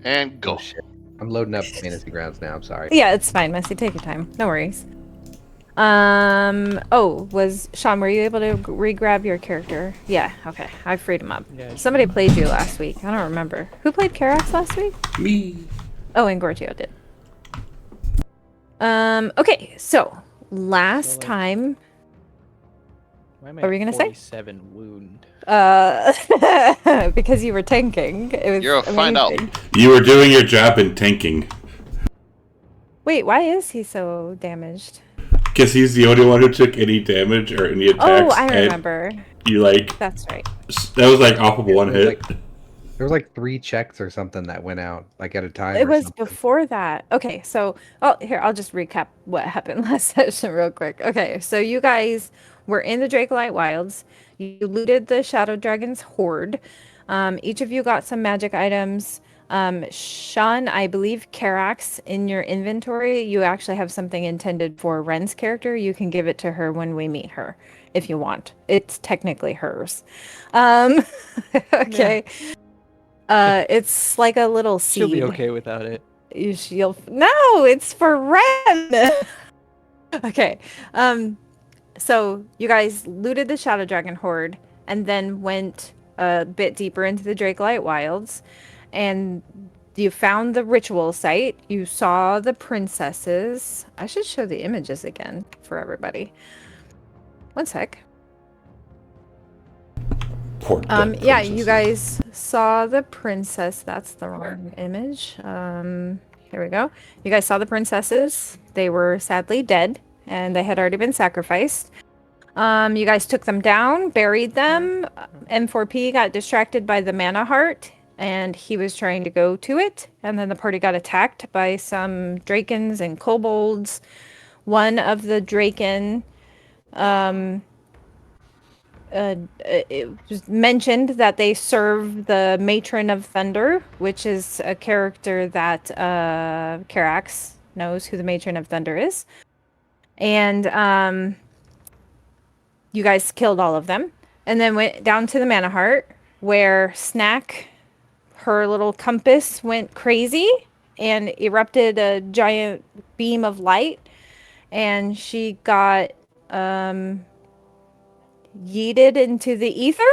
And Oh go. shit! I'm loading up Fantasy Grounds now. I'm sorry. Yeah, it's fine, Messy. Take your time. No worries. Was Sean, were you able to re-grab your character? Yeah, okay. I freed him up. Yeah, Somebody played you last week. I don't remember. Who played Karax last week? Me. Oh, and Gorgio did. Okay, so last like, time. Why am I What were you gonna say? 47 wound? Because you were tanking. It was You'll find out. amazing. You were doing your job in tanking. Wait, why is he so damaged? Because he's the only one who took any damage or any attacks. Oh, I remember. You That's right. that was like off of one hit. There was like 3 checks or something that went out like at a time. It was before that. Okay, so here I'll just recap what happened last session real quick. Okay, so you guys were in the Dracolite Wilds. You looted the Shadow Dragon's hoard. Each of you got some magic items. Sean, I believe Karax in your inventory, you actually have something intended for Ren's character. You can give it to her when we meet her if you want. It's technically hers. Okay. Yeah. It's like a little seed. She'll be okay without it. No, it's for Ren. Okay. So you guys looted the Shadow Dragon Horde and then went a bit deeper into the Dracolite Wilds, and you found the ritual site. You saw the princesses. I should show the images again for everybody. One sec. Poor yeah, you guys saw the princess. That's the wrong image. Here we go. You guys saw the princesses. They were sadly dead, and they had already been sacrificed. You guys took them down, buried them. M4P got distracted by the mana heart, and he was trying to go to it. And then the party got attacked by some Drakens and kobolds. One of the Draken, it was mentioned that they serve the Matron of Thunder, which is a character that Karax knows who the Matron of Thunder is. And you guys killed all of them, and then went down to the Mana Heart, where Snack, her little compass, went crazy and erupted a giant beam of light, and she got yeeted into the ether.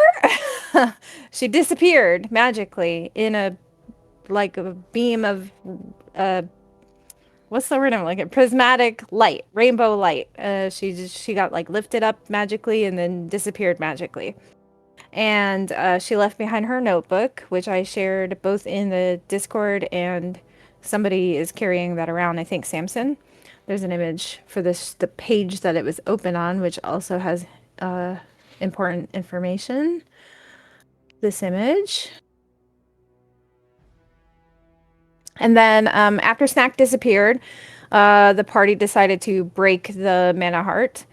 She disappeared magically in a beam of what's the word I'm looking? Prismatic light, rainbow light. She got like lifted up magically and then disappeared magically. And she left behind her notebook, which I shared both in the Discord, and somebody is carrying that around. I think Samson. There's an image for the page that it was open on, which also has important information. This image. And then after Snack disappeared, the party decided to break the Mana Heart,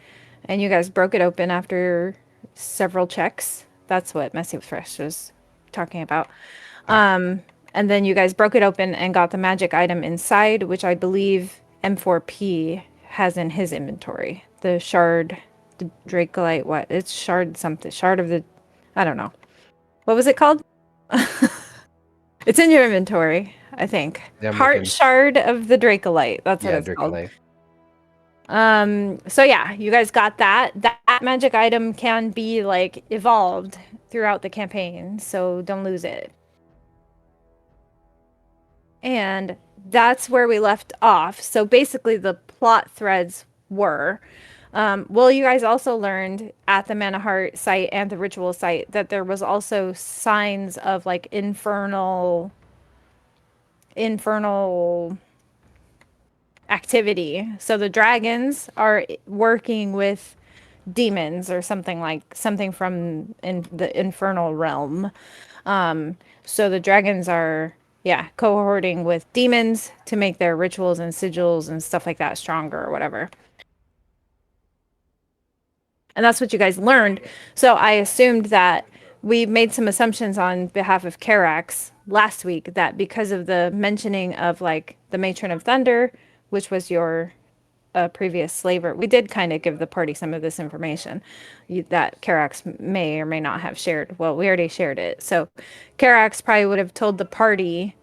and you guys broke it open after several checks. That's what Messy Fresh was talking about. And then you guys broke it open and got the magic item inside, which I believe M4P has in his inventory. The shard, the Dracolite, what? It's shard something. Shard of the, I don't know. What was it called? It's in your inventory, I think. Yeah, Heart Shard of the Dracolite. That's what it's Dracolite. called. So yeah, you guys got that. That magic item can be like evolved throughout the campaign, so don't lose it. And that's where we left off. So basically the plot threads were, well, you guys also learned at the Mana Heart site and the ritual site that there was also signs of like infernal activity. So the dragons are working with demons or something from the infernal realm. So the dragons are cohorting with demons to make their rituals and sigils and stuff like that stronger or whatever. And that's what you guys learned. So I assumed that we made some assumptions on behalf of Karax last week that because of the mentioning of like the Matron of Thunder, which was your previous slaver, we did kind of give the party some of this information that Karax may or may not have shared. Well, we already shared it. So Karax probably would have told the party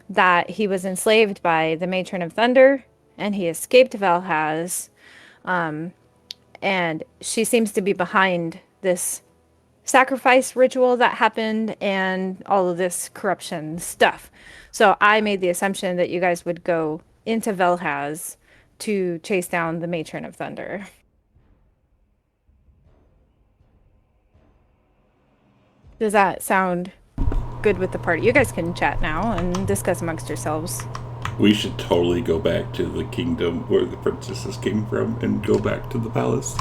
that he was enslaved by the Matron of Thunder, and he escaped Valhaz. And she seems to be behind this sacrifice ritual that happened and all of this corruption stuff. So I made the assumption that you guys would go into Velhaz to chase down the Matron of Thunder. Does that sound good with the party? You guys can chat now and discuss amongst yourselves. We should totally go back to the kingdom where the princesses came from and go back to the palace.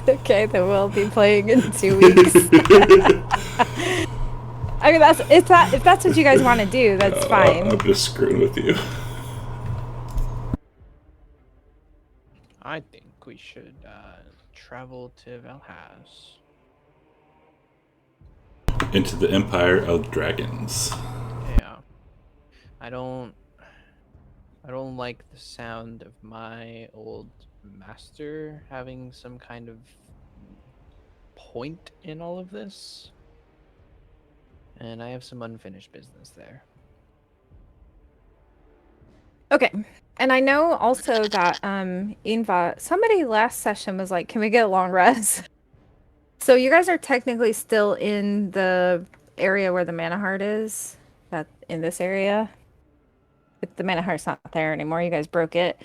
Okay, then we'll be playing in 2 weeks. I mean, if that's what you guys want to do, that's fine. I'm just screwing with you. I think we should travel to Valhaz. Into the Empire of Dragons. Yeah. I don't like the sound of my old master having some kind of point in all of this. And I have some unfinished business there. Okay. And I know also that Inva, somebody last session was like, can we get a long rest? So you guys are technically still in the area where the Mana Heart is. That in this area. But the Mana Heart's not there anymore. You guys broke it.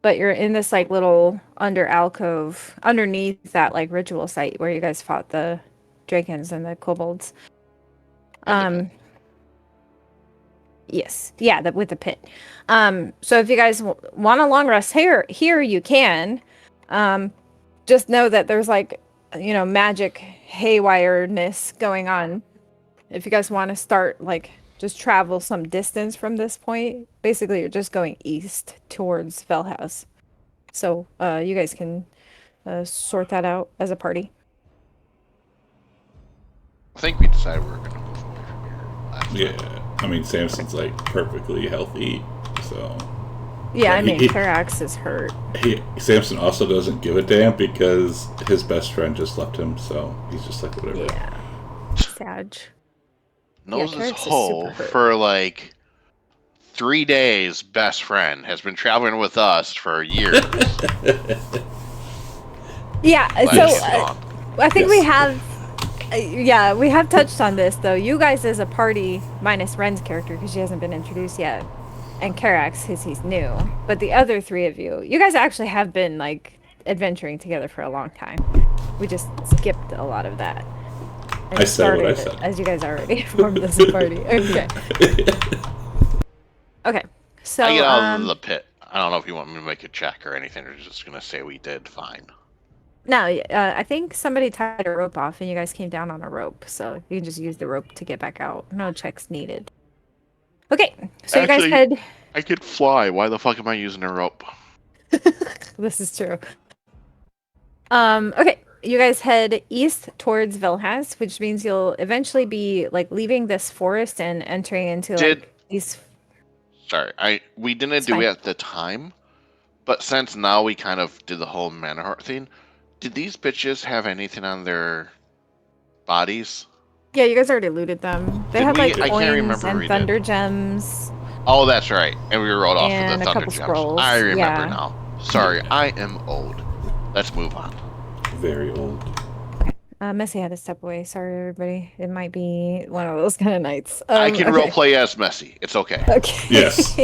But you're in this like little under alcove underneath that like ritual site where you guys fought the dragons and the kobolds. Yes. Yeah, with the pit. So if you guys want a long rest here you can. Just know that there's like, magic haywireness going on. If you guys want to start like just travel some distance from this point, basically you're just going east towards Velhouse. So you guys can sort that out as a party. I think we decided we were going to move away from here last time. Yeah, I mean, Samson's like perfectly healthy, so. Yeah, I mean, he- Karax is hurt. Samson also doesn't give a damn because his best friend just left him, so he's just like, whatever. Yeah. Sag. Knows Carrick's this is super hole hurt. for like 3 days. Best friend has been traveling with us for years. Yeah, Glad so he's gone. I think Yes. we have touched on this though. You guys as a party, minus Ren's character because she hasn't been introduced yet, and Karax because he's new. But the other 3 of you guys actually have been like adventuring together for a long time. We just skipped a lot of that. And I said what I started said. as you guys already formed as a party. Okay. Okay. So I get out of the pit. I don't know if you want me to make a check or anything, or just going to say we did fine. no, I think somebody tied a rope off and you guys came down on a rope, so you can just use the rope to get back out. No checks needed. Okay, so Actually- you guys head. I could fly. Why the fuck am I using a rope? This is true. Okay, you guys head east towards Velhaz, which means you'll eventually be like leaving this forest and entering into Did- like these. Sorry, we didn't It's do fine. it at the time, but since now we kind of did the whole Mana Heart thing, did these bitches have anything on their bodies? Yeah, you guys already looted them. They Did had we? like I can't coins remember and we did. thunder gems. Oh, that's right. And we rolled off And for a the Thunder couple Gems. scrolls, I remember yeah. now. Sorry, I am old. Let's move on. Very old. Messy had to step away. Sorry, everybody. It might be one of those kind of nights. I can okay. roleplay as Messy. It's okay. Okay. Yes.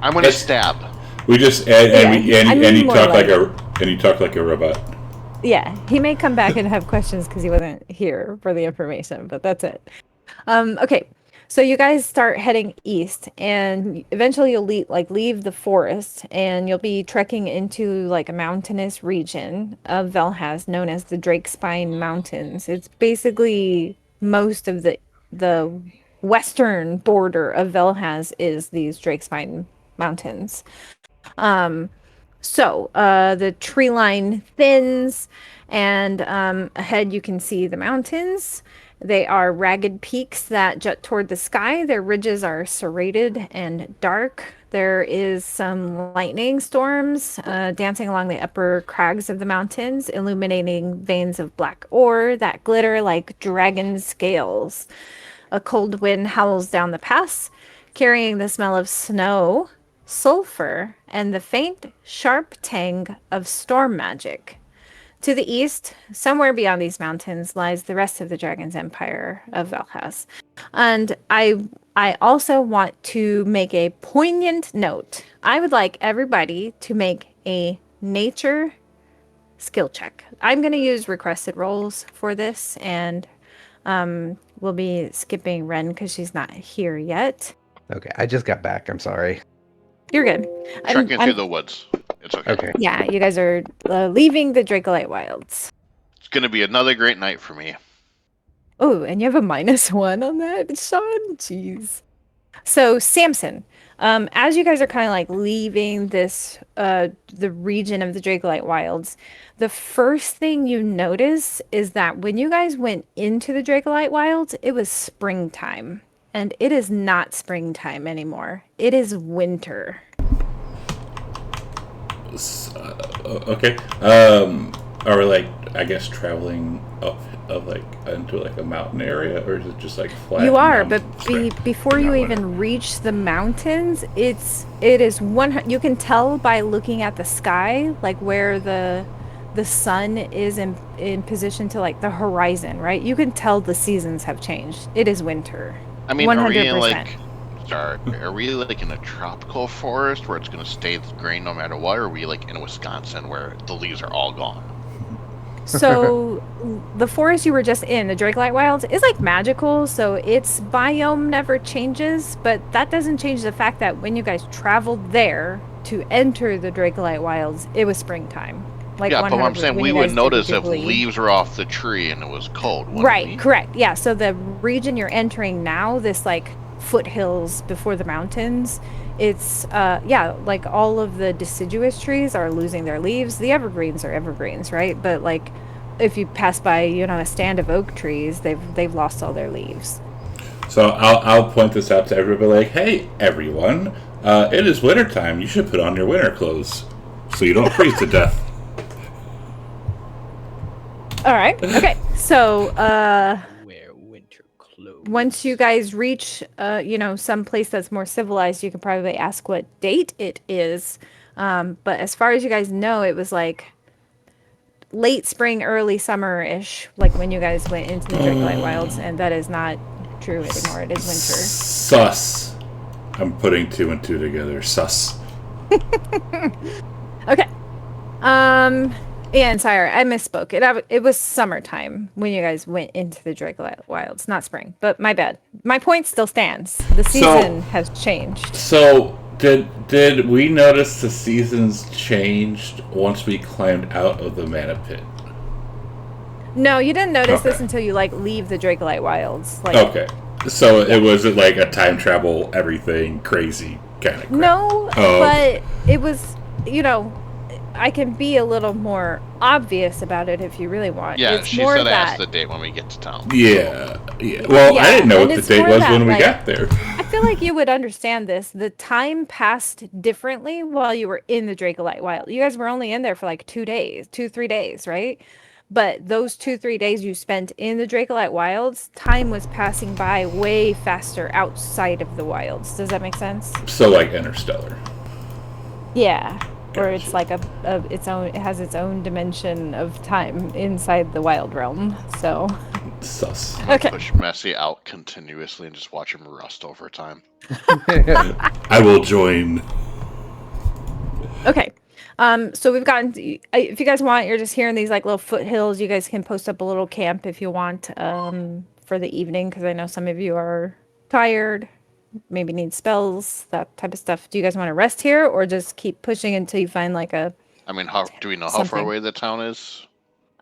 I'm gonna Yes. stab. We just Yeah, I mean he more talked like- he talked like a robot. Yeah, he may come back and have questions because he wasn't here for the information, but that's it. Okay, so you guys start heading east, and eventually you'll leave the forest, and you'll be trekking into like a mountainous region of Velhaz known as the Drakespine Mountains. It's basically most of the western border of Velhaz is these Drakespine Mountains. So the tree line thins, and ahead you can see the mountains. They are ragged peaks that jut toward the sky. Their ridges are serrated and dark. There is some lightning storms dancing along the upper crags of the mountains, illuminating veins of black ore that glitter like dragon scales. A cold wind howls down the pass, carrying the smell of snow, sulfur, and the faint, sharp tang of storm magic. To the east, somewhere beyond these mountains, lies the rest of the Dragon's Empire of Valhaz. And I also want to make a poignant note. I would like everybody to make a nature skill check. I'm going to use requested rolls for this, and we'll be skipping Ren because she's not here yet. Okay, I just got back. I'm sorry. You're good. Trekking through the woods. It's okay. Okay. Yeah, you guys are leaving the Dracolite Wilds. It's going to be another great night for me. Oh, and you have a -1 on that, Sean? Jeez. So, Samson, as you guys are kind of like leaving this, the region of the Dracolite Wilds, the first thing you notice is that when you guys went into the Dracolite Wilds, it was springtime. And it is not springtime anymore. It is winter. Okay. Are we like, I guess, traveling up like into like a mountain area, or is it just like flat? You are, mountain but strip? before you Not even reach the mountains, it is one. You can tell by looking at the sky, like where the sun is in position to like the horizon, right? You can tell the seasons have changed. It is winter. I mean, are we in 100%. like, sorry, are we like in a tropical forest where it's going to stay green no matter what, or are we like in Wisconsin where the leaves are all gone? So the forest you were just in, the Dracolite Wilds, is like magical, so its biome never changes, but that doesn't change the fact that when you guys traveled there to enter the Dracolite Wilds, it was springtime. Like Yeah, but what I'm 100% saying, when we you would guys did notice if Jubilee. leaves were off the tree and it was cold, wouldn't Right, we? correct. Yeah, so the region you're entering now, this like foothills before the mountains, it's like all of the deciduous trees are losing their leaves. The evergreens are evergreens, right? But like if you pass by, a stand of oak trees, they've lost all their leaves. So I'll point this out to everybody. Like, hey, everyone, it is wintertime. You should put on your winter clothes so you don't freeze to death. All right. Okay. So, Wear winter clothes. once you guys reach, some place that's more civilized, you can probably ask what date it is. But as far as you guys know, it was like late spring, early summer-ish, like when you guys went into the Dracolite Wilds, and that is not true anymore. It is winter. Sus. I'm putting 2 and 2 together. Sus. Okay. Yeah, and sorry, I misspoke. It was summertime when you guys went into the Dracolite Wilds, not spring. But my bad. My point still stands. The season has changed. So did we notice the seasons changed once we climbed out of the mana pit? No, you didn't notice this Okay. until you like leave the Dracolite Wilds. Like, Okay. So it wasn't like a time travel, everything crazy kind of crap. no, Oh. but it was, I can be a little more obvious about it if you really want. Yeah, it's she more said that ask the date when we get to town. Yeah. Well, Yeah, I didn't know and what the it's date more was that, when we like, got there. I feel like you would understand this. The time passed differently while you were in the Dracolite Wild. You guys were only in there for like 3 days, right? But those 3 days you spent in the Dracolite Wilds, time was passing by way faster outside of the wilds. Does that make sense? So like Interstellar. Yeah. Or Gotcha. it's like it has its own dimension of time inside the wild realm. So, Sus. I'm gonna Okay. push Messi out continuously and just watch him rust over time. I will join. okay. So we've gotten, if you guys want, you're just hearing these like little foothills. You guys can post up a little camp if you want, for the evening, because I know some of you are tired, maybe need spells, that type of stuff. Do you guys want to rest here or just keep pushing until you find like a, I mean, how do we know how far Something. away the town is?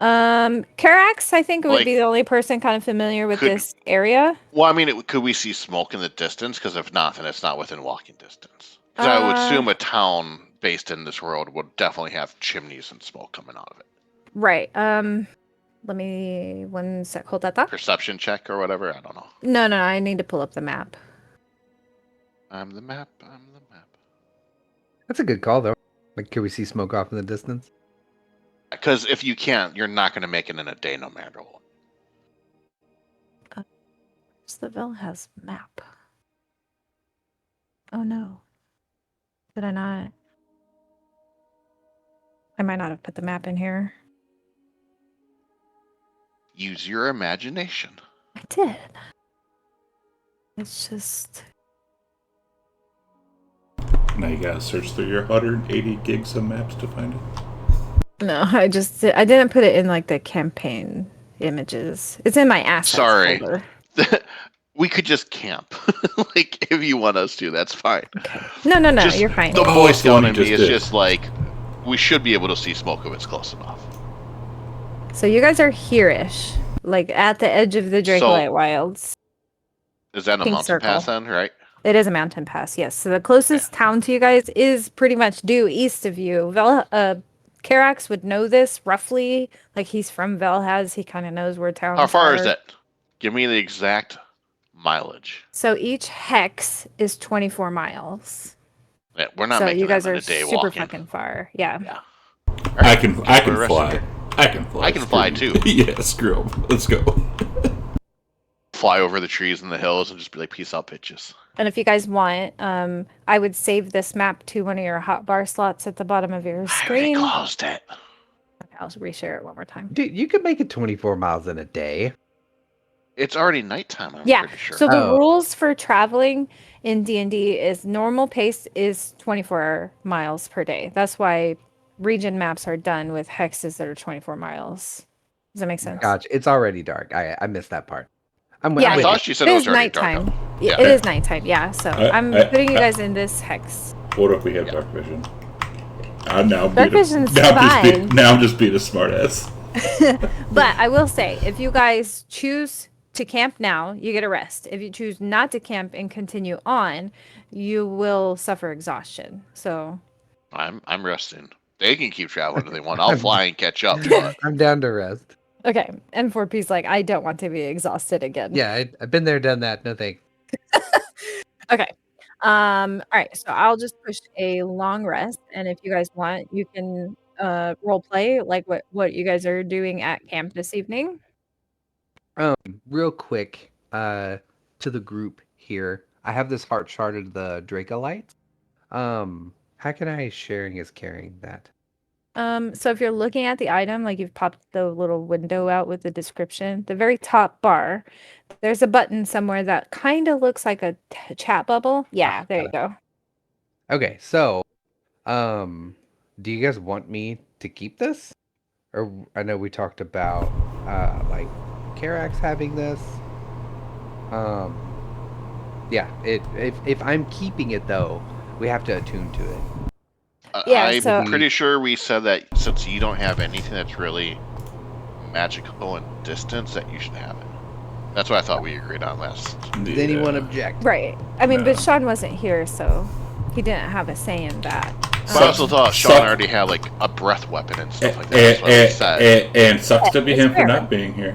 Karax, I think, would Like, be the only person kind of familiar with could- this area. Well, I mean, could we see smoke in the distance? Because if not, then it's not within walking distance. Because I would assume a town based in this world would definitely have chimneys and smoke coming out of it. Right. Let me, one sec, hold that thought. Perception check or whatever. I don't know. No, I need to pull up the map. I'm the map. I'm the map. That's a good call, though. Like, can we see smoke off in the distance? Because if you can't, you're not going to make it in a day, no matter what. Where's the Velhaz map? Oh no. Did I not? I might not have put the map in here. Use your imagination. I did. It's just. Now you gotta search through your 180 gigs of maps to find it. No, I didn't put it in like the campaign images. It's in my assets Sorry. folder. We could just camp. Like, if you want us to, that's fine. Okay. No, Just you're fine. The Oh, Boy it's the one Scout you in me just is did. just like, we should be able to see smoke if it's close enough. So you guys are here-ish, like at the edge of the Dracolite Wilds. Is that a Pink mountain pass circle. then, right? It is a mountain pass, yes. So the closest town to you guys is pretty much due east of you. Karax would know this roughly. Like, he's from Velhaz. He kind of knows where towns How far is are. that? Give me the exact mileage. So each hex is 24 miles. Yeah, we're not So making you guys that in are a day super walking. fucking far. Yeah. Yeah. I can we're fly. resting. I can fly. I can fly, Screw too. you. Yeah, screw 'em. Let's go. Fly over the trees and the hills and just be like, peace out, bitches. And if you guys want, I would save this map to one of your hotbar slots at the bottom of your I already screen. Okay, closed it. I'll reshare it one more time. Dude, you could make it 24 miles in a day. It's already nighttime, I'm Yeah. pretty sure. So the Oh. rules for traveling in D&D is normal pace is 24 miles per day. That's why region maps are done with hexes that are 24 miles. Does that make sense? Gotcha. It's already dark. I missed that part. I'm Yeah, I with thought you. she said it was already nighttime. dark out. Yeah, Yeah. it is nighttime. Yeah. So I'm putting you guys in this hex. What if we have dark vision? I'm now Dark being vision's now I'm just being a smartass. But I will say, if you guys choose to camp now, you get a rest. If you choose not to camp and continue on, you will suffer exhaustion. So I'm resting. They can keep traveling if they want. I'll fly and catch up. But I'm down to rest. okay, N4P's like, I don't want to be exhausted again. Yeah, I've been there, done that. No thanks. Okay. All right. So I'll just push a long rest, and if you guys want, you can role play like what you guys are doing at camp this evening. Real quick, to the group here. I have this heart shard of the Dracolite. How can I sharing is carrying that? So if you're looking at the item, like you've popped the little window out with the description, the very top bar, there's a button somewhere that kind of looks like a chat bubble. Yeah, there you go. Okay, so, do you guys want me to keep this? Or I know we talked about, like, Karax having this. Yeah, if I'm keeping it though, we have to attune to it. Yeah, I'm so- pretty sure we said that since you don't have anything that's really magical in distance, that you should have it. That's what I thought we agreed on last. Does anyone object? Right. I mean, but No. Sean wasn't here, so he didn't have a say in that. But I also thought Sean Suck. already had like a breath weapon and stuff like that. That's what we said. And sucks to be It's him for fair. not being here.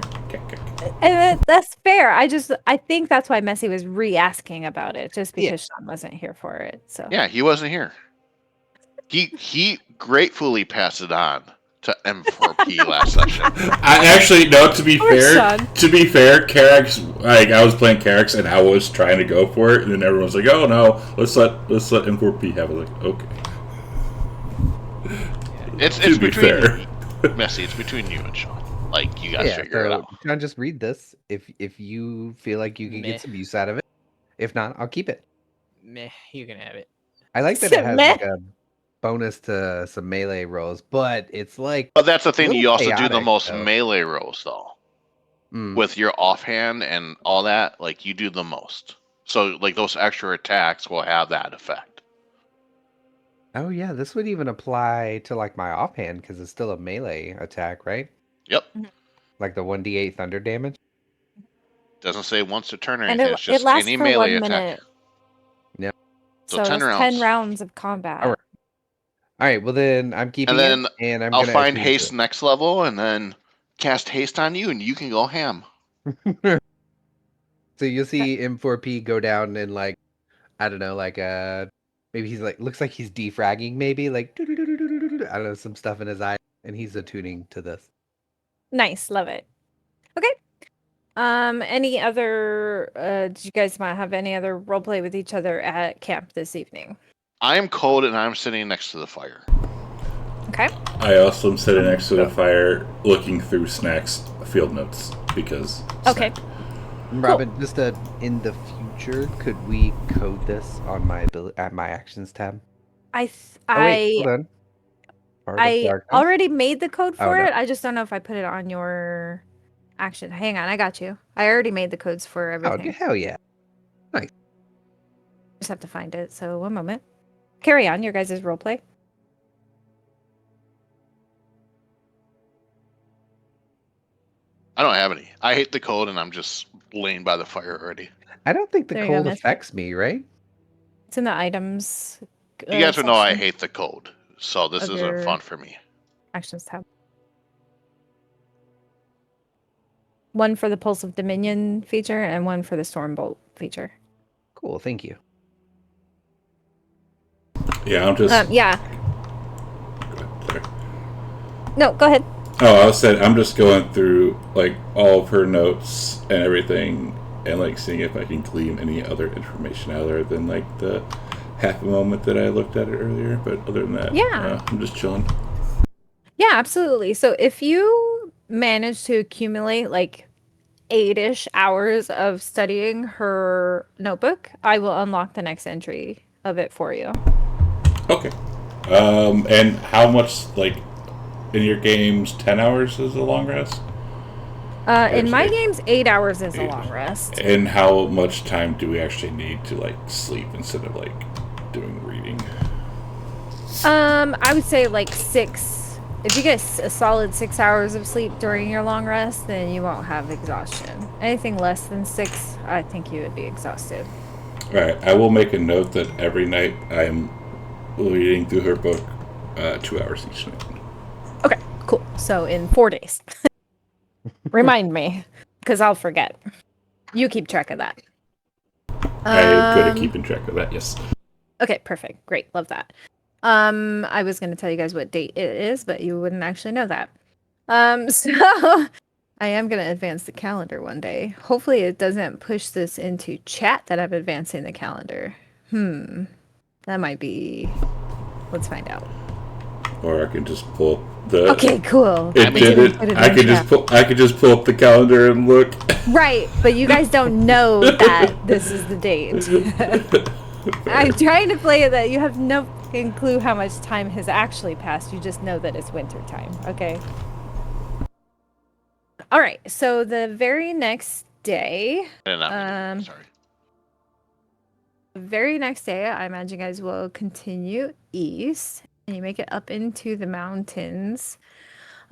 And that's fair. I think that's why Messy was re-asking about it, just because Sean wasn't here for it. So Yeah, he wasn't here. He gratefully passed it on to M4P last session. I actually no. To be Poor fair, Sean. Karax. Like I was playing Karax and I was trying to go for it, and then everyone was like, "Oh no, let's let M4P have it." Like, okay. It's To be between fair. Messy. It's between you and Sean. Like you guys figure it so out. John, just read this if you feel like you can Meh. get some use out of it. If not, I'll keep it. Meh, you can have it. I like that it has Meh. like a bonus to some melee rolls, but it's like But that's the thing. Little You also do the chaotic, most though. melee rolls though. mm, With your offhand and all that, like you do the most. So like those extra attacks will have that effect. oh yeah, this would even apply to like my offhand because it's still a melee attack, right? Yep. Like the 1d8 thunder damage. Doesn't say once a turn or and anything. it, It's just it lasts any for melee 1 attack. minute. Yep. So So 10 that's 10 rounds. rounds of combat. All right. All right, well then I'm keeping then it, and I'm I'll gonna find attune to haste next level and then cast haste on you and you can go ham. it. So you'll see M4P go down and like, I don't know, like maybe he's like looks like he's defragging, maybe like I don't know, some stuff in his eye, and he's attuning to this. Nice, love it. Okay. Any other? Did you guys want to have any other role play with each other at camp this evening? I am cold and I'm sitting next to the fire. Okay. I also am sitting next to the fire, looking through Snack's field notes because. Okay. Snack. Robin, just in the future, could we code this on my at my actions tab? I Hold on. Part of I darkness? already made the code for no. it. I just don't know if I put it on your action. Hang on, I got you. I already made the codes for everything. hell yeah! Just have to find it. So 1 moment. Carry on your guys' roleplay. I don't have any. I hate the cold and I'm just laying by the fire already. I don't think the There you go, cold Misfit. affects me, right? It's in the items. You guys would know I section hate the cold, so this of isn't your- fun for me. Actions tab. One for the Pulse of Dominion feature and one for the Stormbolt feature. Cool, thank you. Yeah, I'm just. Yeah. Sorry. No, go ahead. Oh, I was saying I'm just going through like all of her notes and everything, and like seeing if I can glean any other information out of there than like the half a moment that I looked at it earlier. But other than that, Yeah. I'm just chilling. Yeah, absolutely. So if you manage to accumulate like 8-ish hours of studying her notebook, I will unlock the next entry of it for you. Okay. And how much like in your games? 10 hours is a long rest. In my Okay. games, 8 hours is a 8. long rest. And how much time do we actually need to like sleep instead of like doing reading? I would say like 6. If you get a solid 6 hours of sleep during your long rest, then you won't have exhaustion. Anything less than 6, I think you would be exhausted. All right. I will make a note that every night I am reading through her book 2 hours each night. Okay, cool. So in 4 days. Remind me, because I'll forget. You keep track of that. I am good at keeping track of that. Yes. Okay, perfect. Great. Love that. I was going to tell you guys what date it is, but you wouldn't actually know that. So I am going to advance the calendar one day. Hopefully it doesn't push this into chat that I'm advancing the calendar. That might be... Let's find out. Or I can just pull up the. Okay, cool. It did it. I could just pull. I could just pull up the calendar and look. Right, but you guys don't know that this is the date. I'm trying to play it that you have no fucking clue how much time has actually passed. You just know that it's winter time. Okay. All right. So the very next day, Sorry. the very next day, I imagine you guys will continue east and you make it up into the mountains.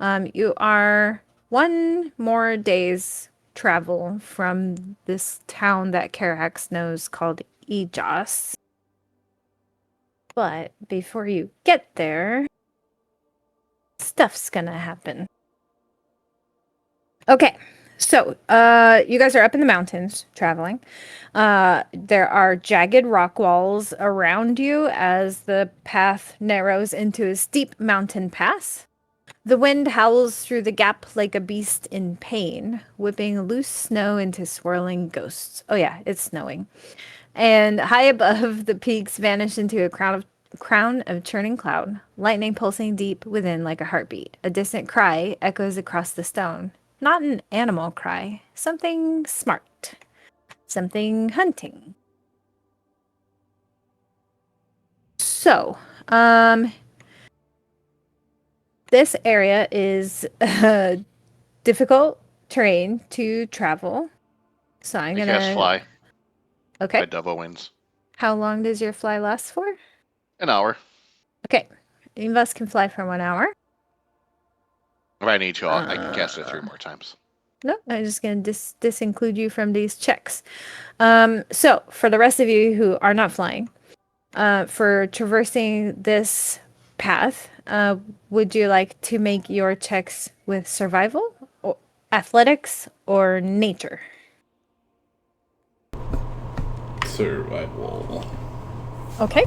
You are 1 more day's travel from this town that Karax knows called Ejos. But before you get there, stuff's gonna happen. Okay, so you guys are up in the mountains traveling. There are jagged rock walls around you as the path narrows into a steep mountain pass. The wind howls through the gap like a beast in pain, whipping loose snow into swirling ghosts. Oh yeah, it's snowing. And high above, the peaks vanish into a crown of churning cloud, lightning pulsing deep within like a heartbeat. A distant cry echoes across the stone. Not an animal cry, something smart, something hunting. So, this area is difficult terrain to travel. So I'm I gonna cast fly. Okay. By double wins. How long does your fly last for? An hour. Okay. Any of us can fly for 1 hour. If I need to, I can cast it 3 more times. No, I'm just going to disinclude you from these checks. So, for the rest of you who are not flying, for traversing this path, would you like to make your checks with survival, or athletics, or nature? Survival. Okay.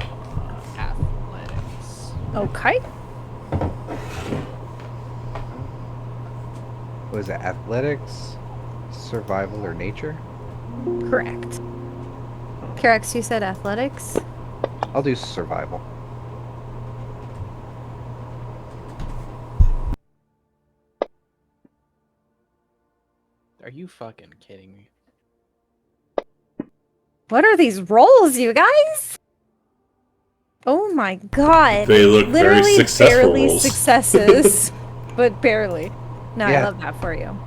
Athletics. Okay. Was it athletics, survival or nature? Correct. Karax, you said athletics? I'll do survival. Are you fucking kidding me? What are these rolls, you guys? Oh my god. They look very Literally successful barely rolls. successes, but barely. No, I Yeah. love that for you.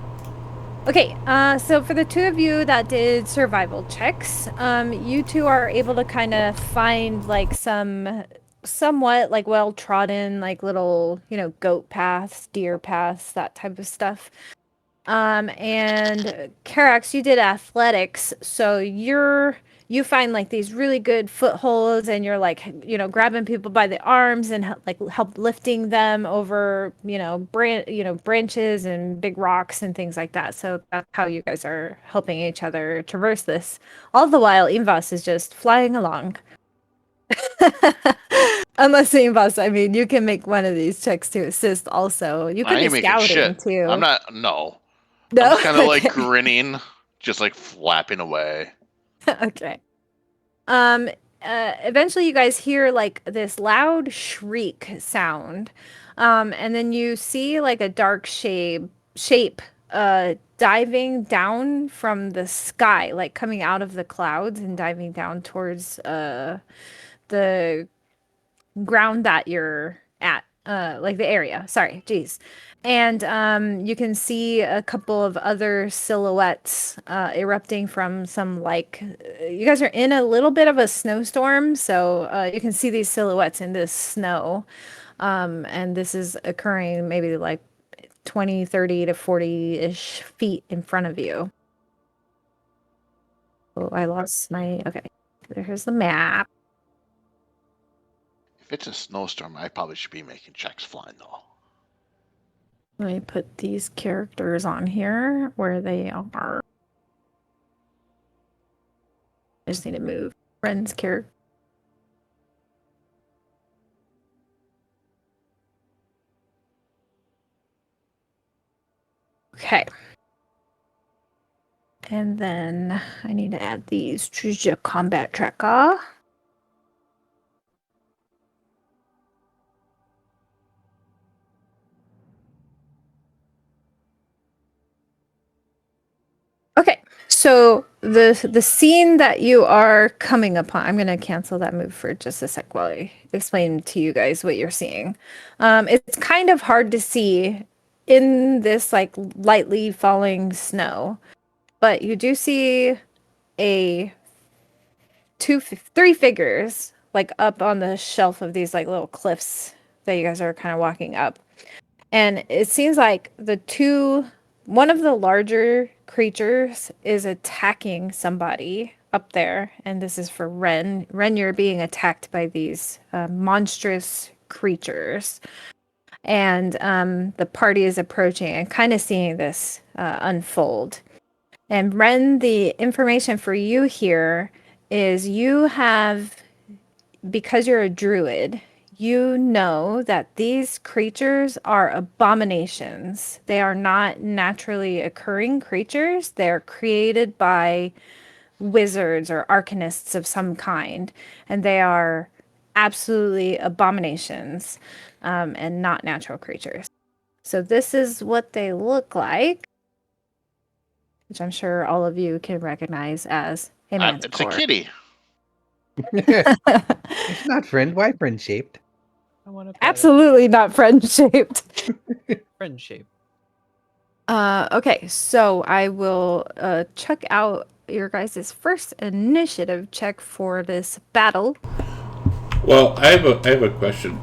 Okay, so for the two of you that did survival checks, you two are able to kind of find like some somewhat like well-trodden like little, goat paths, deer paths, that type of stuff. And Karax, you did athletics, so you find like these really good footholds, and you're like, grabbing people by the arms and help lifting them over, branches and big rocks and things like that. So that's how you guys are helping each other traverse this. All the while, Invas is just flying along. Unless Invas, I mean, you can make one of these checks to assist. Also, you could I be ain't making scouting shit. too. I'm not. No. No, I'm just kind of like Okay. grinning, just like flapping away. Okay. Eventually you guys hear like this loud shriek sound. And then you see like a dark shape diving down from the sky, like coming out of the clouds and diving down towards the ground that you're at, like the area. Sorry, geez. And you can see a couple of other silhouettes erupting from some you guys are in a little bit of a snowstorm, so you can see these silhouettes in this snow. And this is occurring maybe like 20, 30 to 40-ish feet in front of you. Oh, I lost my... Okay, here's the map. If it's a snowstorm, I probably should be making checks flying though. Let me put these characters on here where they are. I just need to move friend's character. Okay. And then I need to add these to the combat tracker. Okay, so the scene that you are coming upon, I'm gonna cancel that move for just a sec while I explain to you guys what you're seeing. It's kind of hard to see in this like lightly falling snow, but you do see three figures like up on the shelf of these like little cliffs that you guys are kind of walking up. And it seems like one of the larger creatures is attacking somebody up there. And this is for Ren. Ren, you're being attacked by these monstrous creatures. And the party is approaching and kind of seeing this unfold. And Ren, the information for you here is because you're a druid, you know that these creatures are abominations. They are not naturally occurring creatures. They're created by wizards or arcanists of some kind, and they are absolutely abominations, and not natural creatures. So this is what they look like, which I'm sure all of you can recognize as a It's a manticore. kitty. It's not friend. Why friend shaped? I want to Absolutely not friend-shaped. friend shape. Okay, so I will check out your guys' first initiative check for this battle. Well, I have a question.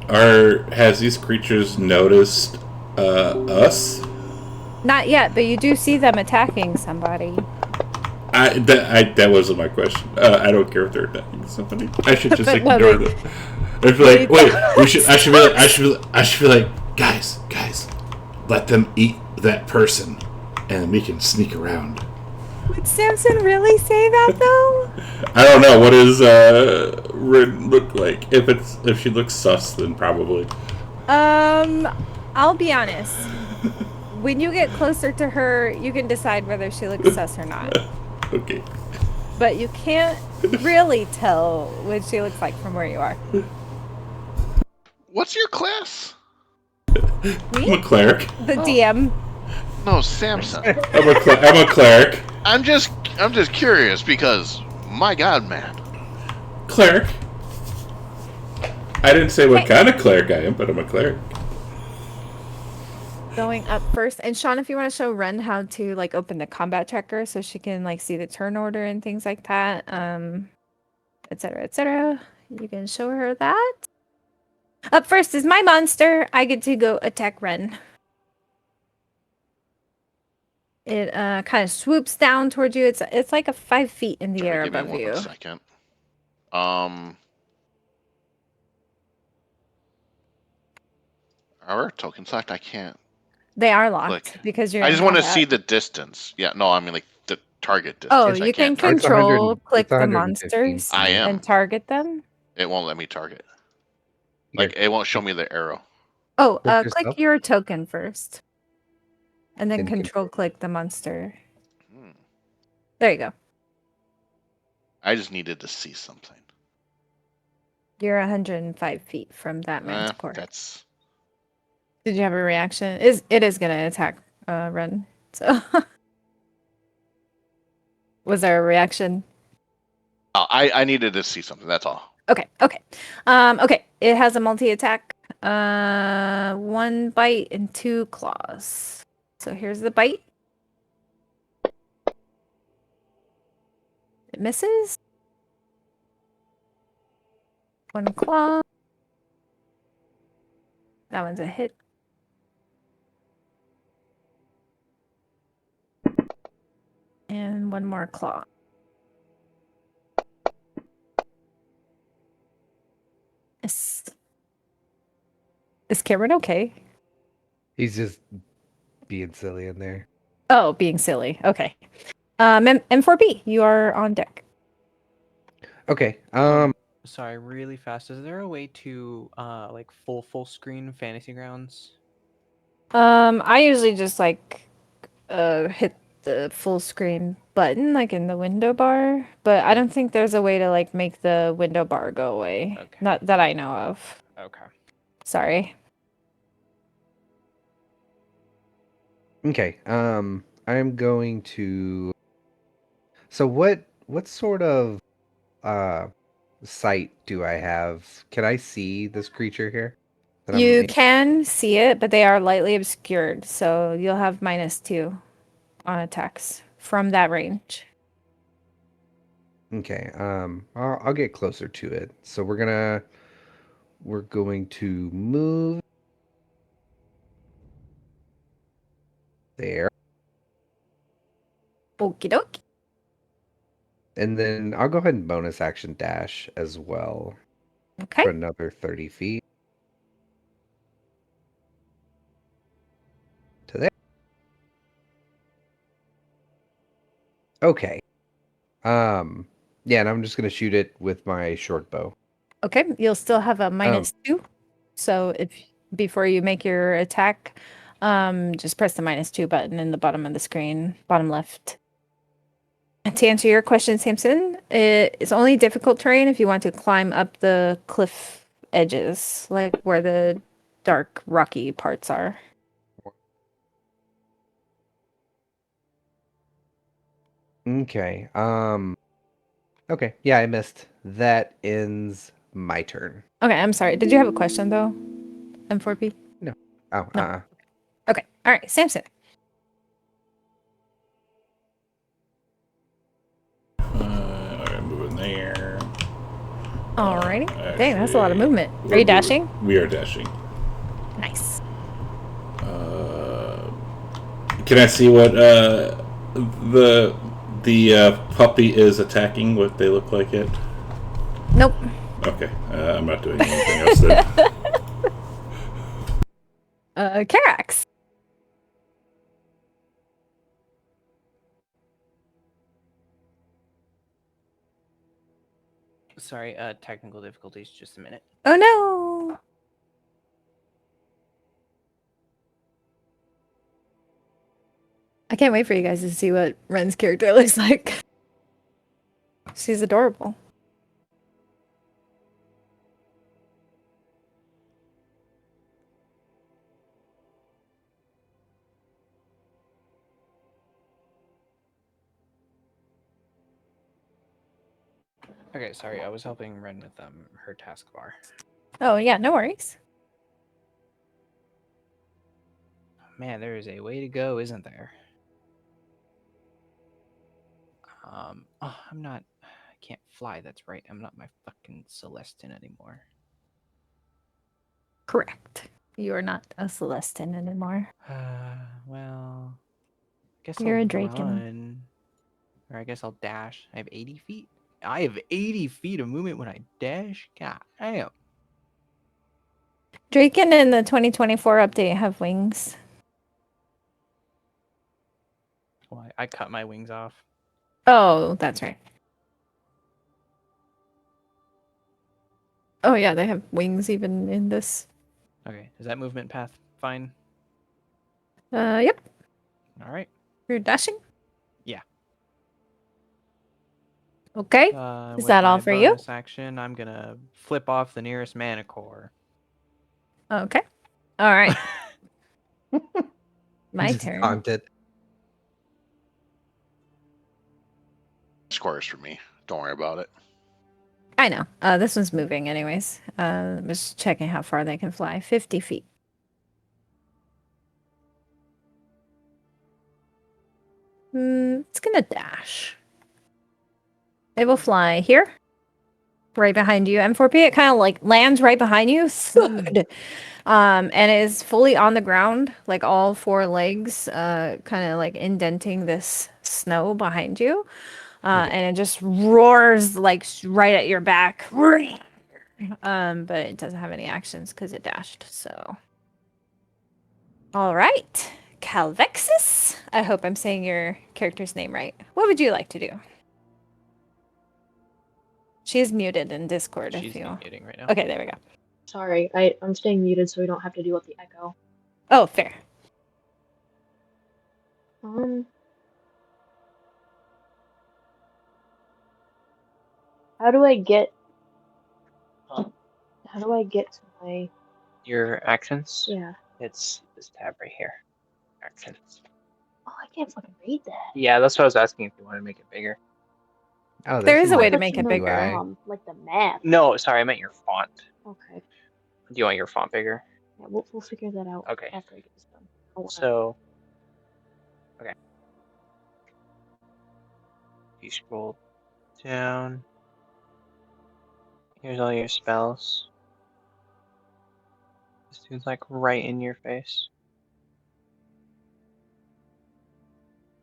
Has these creatures noticed us? Not yet, but you do see them attacking somebody. That wasn't my question. I don't care if they're attacking somebody. I should just But no, ignore they- them. I'd be like, wait, I should be like, guys, let them eat that person, and we can sneak around. Would Samson really say that though? I don't know. What does Rin look like? If she looks sus, then probably. I'll be honest. When you get closer to her, you can decide whether she looks sus or not. Okay. But you can't really tell what she looks like from where you are. What's your class? I'm a cleric. The DM. No, Samson. I'm a cleric. I'm just curious because my God, man. Cleric. I didn't say what kind of cleric I am, but I'm a cleric. Going up first. And Sean, if you want to show Ren how to like open the combat tracker so she can like see the turn order and things like that, etc., etc., you can show her that. Up first is my monster. I get to go attack Ren. It kind of swoops down towards you. It's like a 5 feet in the Sorry, air give me above 1 you. second. Our token select, I can't They are locked click. because you're I in just want to combat. see the distance. Yeah, no, I mean like the target distance. Oh, I you can can't target. It's 100 control click it's the 115 monsters I am. and target them. It won't let me target. Here, Like it won't show me the arrow. Oh, Click click yourself. your token first. And then And control click the monster. Hmm. There you go. I just needed to see something. You're 105 feet from that manticore. That's Did you have a reaction? It is gonna attack Ren. So was there a reaction? oh, I needed to see something. That's all. Okay. Okay. It has a multi-attack. 1 bite and 2 claws. So here's the bite. It misses. 1 claw. That one's a hit. And 1 more claw. Is Cameron okay? He's just being silly in there. Oh, being silly. Okay. M4B, you are on deck. Okay. Sorry, really fast. Is there a way to like full screen Fantasy Grounds? I usually just like hit the full screen button like in the window bar, but I don't think there's a way to like make the window bar go away. Okay. Not that I know of. Okay. Sorry. Okay. I'm going to. So what sort of sight do I have? Can I see this creature here? that I'm You in? can see it, but they are lightly obscured, so you'll have -2 on attacks from that range. Okay. I'll get closer to it. So we're going to move there, Okie dokie. and then I'll go ahead and bonus action dash as well Okay. for another 30 feet to there. Okay. Yeah, and I'm just gonna shoot it with my short bow. Okay, you'll still have a -2. So if before you make your attack, just press the -2 button in the bottom of the screen, bottom left. To answer your question, Samson, it's only difficult terrain if you want to climb up the cliff edges, like where the dark rocky parts are. Okay. Okay. Yeah, I missed. That ends my turn. Okay, I'm sorry. Did you have a question though, M4P? No. Oh, No. Okay, all right, Samson. I'm moving there. Alrighty. Dang, that's a lot of Actually, movement. we're Are you moving- dashing? We are dashing. Nice. Can I see what the puppy is attacking? What they look like yet? Nope. Okay, I'm not doing anything else then. Carax. Sorry, technical difficulties. Just a minute. Oh no. I can't wait for you guys to see what Ren's character looks like. She's adorable. Okay, sorry, I was helping Ren with her taskbar. Oh, yeah, no worries. Man, there is a way to go, isn't there? Oh, I can't fly. That's right. I'm not my fucking Celestin anymore. Correct. You are not a Celestin anymore. Well, I guess You're I'll a Draken. run. Or I guess I'll dash. I have 80 feet. I have 80 feet of movement when I dash? God damn. Draken in the 2024 update have wings. Well, I cut my wings off. Oh, that's right. Oh, yeah, they have wings even in this. Okay, is that movement path fine? Yep. All right. You're dashing? Yeah. Okay. Is With that all my for you? bonus action, I'm gonna flip off the nearest mana core. Okay. All right. My Just turn. taunted. Squares for me. Don't worry about it. I know. This one's moving anyways. I'm just checking how far they can fly. 50 feet. It's gonna dash. It will fly here. Right behind you. M4P, it kind of like lands right behind you. Thud. And it is fully on the ground, like all four legs, kind of like indenting this snow behind you. And it just roars like right at your back. But it doesn't have any actions because it dashed. So, all right, Calvexis. I hope I'm saying your character's name right. What would you like to do? She is muted in Discord. She's if you. muting right now. Okay, there we go. Sorry, I'm staying muted so we don't have to deal with the echo. Oh, fair. How do I get? How do I get to my? Your actions? Yeah. It's this tab right here. Actions. Oh, I can't fucking read that. Yeah, that's what I was asking if you want to make it bigger. Oh, There there's is a way to like make it in the bigger. UI. like the map. No, sorry, I meant your font. Okay. Do you want your font bigger? Yeah, we'll figure that out. Okay. After I get this done. So, okay. You scroll down. Here's all your spells. This dude's like right in your face.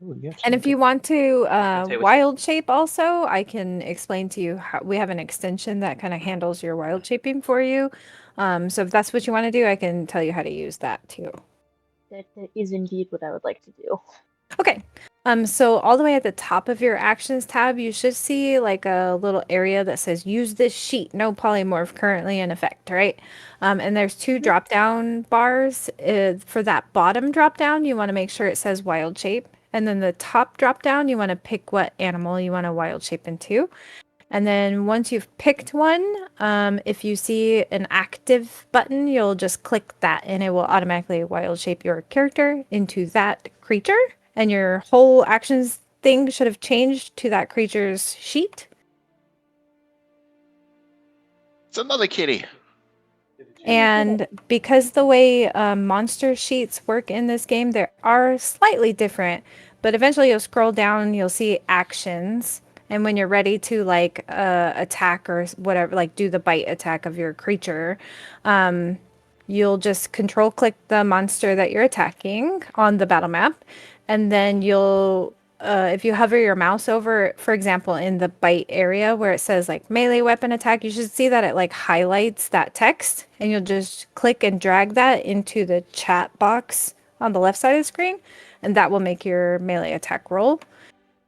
Ooh, you have And some if you good- want to say what's- wild shape also, I can explain to you how we have an extension that kind of handles your wild shaping for you. So if that's what you want to do, I can tell you how to use that too. That is indeed what I would like to do. Okay. So all the way at the top of your actions tab, you should see like a little area that says use this sheet, no polymorph currently in effect, right? And there's two drop down bars. For that bottom drop down, you want to make sure it says wild shape. And then the top drop down, you want to pick what animal you want to wild shape into. And then once you've picked one, if you see an active button, you'll just click that and it will automatically wild shape your character into that creature. And your whole actions thing should have changed to that creature's sheet. It's another kitty. And because the way monster sheets work in this game, they are slightly different. But eventually you'll scroll down, you'll see actions. And when you're ready to like attack or whatever, like do the bite attack of your creature, you'll just control click the monster that you're attacking on the battle map. And then you'll, if you hover your mouse over, for example, in the bite area where it says like melee weapon attack, you should see that it like highlights that text. And you'll just click and drag that into the chat box on the left side of the screen. And that will make your melee attack roll.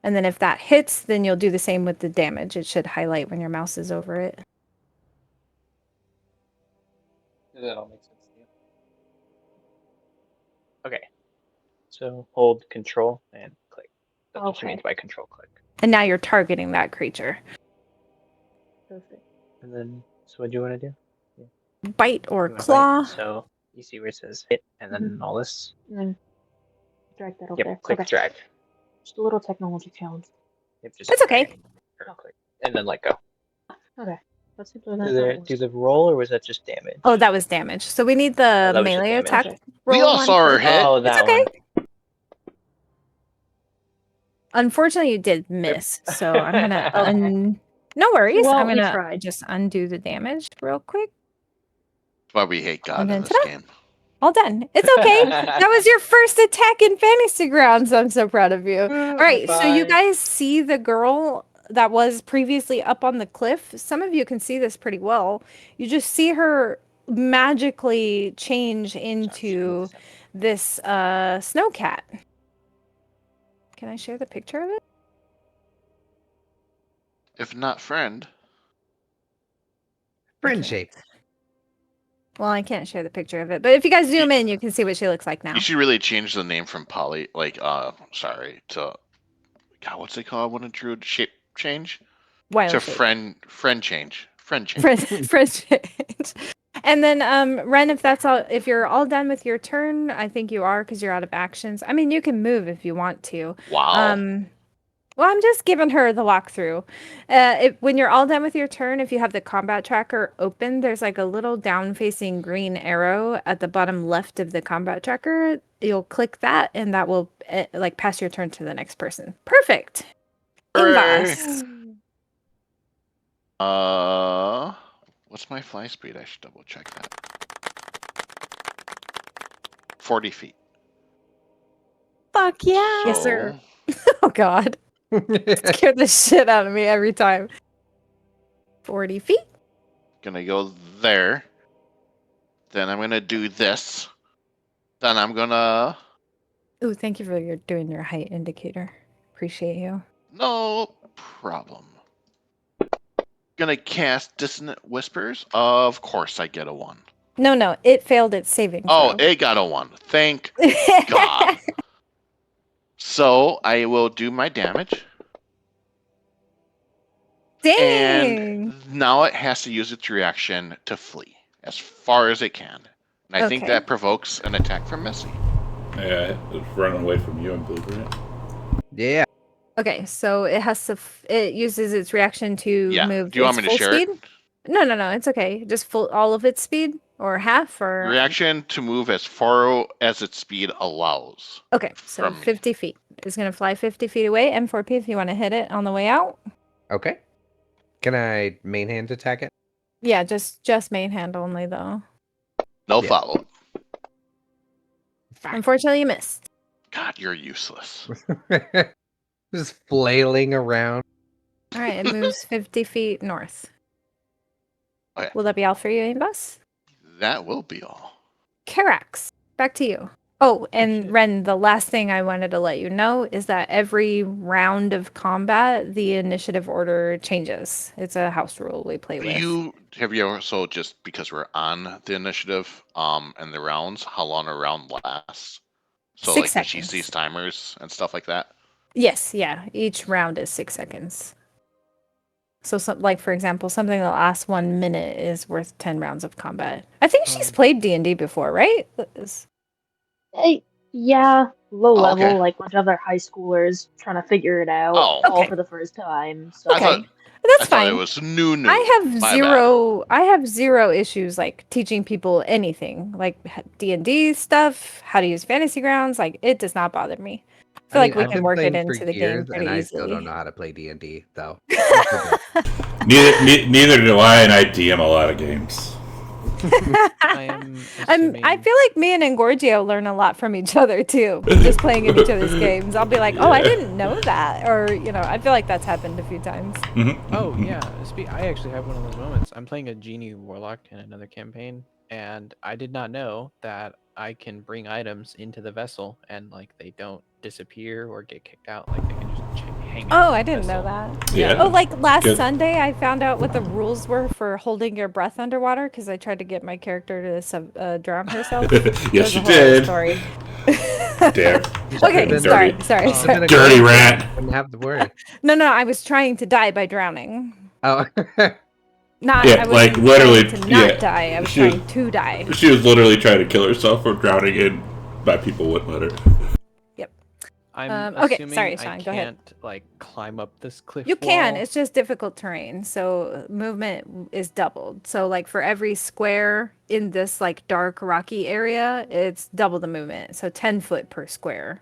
And then if that hits, then you'll do the same with the damage. It should highlight when your mouse is over it. That all makes sense to you. Okay. So hold control and click. That's what she Okay. means by control click. And now you're targeting that creature. Perfect. And then, so what do you want to do? Bite or You wanna bite? claw. So you see where it says hit and then all this? And then drag that over Yep, there. click Okay. drag. Just a little technology challenge. Yep, just That's okay. drag or click. And then let go. Okay. That's simpler than I Do thought the, it was. do the roll or was that just damage? Oh, that was damage. So we need the that was just melee damage. attack Okay. roll We all one saw her first. hit. Oh, It's that okay. one. Unfortunately, you did miss. So I'm gonna Okay. no worries. Well, I'm we gonna tried. just undo the damage real quick. That's why we hate God And in then this ta-da! game. All done. It's okay. That was your first attack in Fantasy Grounds. I'm so proud of you. All right, so you Bye. guys see the girl that was previously up on the cliff. Some of you can see this pretty well. You just see her magically change into this snow cat. Can I share the picture of it? If not friend, Friend shape. Well, I can't share the picture of it, but if you guys zoom in, you can see what she looks like now. you should really change the name from Polly, sorry, to God. What's it called when a druid shape change? Wild To shape. friend change. Friend change. Friend change. And then Ren, if you're all done with your turn, I think you are because you're out of actions. I mean, you can move if you want to. Wow. Well, I'm just giving her the walkthrough. When you're all done with your turn, if you have the combat tracker open, there's like a little down-facing green arrow at the bottom left of the combat tracker. You'll click that, and that will like pass your turn to the next person. Perfect. Hooray. Invas. What's my fly speed? I should double check that. 40 feet. Fuck yeah. Yes, So, sir. Oh God. Scared the shit out of me every time. 40 feet. gonna go there. Then I'm gonna do this. Then I'm gonna. Ooh, thank you for doing your height indicator. Appreciate you. No problem. Gonna cast Dissonant Whispers. Of course, I get a 1. No, it failed its saving throw. Oh, it got a 1. Thank God. So I will do my damage. Dang. And now it has to use its reaction to flee as far as it can. And I think Okay. that provokes an attack from Missy. Yeah, it's running away from you, I believe, right? Yeah. Okay, so it has to. It uses its reaction to Yeah. move. Do you want its me to full share speed? it? No, it's okay. Just all of its speed or half or. Reaction to move as far as its speed allows. Okay, so from me. 50 feet. It's gonna fly 50 feet away. M4P if you want to hit it on the way out. Okay. Can I main hand attack it? Yeah, just main hand only though. No Yeah. follow. Unfortunately, you missed. God, you're useless. Just flailing around. All right, it moves 50 feet north. Okay. Will that be all for you, Aimbus? That will be all. Karax, back to you. Oh, and Ren, the last thing I wanted to let you know is that every round of combat, the initiative order changes. It's a house rule we play with. Have you ever, so just because we're on the initiative, and the rounds, how long a round lasts? So 6 like, does she seconds. see timers and stuff like that? Yes, yeah. Each round is 6 seconds. So, like for example, something that lasts 1 minute is worth 10 rounds of combat. I think she's played D&D before, right? Yeah, low Oh, level, okay. like a bunch of other high schoolers trying to figure it out, Oh. all Okay. for the first time. So Okay. I That's thought fine. it was new. I have My zero issues like teaching people anything like D&D stuff, how to use fantasy grounds. Like it does not bother me. I feel like we I've can been work it playing for into the game years, pretty and I easily. still don't know how to play D&D, though. Neither do I, and I DM a lot of games. I am assuming... I feel like me and Engorgio learn a lot from each other too, just playing in each other's games. I'll be like, oh, I didn't know that, or I feel like that's happened a few times. Oh yeah, I actually have one of those moments. I'm playing a genie warlock in another campaign, and I did not know that I can bring items into the vessel, and like they don't disappear or get kicked out. Like they can just hang out. Oh, in I the didn't know vessel. that. Yeah. Oh, like last Good. Sunday, I found out what the rules were for holding your breath underwater because I tried to get my character to drown herself. Yes, There's a you whole other did. story. Damn. Okay, Dirty- sorry. It's been a Dirty goal. rat. Wouldn't have to worry. No, I was trying to die by drowning. Oh, Not, Yeah, I like, wasn't literally, trying to not yeah. die. I was She was- trying to die. She was literally trying to kill herself from drowning in, but people wouldn't let her. I'm Okay, assuming sorry, I Sean, can't go ahead. like climb up this cliff You can. wall. It's just difficult terrain, so movement is doubled. So like for every square in this like dark rocky area, it's double the movement. So 10 foot per square.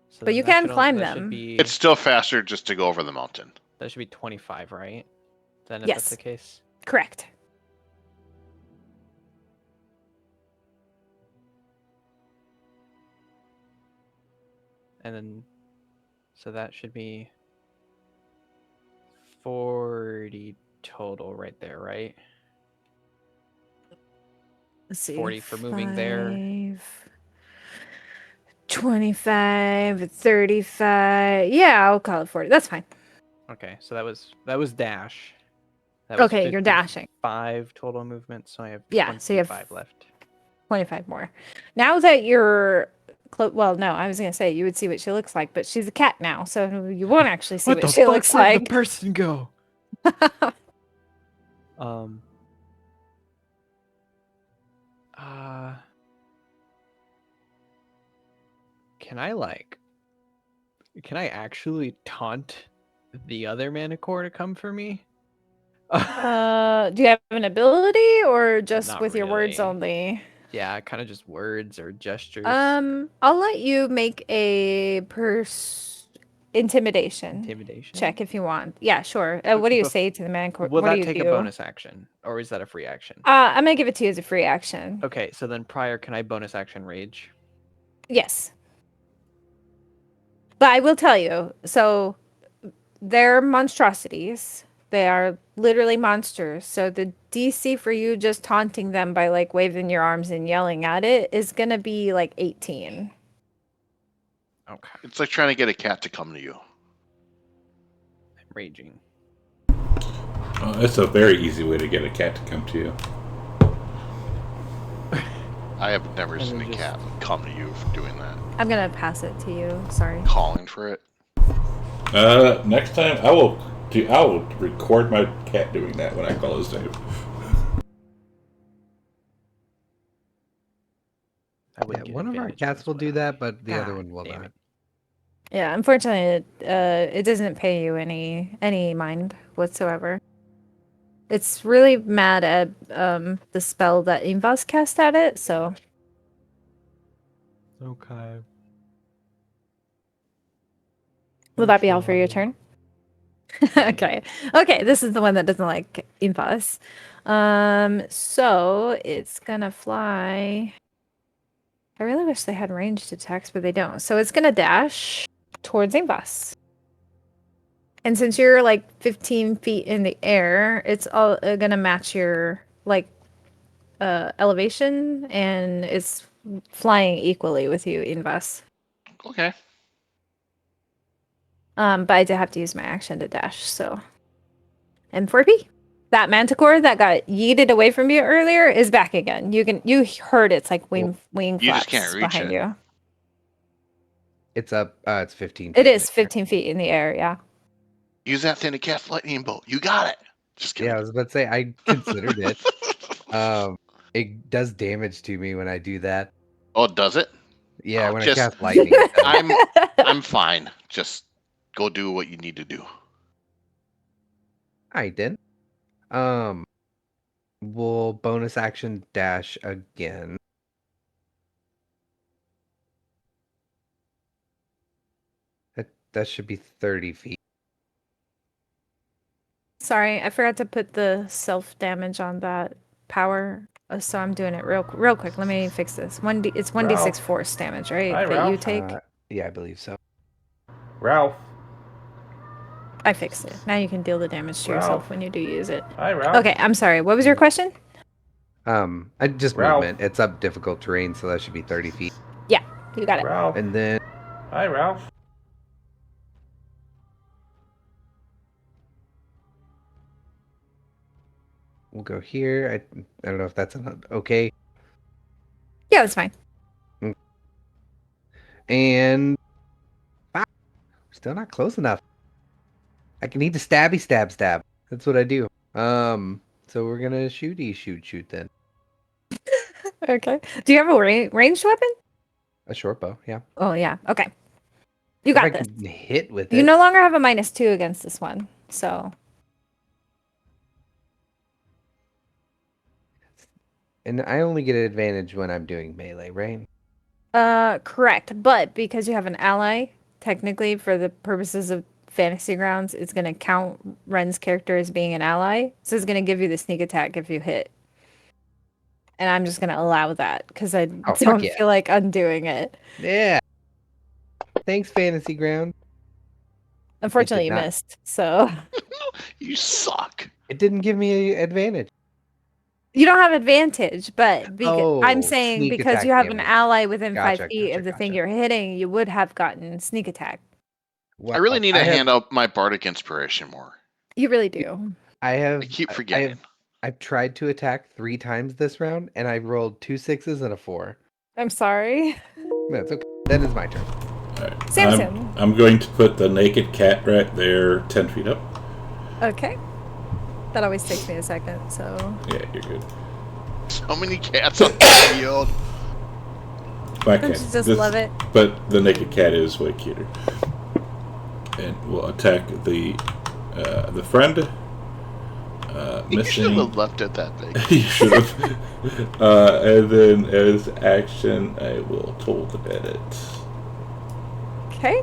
So But then you that can should climb that them. Should be, It's still faster just to go over the mountain. that should be 25, right? Then if Yes. that's the case. Correct. And then, so that should be 40 total right there, right? Let's see. 40 for moving there. 5, 25, 35. Yeah, I'll call it 40. That's fine. Okay, so that was dash. That was Okay, you're dashing. 5 total movements, so I have Yeah, so you have 25 left. 25 more. Now that you're well, no, I was gonna say you would see what she looks like, but she's a cat now, so you won't actually see what she looks Where'd like. the person go? Um. Can I actually taunt the other Manicore to come for me? Do you have an ability or just Not with your words really. only? Yeah, kind of just words or gestures. I'll let you make a intimidation Intimidation check if you want. Yeah, sure. What do you say to the man? Will What do that you take do? a bonus action, or is that a free action? I'm gonna give it to you as a free action. Okay, so then prior, can I bonus action rage? Yes. But I will tell you, so they're monstrosities. They are literally monsters. So the DC for you just taunting them by like waving your arms and yelling at it is gonna be like 18. Okay, It's like trying to get a cat to come to you. I'm raging. It's a very easy way to get a cat to come to you. I have never And seen then a just- cat come to you for doing that. I'm gonna pass it to you. Sorry. Calling for it. Next time I will record my cat doing that when I call his name. I would yeah, get one of our advantage cats as will do well. that, but the other God one will damn not. it. Yeah, unfortunately, it doesn't pay you any mind whatsoever. It's really mad at the spell that Invas cast at it, so Okay. will that be all for your turn? Okay. Okay, this is the one that doesn't like Invas. So it's gonna fly. I really wish they had ranged attacks, but they don't. So it's gonna dash towards Invas. And since you're like 15 feet in the air, it's all gonna match your like elevation, and it's flying equally with you, Invas. Okay. But I did have to use my action to dash, so. And 4P, that manticore that got yeeted away from you earlier is back again. You heard its like wing You flaps just can't reach behind it. you. It's up. It's 15. It feet in is the air. 15 feet in the air, yeah. Use that thing to cast lightning bolt. You got it. Just kidding. Yeah, I was about to say I considered it. It does damage to me when I do that. Oh, does it? Yeah, Oh, when just- I cast lightning. it does. I'm fine. Just go do what you need to do. I did. We'll bonus action dash again. That should be 30 feet. Sorry, I forgot to put the self damage on that power, so I'm doing it real quick. Let me fix this. It's 1d6 Ralph. force damage, right? Hi, that you Ralph. take. Yeah, I believe so. Ralph. I fixed it. Now you can deal the damage to yourself Ralph. when you do use it. Hi, Ralph. Okay, I'm sorry. What was your question? I just Ralph. movement. It's up difficult terrain, so that should be 30 feet. Yeah, you got it. Ralph. And then Hi, Ralph. we'll go here. I don't know if that's okay. Yeah, that's fine. And still not close enough. I can eat the stabby stab. That's what I do. So we're gonna shoot then. Okay. Do you have a ranged weapon? A short bow, yeah. Oh yeah. Okay. You If got I this. can hit with You it. no longer have a -2 against this one. So And I only get an advantage when I'm doing melee, right? correct. But because you have an ally, technically for the purposes of Fantasy Grounds, it's gonna count Ren's character as being an ally. So it's gonna give you the sneak attack if you hit. And I'm just gonna allow that because I Oh, fuck don't yeah. feel like undoing it. Yeah. Thanks, Fantasy Ground. Unfortunately, you not. missed. So You suck. It didn't give me an advantage. you don't have advantage, but I'm Oh, saying sneak because attack you have an damage. ally within 5 Gotcha, feet of the thing gotcha. you're hitting, you would have gotten sneak attack. Wow. I really need to have- hand out my bardic inspiration more. You really do. I keep forgetting. I've tried to attack 3 times this round, and I rolled 2 6s and a 4. I'm sorry. That's okay. Then it's my turn. All right. Samson. I'm going to put the naked cat right there, 10 feet up. Okay. That always takes me a second, so. Yeah, you're good. So many cats on the field. My Don't cat. you just love it? But the naked cat is way cuter. And we'll attack the friend. You should Missing. have left it that big. You should have. And then as action, I will toll the edit. Okay.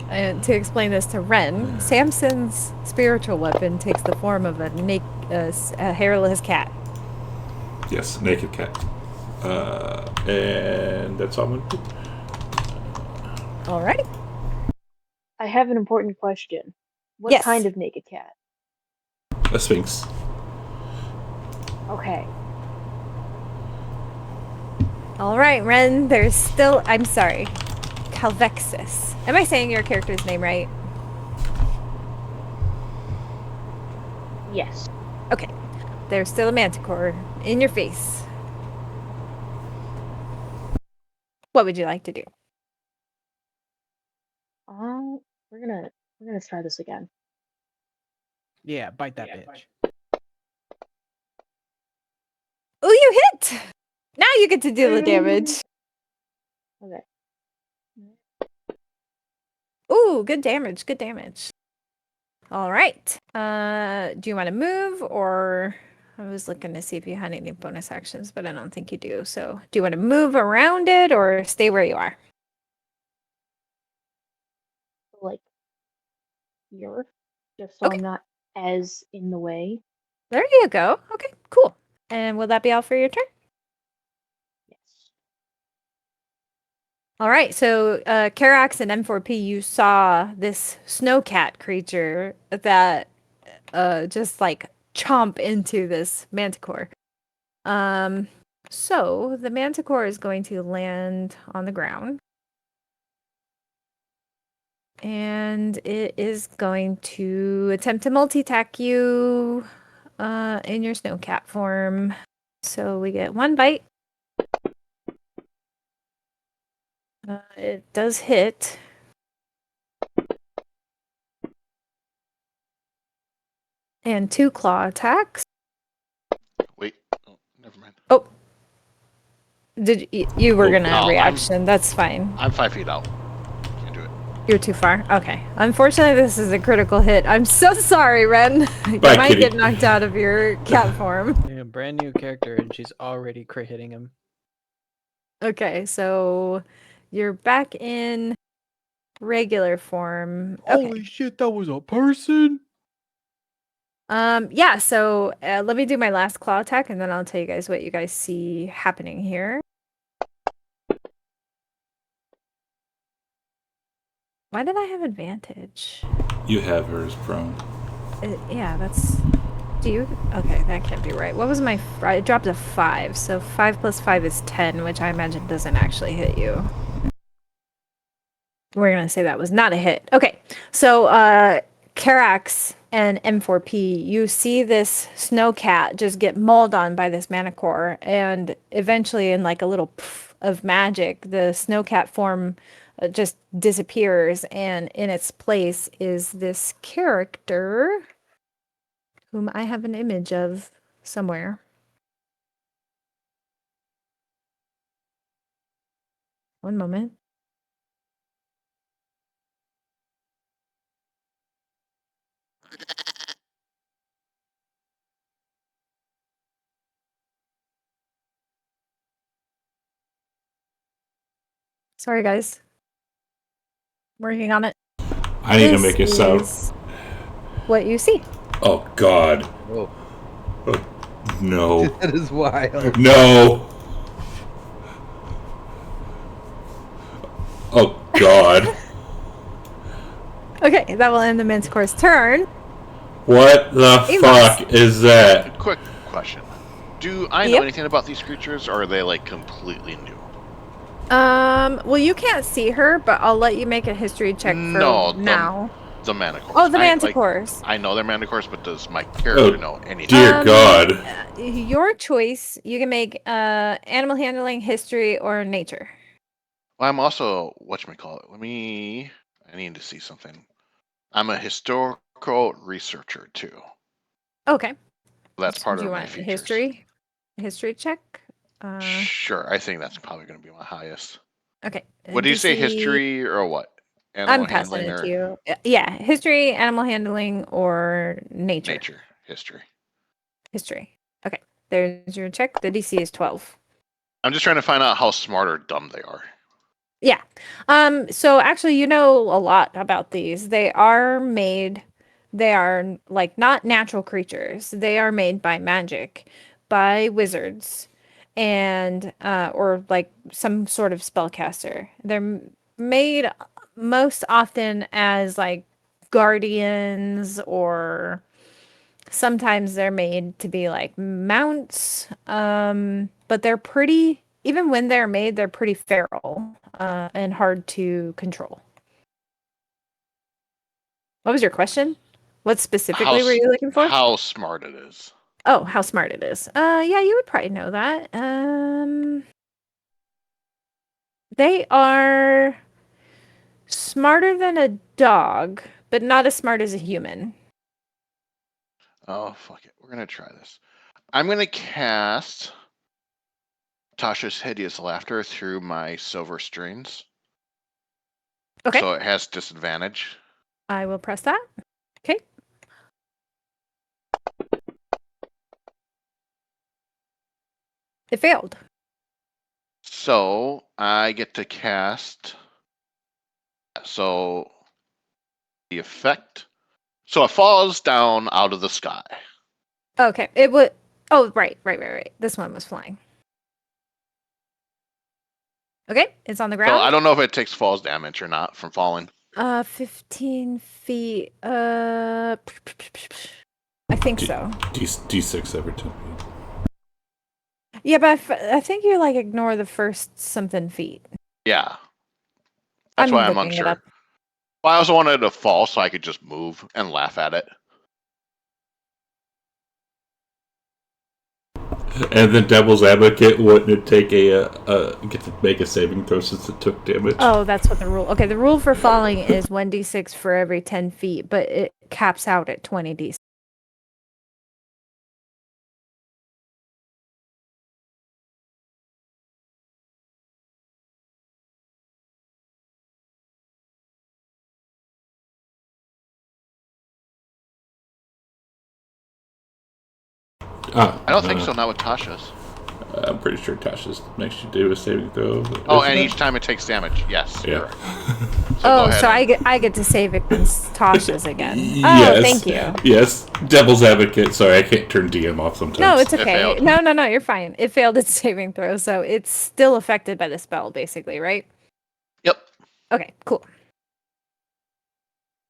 And to explain this to Ren, Samson's spiritual weapon takes the form of a hairless cat. Yes, naked cat. And that's all I'm going to do. Alrighty. I have an important question. What Yes. kind of naked cat? A sphinx. Okay. Alright, Ren, there's still. I'm sorry. Calvexis. Am I saying your character's name right? Yes. Okay. There's still a manticore in your face. What would you like to do? We're gonna try this again. Yeah, bite that bitch. Oh, you hit! Now you get to deal the damage. Okay. Ooh, good damage, good damage. All right. Do you want to move, or I was looking to see if you had any bonus actions, but I don't think you do. So do you want to move around it or stay where you are? Like here, just so Okay. I'm not as in the way. There you go. Okay, cool. And will that be all for your turn? Yes. All right. So, Karax and M4P, you saw this snowcat creature that just like chomp into this manticore. So the manticore is going to land on the ground. And it is going to attempt to multi-attack you in your snowcat form. So we get 1 bite. It does hit. And 2 claw attacks. Wait. Oh, never mind. Oh. You were gonna no, reaction. That's fine. I'm 5 feet out. Can't do it. You're too far. Okay. Unfortunately, this is a critical hit. I'm so sorry, Ren. You Bye, might kitty. get knocked out of your cat form. Yeah, brand new character, and she's already crit hitting him. Okay, so you're back in regular form. Okay. Holy shit, that was a person! Yeah, so let me do my last claw attack and then I'll tell you guys what you guys see happening here. Why did I have advantage? You have her as prone. Yeah, that's... Do you? Okay, that can't be right. What was my... I dropped a 5, so 5 plus 5 is 10, which I imagine doesn't actually hit you. We're gonna say that was not a hit. Okay, so Karax and M4P, you see this snowcat just get mauled on by this manicore, and eventually in like a little of magic, the snowcat form just disappears, and in its place is this character whom I have an image of somewhere. One moment. Sorry, guys. Working on it. I need to This make a sound. is what you see. Oh God. Oh, No. that is wild. No. Oh God. Okay, that will end the Manticore's turn. What the Amos. fuck is that? Quick question. Do I know Yep. anything about these creatures, or are they like completely new? Well, you can't see her, but I'll let you make a history check for No, now. The manticores. Oh, the I Manticores. know they're manticores, but does my character Oh, know anything? Dear God. Your choice. You can make animal handling, history, or nature. Well, I'm also whatchamacallit. I need to see something. I'm a historical researcher too. Okay. That's part Do you of my want features. history check? Sure, I think that's probably going to be my highest. Okay. What do you say, DC history or what? I'm passing it to you. Yeah, history, animal handling, or nature. Nature, history. History. Okay. There's your check. The DC is 12. I'm just trying to find out how smart or dumb they are. Yeah. So actually you know a lot about these. They are like not natural creatures. They are made by magic, by wizards, and or like some sort of spellcaster. They're made most often as like guardians, or sometimes they're made to be like mounts. But they're pretty, even when they're made, they're pretty feral and hard to control. What was your question? What specifically were you looking for? How smart it is. Oh, how smart it is. Yeah, you would probably know that. They are smarter than a dog, but not as smart as a human. Oh, fuck it. We're going to try this. I'm going to cast Tasha's Hideous Laughter through my silver strings. Okay. So it has disadvantage. I will press that. Okay. It failed. So I get to cast. So the effect. So it falls down out of the sky. Okay. It would. Oh, right. This one was flying. Okay, it's on the So ground. I don't know if it takes falls damage or not from falling. 15 feet. I think so. D6 every time. Yeah, but I think you like ignore the first something feet. Yeah. That's why I'm looking it unsure. up. Well, I also wanted to fall so I could just move and laugh at it. And then Devil's Advocate, wouldn't it take get to make a saving throw since it took damage? Oh, that's what the rule. Okay, the rule for falling is 1d6 for every 10 feet, but it caps out at 20d6. I don't think so, not with Tasha's. I'm pretty sure Tasha's makes you do a saving throw. Oh, Isn't and it? each time it takes damage. Yes. Yeah. Oh, so I get to save it against Tasha's again. Yes. Oh, thank you. Yes, Devil's Advocate. Sorry, I can't turn DM off sometimes. No, it's It okay. failed. No, you're fine. It failed its saving throw, so it's still affected by the spell, basically, right? Yep. Okay, cool.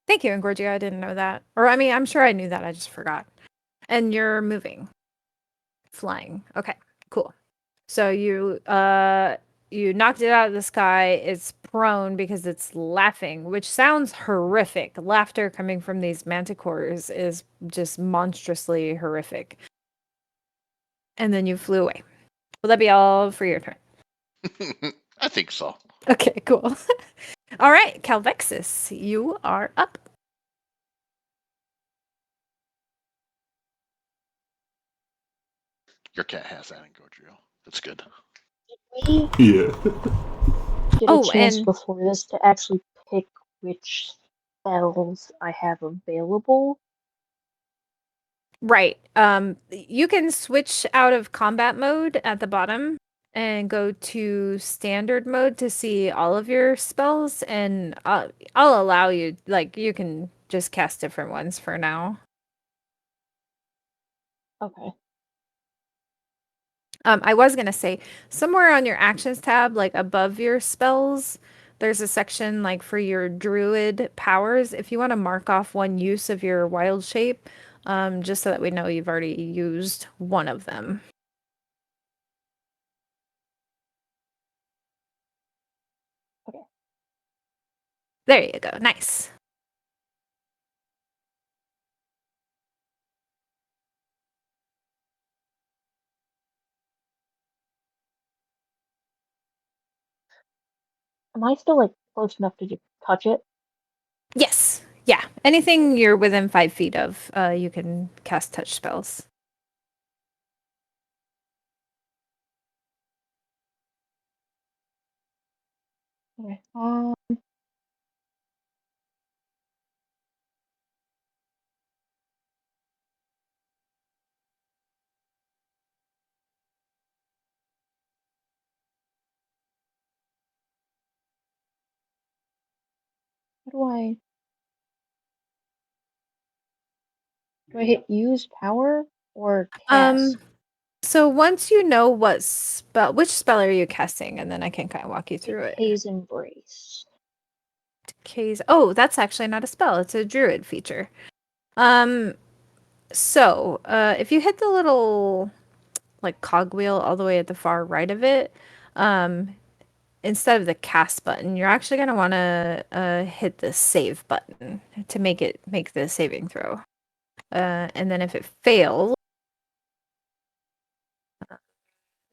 Thank you, Ingorgia. I didn't know that. Or, I mean, I'm sure I knew that. I just forgot. And you're moving. Flying. Okay, cool. So you knocked it out of the sky. It's prone because it's laughing, which sounds horrific. Laughter coming from these manticores is just monstrously horrific. And then you flew away. Will that be all for your turn? I think so. Okay, cool. All right, Calvexis, you are up. Your cat has that in Godriel. That's good. We Yeah. get a Oh, chance and before this to actually pick which spells I have available. right. You can switch out of combat mode at the bottom and go to standard mode to see all of your spells, and I'll allow you, like, you can just cast different ones for now. Okay. I was gonna say somewhere on your actions tab, like above your spells, there's a section like for your druid powers. If you want to mark off one use of your wild shape, just so that we know you've already used one of them. Okay. There you go. Nice. Am I still like close enough to just touch it? Yes. Yeah. Anything you're within 5 feet of, you can cast touch spells. Okay. How do I hit use power or cast? So once you know which spell are you casting, and then I can kind of walk you through it. Decay's Embrace. Oh, that's actually not a spell. It's a druid feature. So, if you hit the little like cogwheel all the way at the far right of it, instead of the cast button, you're actually gonna want to hit the save button to make the saving throw. And then if it fails,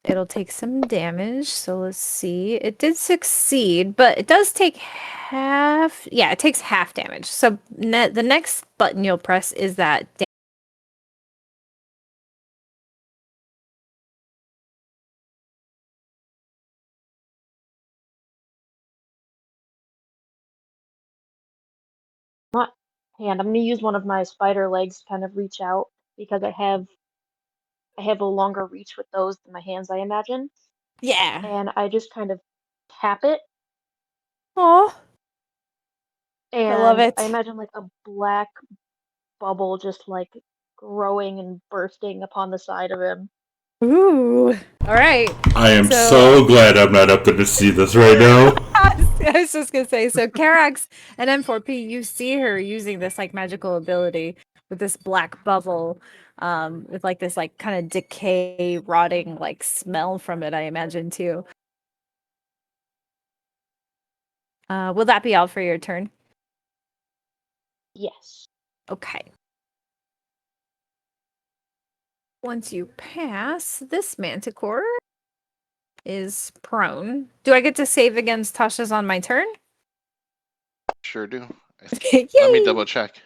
it'll take some damage. So let's see. It did succeed, but it does take half. Yeah, it takes half damage. So the next button you'll press is that. Not hand. I'm gonna use one of my spider legs to kind of reach out because I have a longer reach with those than my hands, I imagine. Yeah. And I just kind of tap it, Oh, I love and I it. imagine like a black bubble just like growing and bursting upon the side of him. Ooh. All right. I am So- so glad I'm not up there to see this right now. I was just gonna say, so Karax and M4P, you see her using this like magical ability with this black bubble, with like this like kind of decay, rotting like smell from it, I imagine too. Will that be all for your turn? Yes. Okay. Once you pass, this manticore is prone. Do I get to save against Tasha's on my turn? Sure do. Yay! Let me double check.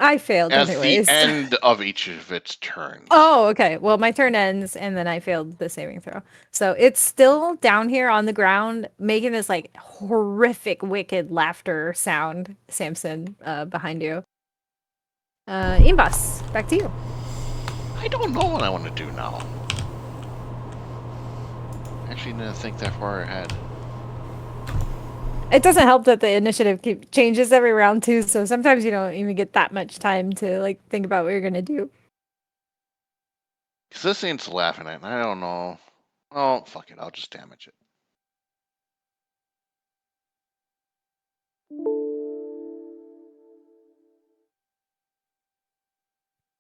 I failed At the anyways. end of each of its turns. Oh, okay. Well, my turn ends and then I failed the saving throw. So it's still down here on the ground, making this like horrific, wicked laughter sound, Samson, behind you. Imbas, back to you. I don't know what I want to do now. Actually, didn't think that far ahead. It doesn't help that the initiative changes every round too, so sometimes you don't even get that much time to like think about what you're gonna do. Because this thing's laughing at me. I don't know. Oh, fuck it. I'll just damage it.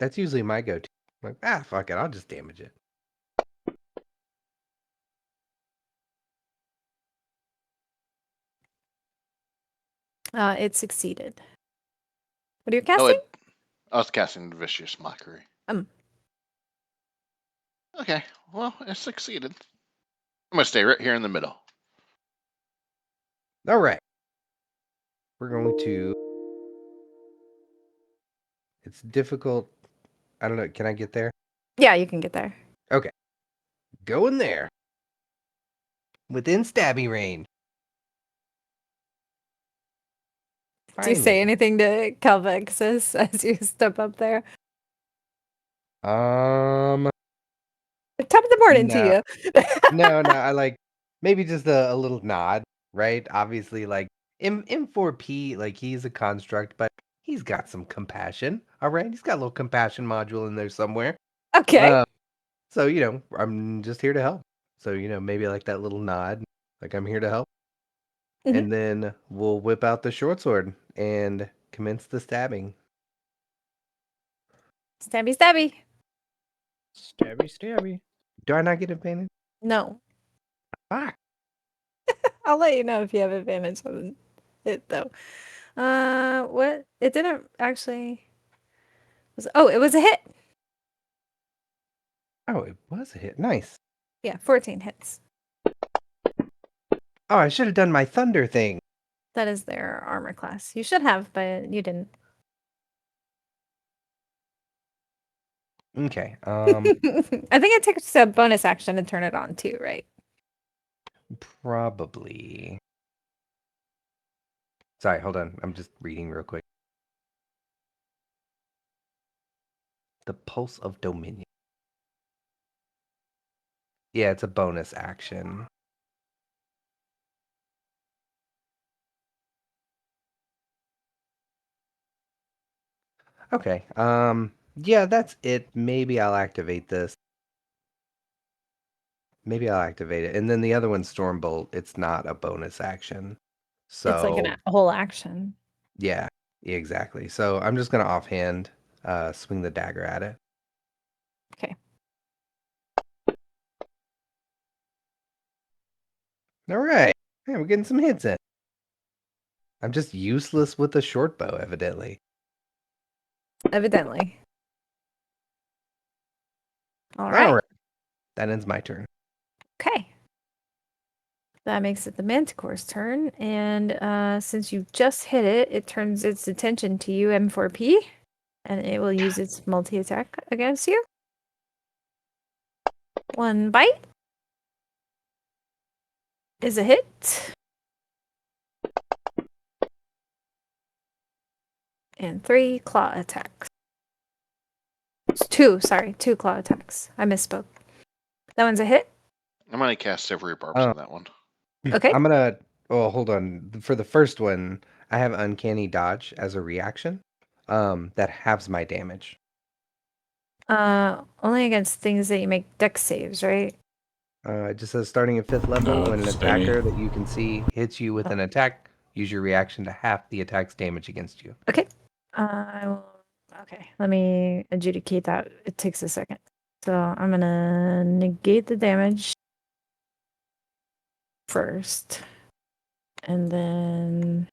That's usually my go-to. I'm like, fuck it, I'll just damage it. It succeeded. What are you Oh, casting? I was casting Vicious Mockery. Um. Okay. Well, it succeeded. I'm gonna stay right here in the middle. All right. We're going to. It's difficult. I don't know. Can I get there? Yeah, you can get there. Okay. Go in there. Within stabby range. Do you say Finally. anything to Calvexis as you step up there? Top of the morning to No. you. No, I like maybe just a little nod, right? Obviously, like M4P, like he's a construct, but he's got some compassion. All right, he's got a little compassion module in there somewhere. Okay. So I'm just here to help. So maybe like that little nod, like I'm here to help, Mhm. and then we'll whip out the short sword and commence the stabbing. Stabby, stabby. Stabby, stabby. Do I not get advantage? No. Fuck. I'll let you know if you have advantage on it, though. What? It didn't actually. It was a hit. Oh, it was a hit. Nice. Yeah, 14 hits. Oh, I should have done my thunder thing. That is their armor class. You should have, but you didn't. Okay. I think it takes a bonus action to turn it on too, right? Probably. Sorry, hold on. I'm just reading real quick. The Pulse of Dominion. Yeah, it's a bonus action. Okay. Yeah, that's it. Maybe I'll activate this. Maybe I'll activate it. And then the other one's Stormbolt. It's not a bonus action. It's like So, a whole action. yeah, exactly. So I'm just gonna offhand swing the dagger at it. Okay. All right. Yeah, we're getting some hits in. I'm just useless with a short bow, evidently. Evidently. All All right. right. That ends my turn. Okay. That makes it the Manticore's turn. And since you just hit it, it turns its attention to you, M4P. And it will use its multi-attack against you. One bite is a hit. And 3 claw attacks. It's 2 claw attacks. I misspoke. That one's a hit. I'm gonna cast Silvery Barbs on that one. Okay. I'm gonna. Oh, hold on. For the first one, I have Uncanny Dodge as a reaction. That halves my damage. Only against things that you make dex saves, right? It just says starting at 5th level, No, when an just attacker any. that you can see hits you with an attack, use your reaction to half the attack's damage against you. Okay. I will. Okay. Let me adjudicate that. It takes a second. So I'm gonna negate the damage first, and then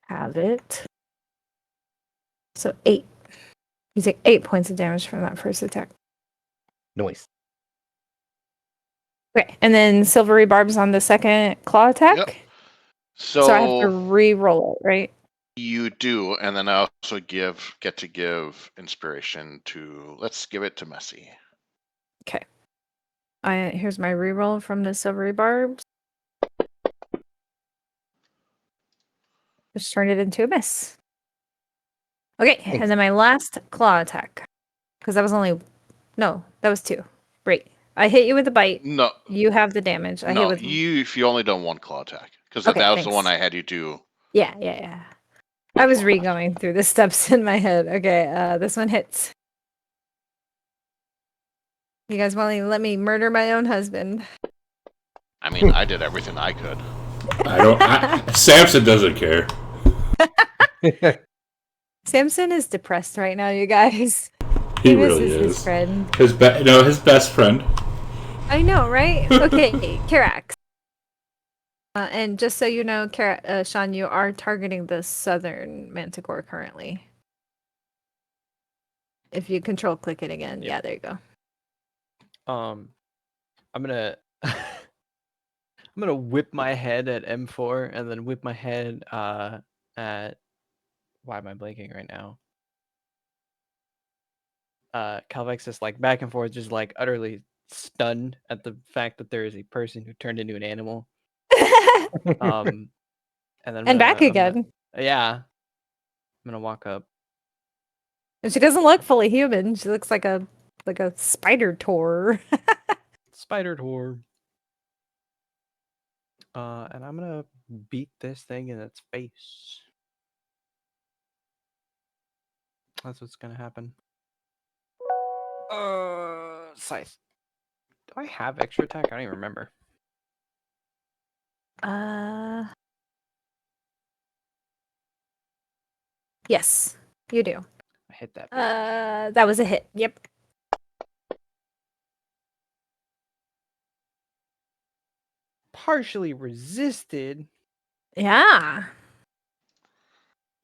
have it. So 8. You take 8 points of damage from that first attack. Noise. Okay, and then silvery barbs on the second claw attack. Yep. So I have to So re-roll it, right? you do, and then I also get to give inspiration to. Let's give it to Messy. Okay. Here's my re-roll from the silvery barbs. Just turned it into a miss. Okay, Thanks. and then my last claw attack. Because that was that was 2. Right. I hit you with a bite. No, You have the damage. I hit no, with. if you only done one claw attack, because Okay, that was the one thanks. I had you do. Yeah. I was beforehand. re-going through the steps in my head. Okay, this one hits. You guys want to let me murder my own husband? I mean, I did everything I could. Samson doesn't care. Samson is depressed right now, you guys. He misses really his is. friend. His best friend. I know, right? Okay, Karax. And just so you know, Sean, you are targeting the southern manticore currently. If you control click it again. Yep. Yeah, there you go. I'm gonna I'm gonna whip my head at M4 and then whip my head at why am I blanking right now? Calvex is like back and forth, just like utterly stunned at the fact that there is a person who turned into an animal. And then And back again. yeah. I'm gonna walk up. And she doesn't look fully human. She looks like a spider tor. Spider tour. And I'm gonna beat this thing in its face. That's what's gonna happen. Scythe. Do I have extra attack? I don't even remember. Yes, you do. I hit that bitch. That was a hit. Yep. Partially resisted. Yeah.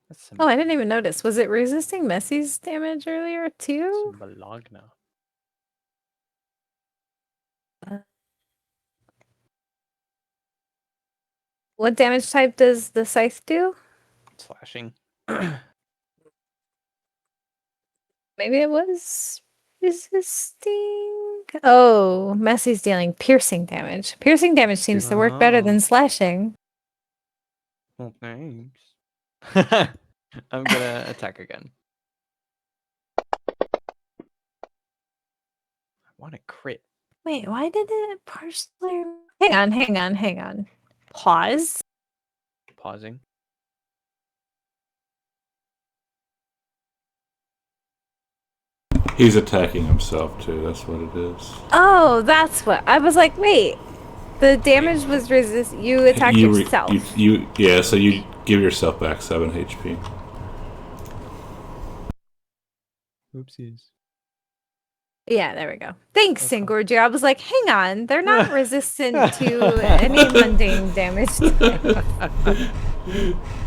That's some, Oh, I didn't even notice. Was it resisting Messy's damage earlier too? some Bologna. What damage type does the scythe do? Slashing. Maybe it was resisting. Oh, Messy's dealing piercing damage. Piercing damage seems to work better than slashing. Well, thanks. I'm gonna attack again. I want to crit. Wait, why did it partially? Hang on. Pause. Pausing. He's attacking himself too. That's what it is. Oh, that's what I was like. Wait, the damage was resist. You attacked yourself. Yeah. So you give yourself back 7 HP. Oopsies. Yeah, there we go. Thanks, Okay. Singorgia. I was like, hang on, they're not resistant to any mundane damage.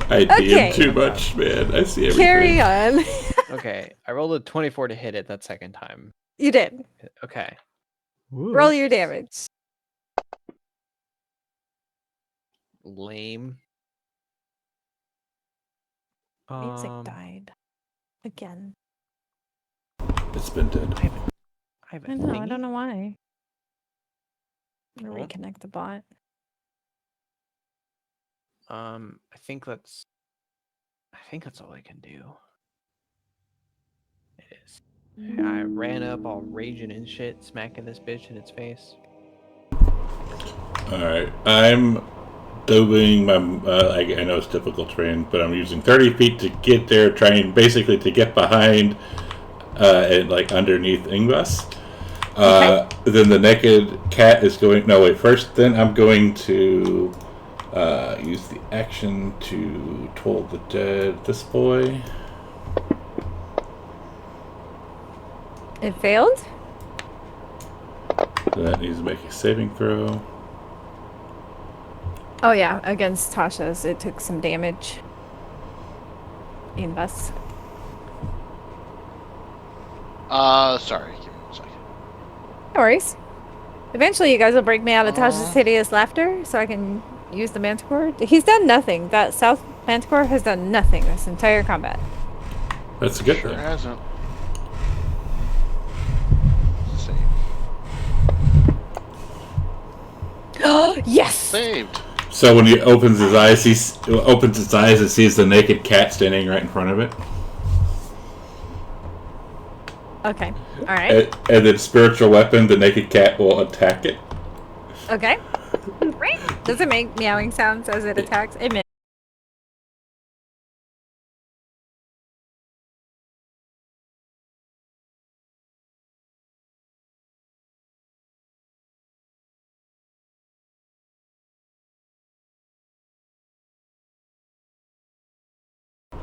I Okay. DM too much, man. I see everything. Carry on. Okay, I rolled a 24 to hit it that second time. You did. Okay. Roll your damage. Lame. Music died again. It's been dead. I have a I know. I thingy? don't know why. I'm gonna Oh. reconnect the bot. I think that's all I can do. It is. I ran up all raging and shit, smacking this bitch in its face. Alright. I'm doing my. I know it's difficult terrain, but I'm using 30 feet to get there, trying basically to get behind and like underneath Ingvas. Then the naked cat is going. No, wait. First, then I'm going to use the action to toll the dead. This boy. It failed? That needs to make a saving throw. Oh yeah, against Tasha's, it took some damage. Invest. Sorry. Give me 1 second. No worries. Eventually, you guys will break me out of Tasha's hideous laughter, so I can use the Manticore. He's done nothing. That South Manticore has done nothing this entire combat. That's a good Sure thing. hasn't. Save. Yes. Saved. So when he opens his eyes, and sees the naked cat standing right in front of it. Okay. All right. And then spiritual weapon, the naked cat will attack it. Okay. Great. Does it make meowing sounds as it attacks? It may.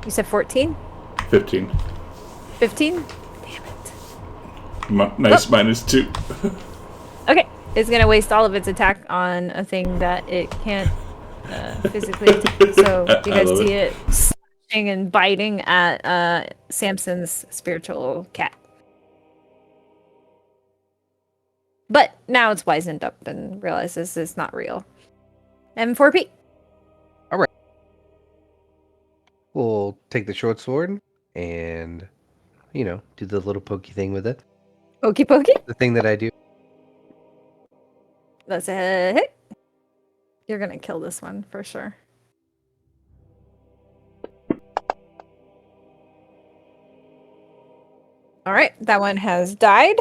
You said 14? 15. 15? Damn it. Nice -2. Okay. It's going to waste all of its attack on a thing that it can't physically attack. So you I guys love see it slashing and biting at Samson's spiritual cat. But now it's wizened up and realizes it's not real. M4P. We'll take the short sword and, do the little pokey thing with it. Pokey pokey. The thing that I do. That's a hit. You're gonna kill this one for sure. All right, that one has died.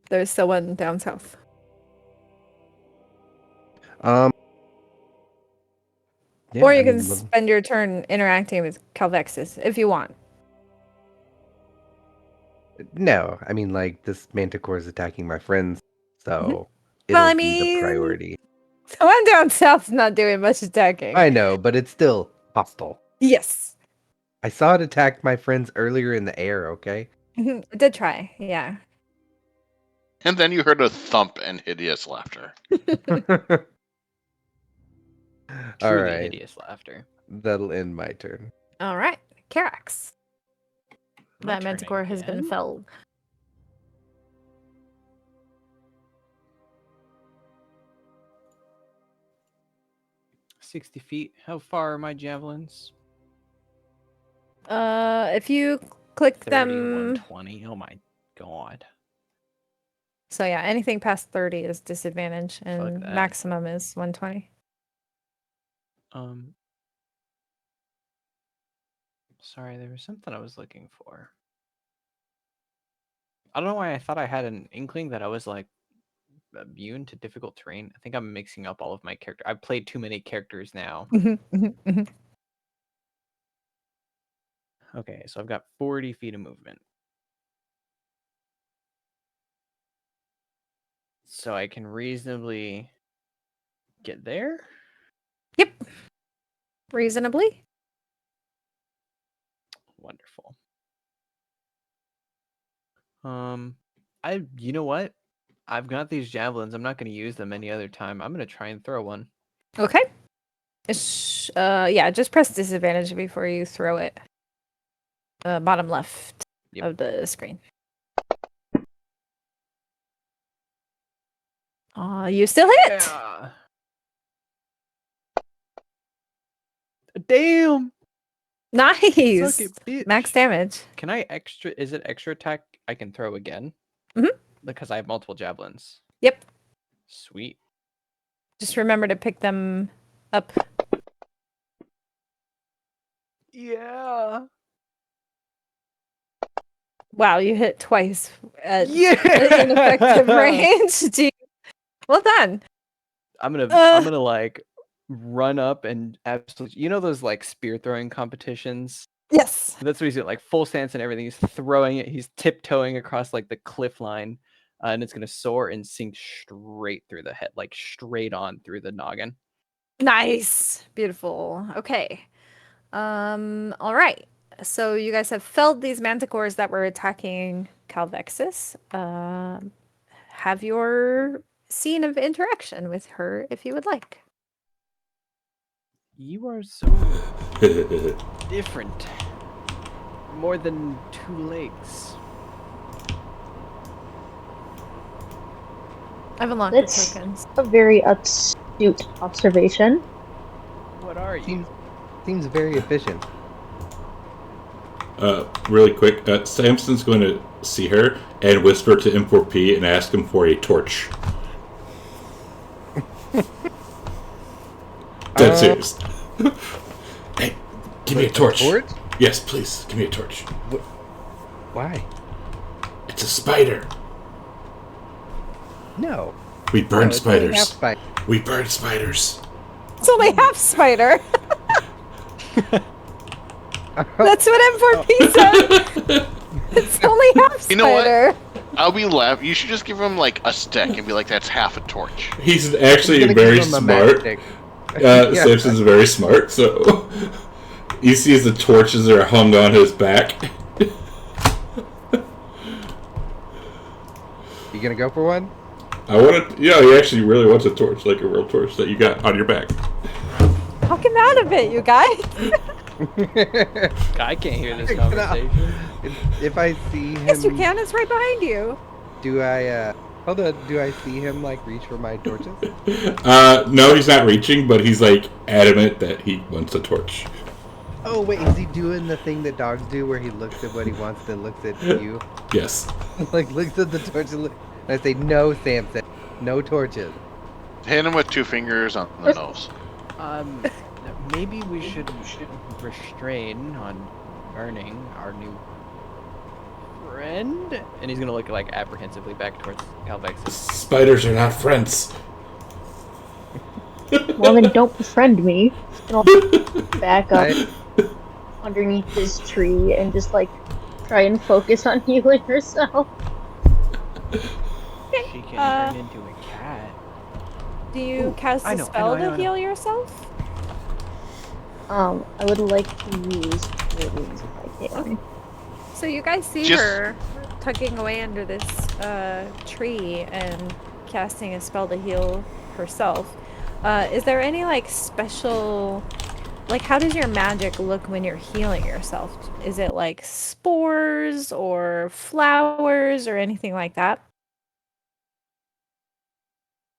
There's still one down south. Yeah, Or you I can mean, spend your turn interacting with Calvexis if you want. no, I mean, like, this manticore is attacking my friends, so Well, I it'll be the mean- priority. The one down south's not doing much attacking. I know, but it's still hostile. Yes. I saw it attack my friends earlier in the air, okay? It did try, yeah. And then you heard a thump and hideous laughter. All Truly right, hideous laughter. that'll end my turn. All right, Carax. My That turn manticore has been again? felled. $60 How far are my javelins? If you click 30, them, 120. Oh my god. so yeah, anything past 30 is disadvantage, Fuck and that. maximum is 120. Sorry, there was something I was looking for. I don't know why I thought I had an inkling that I was like immune to difficult terrain. I think I'm mixing up all of my character. I've played too many characters now. Okay, so I've got 40 feet of movement. So I can reasonably get there? Yep. Reasonably. Wonderful. You know what? I've got these javelins. I'm not going to use them any other time. I'm going to try and throw one. Okay. Yeah, just press disadvantage before you throw it. Bottom left Yep. of the screen. You still hit. Yeah. Damn. Nice. Suck it, bitch. Max damage. Can I extra? Is it extra attack I can throw again? Mhm. Because I have multiple javelins. Yep. Sweet. Just remember to pick them up. Yeah. Wow, you hit twice at Yeah. an effective range. Gee. Well done. I'm gonna like run up and absolutely. You know those like spear throwing competitions? Yes. That's what he's doing, like full stance and everything. He's throwing it. He's tiptoeing across like the cliff line, and it's gonna soar and sink straight through the head, like straight on through the noggin. Nice. Beautiful. Okay. All right. So you guys have felled these manticores that were attacking Calvexis. Have your scene of interaction with her if you would like. You are so different. More than 2 legs. I've unlocked That's- the tokens. A very astute observation. What are you? Seems very efficient. Really quick, Samson's going to see her and whisper to M4P and ask him for a torch. Dead serious. Hey, give me a torch. Torch? Yes, please, give me a torch. Why? It's a spider. No. We burn No, it's only half spiders. spider. We burn spiders. It's only half spider. That's what M4P said. It's only half spider. You know what? I'll be laughing. You should just give him like a stick and be like, "That's half a torch." He's actually Gonna very give him a smart. matchstick. Yeah. Samson's very smart, so he sees the torches are hung on his back. You gonna go for one? I want to. Yeah, he actually really wants a torch, like a real torch that you got on your back. Talk him out of it, you guys. I can't hear this Pick it up. conversation. If I see him, Yes, you can. It's right behind you. Do I hold on, do I see him like reach for my torches? No, he's not reaching, but he's like adamant that he wants a torch. Oh wait, is he doing the thing that dogs do where he looks at what he wants, then looks at you? Yes. Like looks at the torch and I say, no, Samson, no torches. Hit him with 2 fingers on the nose. Maybe we should restrain on burning our new friend. And he's gonna look like apprehensively back towards Calvexis. Spiders are not friends. Well, then don't befriend me. And I'll back up underneath this tree and just like try and focus on healing herself. She can turn into a cat. Do you cast I a know, spell I know. to heal yourself? I would like to use Cure Wounds if I can. So you guys see Just- her tucking away under this tree and casting a spell to heal herself. Is there any like special, like how does your magic look when you're healing yourself? Is it like spores or flowers or anything like that?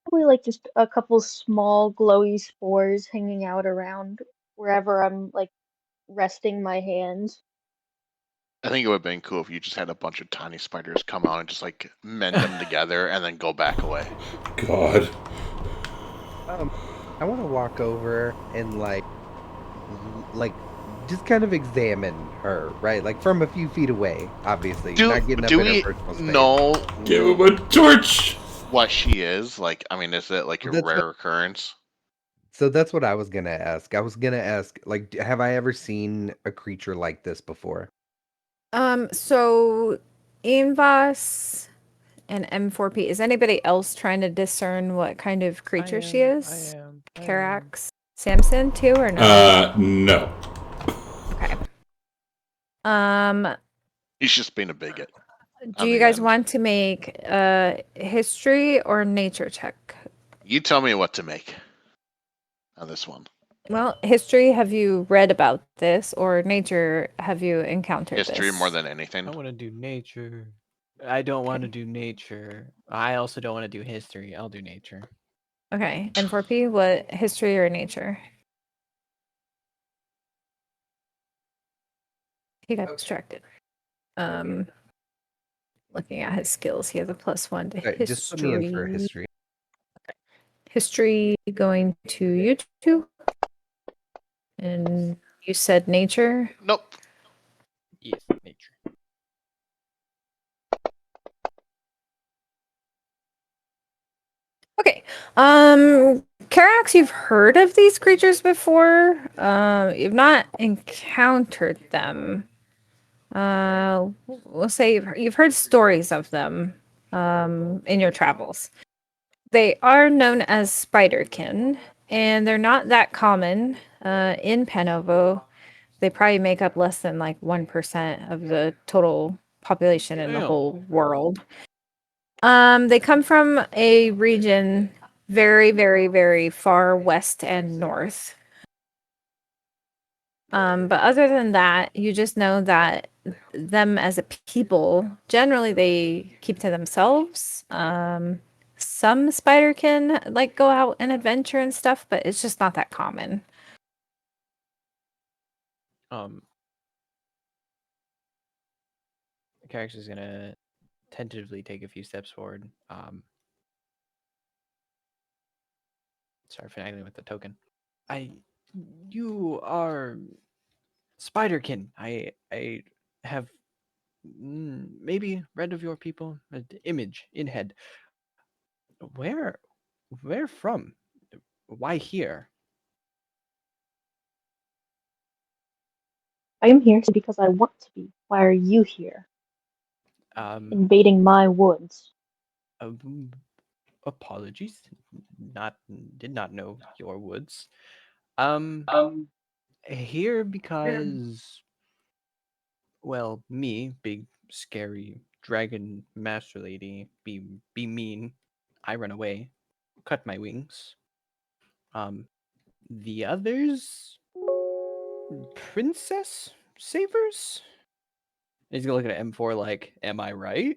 Probably like just a couple small glowy spores hanging out around wherever I'm like resting my hands. I think it would have been cool if you just had a bunch of tiny spiders come out and just like mend them together and then go back away. God. I want to walk over and like just kind of examine her, right? Like from a few feet away, obviously. Not getting up Do in we her personal space. know Give him a torch. what she is? Like, I mean, is it like a That's rare what- occurrence? So that's what I was gonna ask. I was gonna ask, like, have I ever seen a creature like this before? So Invas and M4P, is anybody else trying to discern what kind of creature she is? I am. Carax, Samson too, or no? No. Okay. Um, He's just being a bigot. do on you the guys end. want to make a history or nature check? You tell me what to make on this one. Well, history, have you read about this, or nature, have you encountered History this? more than anything. I want to do nature. I don't want to Okay. do nature. I also don't want to do history. I'll do nature. Okay, M4P, what history or nature? He got distracted. Looking at his skills, he has a +1 to Right, history. just put me in for history. History going to you two. And you said nature. Nope. Yes, nature. Okay. Carax, you've heard of these creatures before. You've not encountered them. We'll say you've heard stories of them in your travels. They are known as spiderkin, and they're not that common in Panovo. They probably make up less than like 1% of the total population in the Damn. whole world. They come from a region very, very, very far west and north. But other than that, you just know that them as a people, generally they keep to themselves. Some spiderkin like go out and adventure and stuff, but it's just not that common. The character's gonna tentatively take a few steps forward. Sorry for finagling with the token. You are Spiderkin. I have maybe read of your people. Image in head. Where from? Why here? I am here because I want to be. Why are you here? Invading my woods. Apologies. Did not know your woods. Here because, well, me, big scary dragon master lady, be mean. I run away, cut my wings. The others, princess savers. He's gonna look at M4 like, am I right?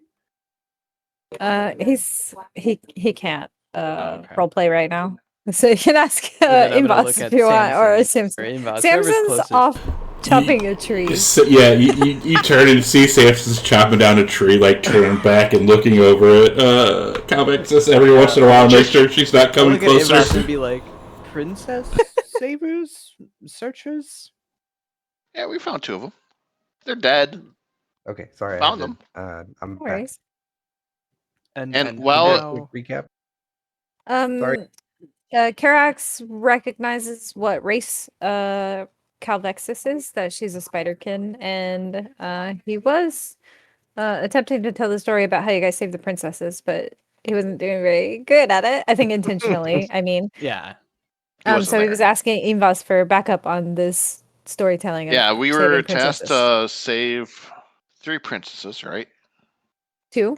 He can't okay. role play right now. So you can ask Then I'm gonna look Inbox if at you want, or Samson or Simpson. Inbox, whoever's Samson's closest. off chopping a tree. Yeah, you turn and see Samson's chopping down a tree, like turning back and looking over it. Calvex says every once in a while, make sure she's not I'll coming look at Inbox closer. and be like, Princess Savers? Searchers? Yeah, we found 2 of them. They're dead. Okay, sorry. Found I them. had to, I'm No back. worries. And Give well, me a quick recap. Sorry. Karax recognizes what race Calvexis is, that she's a spiderkin, and he was attempting to tell the story about how you guys saved the princesses, but he wasn't doing very good at it. I think intentionally. I mean, Yeah. he wasn't so he there. was asking Invas for backup on this storytelling. Of Yeah, we saving were tasked princesses. to save 3 princesses, right? 2.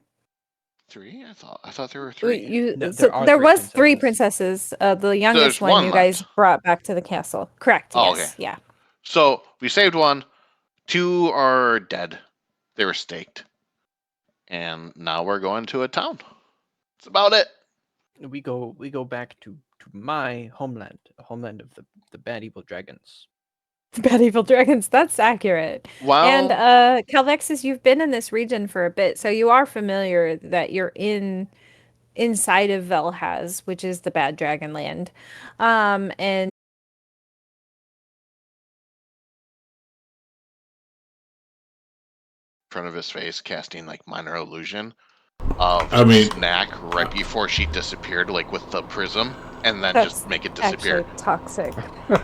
3? I thought there were 3. No, So there are there 3 was 3 princesses. princesses. The youngest There's one one you guys left. brought back to the castle. Correct. Oh, Yes. okay. Yeah. So we saved 1. 2 are dead. They were staked. And now we're going to a town. That's about it. We go back to my homeland, the homeland of the bad evil dragons. Bad evil dragons. That's accurate. Well, And Calvexis, you've been in this region for a bit, so you are familiar that you're inside of Velhaz, which is the bad dragon land. And in front of his face, casting like minor illusion of Snack right before she disappeared, like with the prism, and then that's just make it disappear. actually toxic.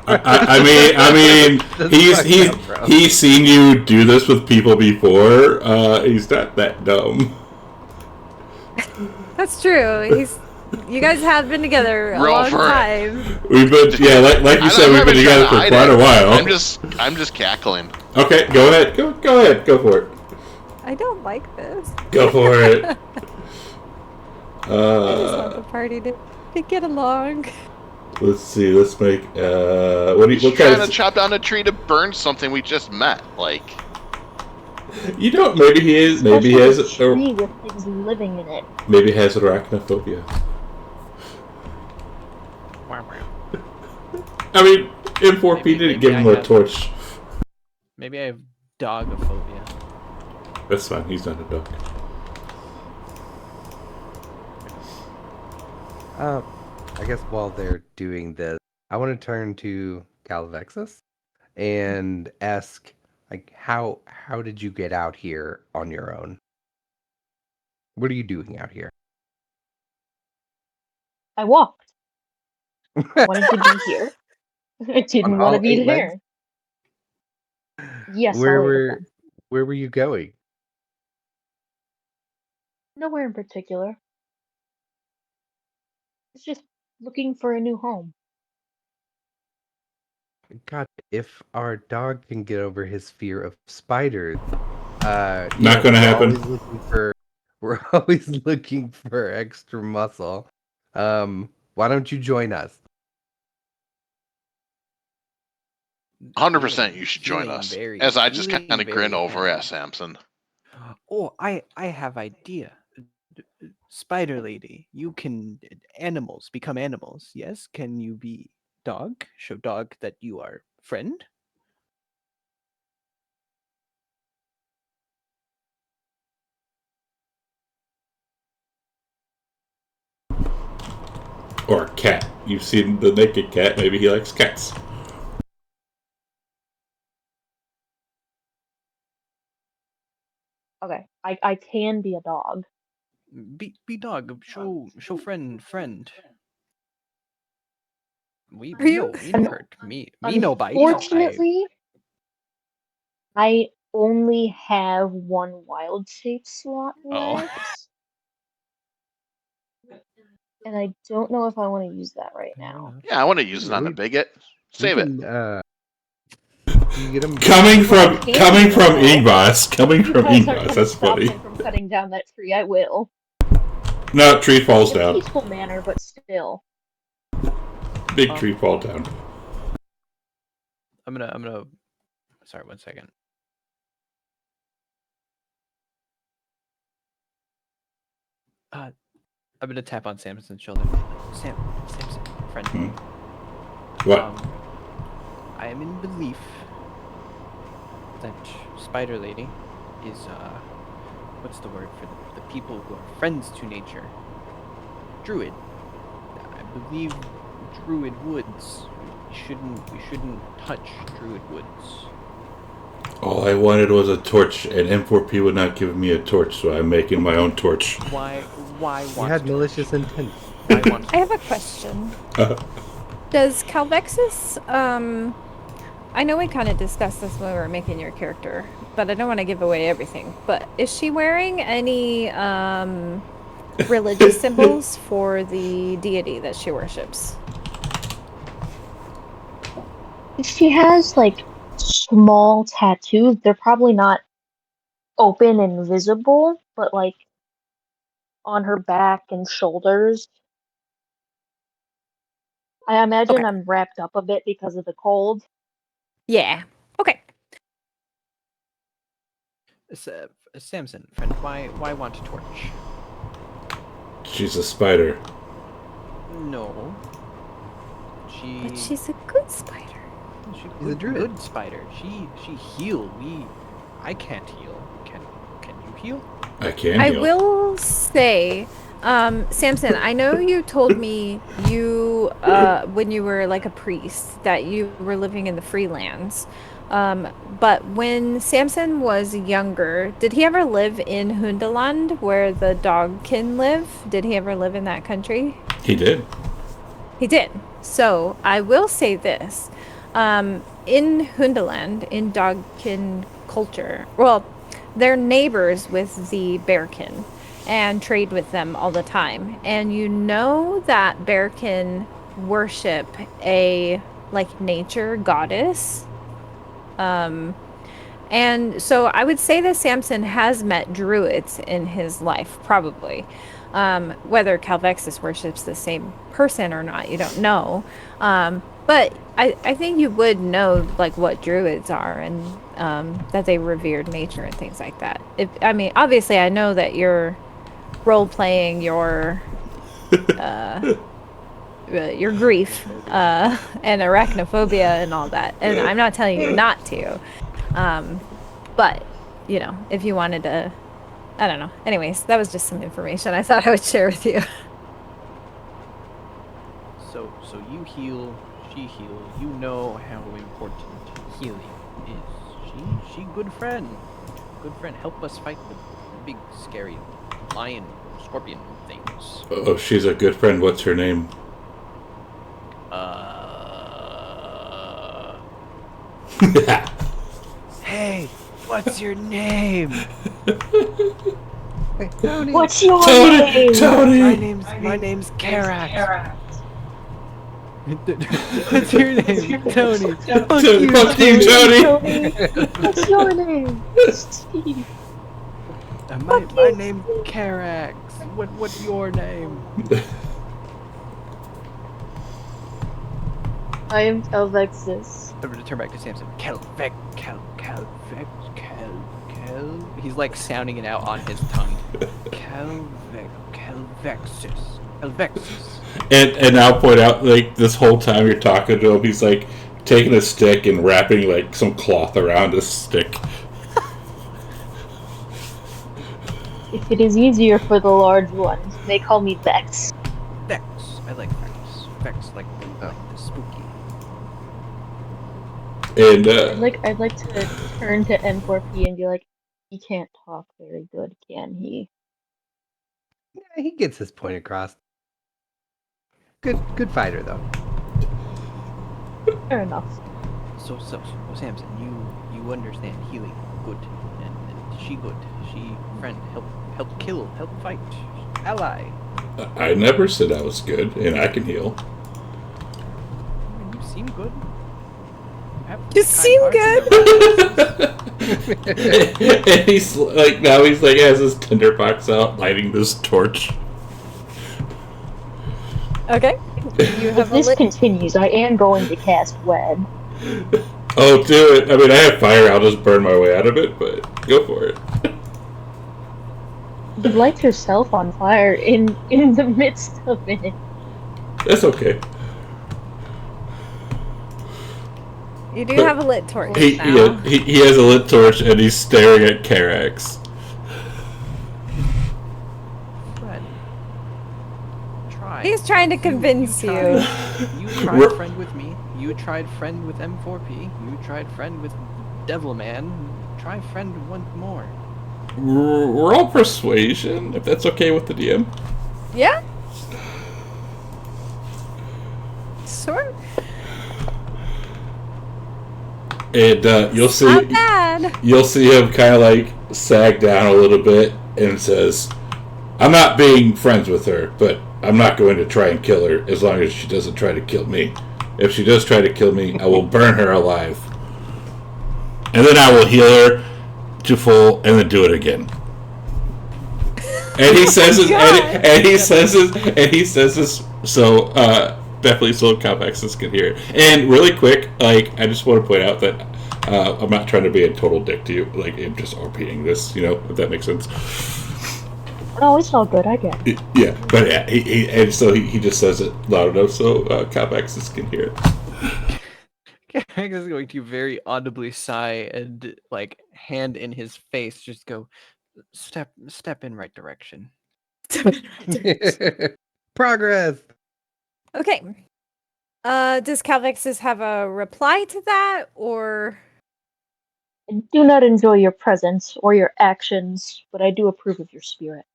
I mean, he's seen you do this with people before. He's not that dumb. That's true. You guys have been together a Roll long for it. time. We've been, yeah, like you said, we've been together for quite a while. I'm just cackling. Okay, go ahead. Go ahead. Go for it. I don't like this. Go for it. I just want the party to get along. Let's see. Let's make. What He's kind trying to chop down a tree to burn something we just met. Like, you don't. Maybe he is. Maybe he has a tree with things living in it. Maybe he has arachnophobia. I mean, M4P didn't give him a torch. Maybe I have dogophobia. That's fine. He's not a dog. I guess while they're doing this, I want to turn to Calvexis and ask, like, how did you get out here on your own? What are you doing out here? I walked. I wanted to be here. I didn't want to be there. Yes, where were you going? Nowhere in particular. It's just looking for a new home. God, if our dog can get over his fear of spiders, not gonna happen. We're always looking for extra muscle. Why don't you join us? 100% you should join us. As I just kind of grin over at Samson. Oh, I have idea. Spider lady, you can become animals. Yes, can you be dog? Show dog that you are friend. Or a cat. You've seen the naked cat. Maybe he likes cats. Okay, I can be a dog. Be dog. Show friend. We hurt me no bite. Unfortunately, I only have 1 wild shape slot left. And I don't know if I want to use that right now. Yeah, I want to use it on the bigot. Save it. You get him coming from Ingvas. That's funny. From cutting down that tree, I will. No, tree falls In a down. peaceful manner, but still. Big tree fall down. I'm gonna. Sorry, 1 second. I'm gonna tap on Samson's shoulder. Samson, friend. What? I am in belief that Spider Lady is what's the word for the people who are friends to nature? Druid. I believe Druid Woods. We shouldn't touch Druid Woods. All I wanted was a torch, and M4P would not give me a torch, so I'm making my own torch. Why You want had to malicious intent. Why want I have a question. Uh, Does Calvexis, I know we kind of discussed this when we were making your character, but I don't want to give away everything. But is she wearing any religious symbols for the deity that she worships? She has like small tattoos. They're probably not open and visible, but like on her back and shoulders. I imagine Okay. I'm wrapped up a bit because of the cold. Yeah. Okay. Samson, friend, why want a torch? she's a spider. No. But she's a good spider. She's a druid. Good spider. She heal. I can't heal. Can you heal? I can I heal. will say, Samson, I know you told me you, when you were like a priest, that you were living in the Freelands. But when Samson was younger, did he ever live in Hundaland, where the dogkin live? Did he ever live in that country? He did. He did. So I will say this. In Hundaland, in dogkin culture, well, they're neighbors with the bearkin and trade with them all the time. And you know that bearkin worship a like nature goddess. And so I would say that Samson has met druids in his life, probably. Whether Calvexis worships the same person or not, you don't know. But I think you would know like what druids are and that they revered nature and things like that. I mean, obviously, I know that you're role playing your grief and arachnophobia and all that, and I'm not telling you not to. But you know, if you wanted to, I don't know. Anyways, that was just some information I thought I would share with you. So you heal, she heal. You know how important healing is. She good friend. Good friend. Help us fight the big scary lion, scorpion things. Oh, she's a good friend. What's her name? Hey, what's your name? Hey, Tony. What's your Tony! name? Tony! My name's Karax. What's your name? Tony. Fuck you, Tony! What's your name? Steve. My name's Karax. What's your name? I am Calvexis. I'm gonna turn back to Samson. Kel. He's like sounding it out on his tongue. Calvexis. And I'll point out, like, this whole time you're talking to him, he's like taking a stick and wrapping like some cloth around his stick. If it is easier for the large ones, they call me Vex. Vex. I like Vex. Vex like the spooky. And I'd like to turn to M4P and be like, he can't talk very good, can he? Yeah, he gets his point across. Good fighter though. Fair enough. So Samson, you understand healing good, and she good. She friend help kill, help fight, ally. I never said I was good, and I can heal. You seem good. You seem good. And he's like, now he's like, has his tinderbox out, lighting this torch. Okay. You If have a this lit. continues, I am going to cast Web. Oh, do it. I mean, I have fire, I'll just burn my way out of it, but go for it. You light yourself on fire in the midst of it. That's okay. You do have a lit torch He now. he has a lit torch and he's staring at Karax. Friend. Try. He's trying to convince you. You tried friend with me. You tried friend with M4P. You tried friend with Devilman. Try friend once more. Roll persuasion, if that's okay with the DM. Yeah? Sure. And you'll see Not bad. you'll see him kind of like sag down a little bit and says, "I'm not being friends with her, but I'm not going to try and kill her as long as she doesn't try to kill me. If she does try to kill me, I will burn her alive, and then I will heal her to full, and then do it again." And he says this, and he says this, so definitely so Calvexes can hear it. And really quick, like I just want to point out that I'm not trying to be a total dick to you, like I'm just RPing this, if that makes sense. No, it's all good. I get it. Yeah, but yeah, he just says it loud enough so Calvexes can hear it. Karax is going to very audibly sigh and, like, hand in his face, just go, step in right direction. Progress. Okay. Does Calvexis have a reply to that, or? I do not enjoy your presence or your actions, but I do approve of your spirit.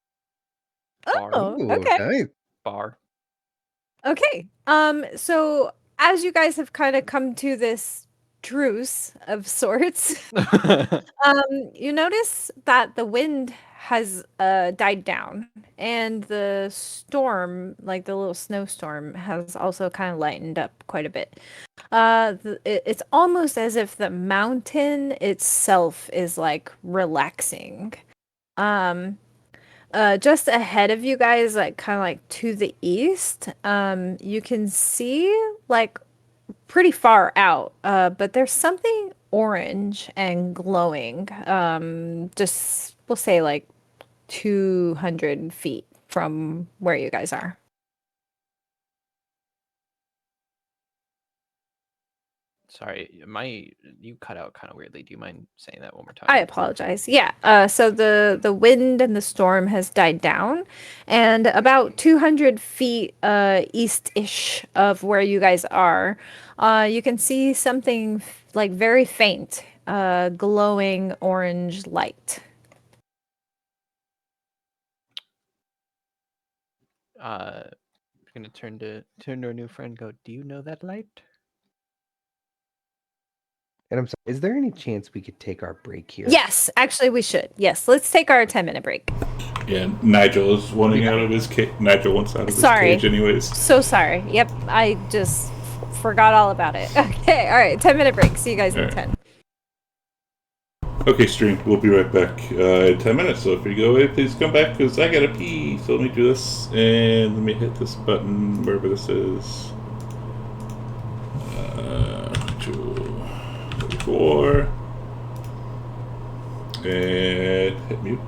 Oh, Ooh, okay. nice. Bar. Okay. So as you guys have kind of come to this truce of sorts, you notice that the wind has died down, and the storm, like the little snowstorm, has also kind of lightened up quite a bit. It's almost as if the mountain itself is like relaxing. Um, just ahead of you guys, like kind of like to the east, you can see like pretty far out, but there's something orange and glowing. Just we'll say like 200 feet from where you guys are. Sorry, you cut out kind of weirdly. Do you mind saying that one more time? I apologize. Yeah. So the wind and the storm has died down, and about 200 feet east-ish of where you guys are, you can see something like very faint, glowing orange light. I'm gonna turn to our new friend. Go. Do you know that light? And I'm sorry, is there any chance we could take our break here? Yes, actually, we should. Yes, let's take our 10-minute break. Yeah, Nigel is wanting out of his cage. Nigel wants out of his cage anyways. So sorry. Yep, I just forgot all about it. Okay, all right, 10-minute break. See you guys in 10. Okay, stream. We'll be right back in 10 minutes. So if you go away, please come back because I gotta pee. So let me do this and let me hit this button wherever this is. 234 and hit mute.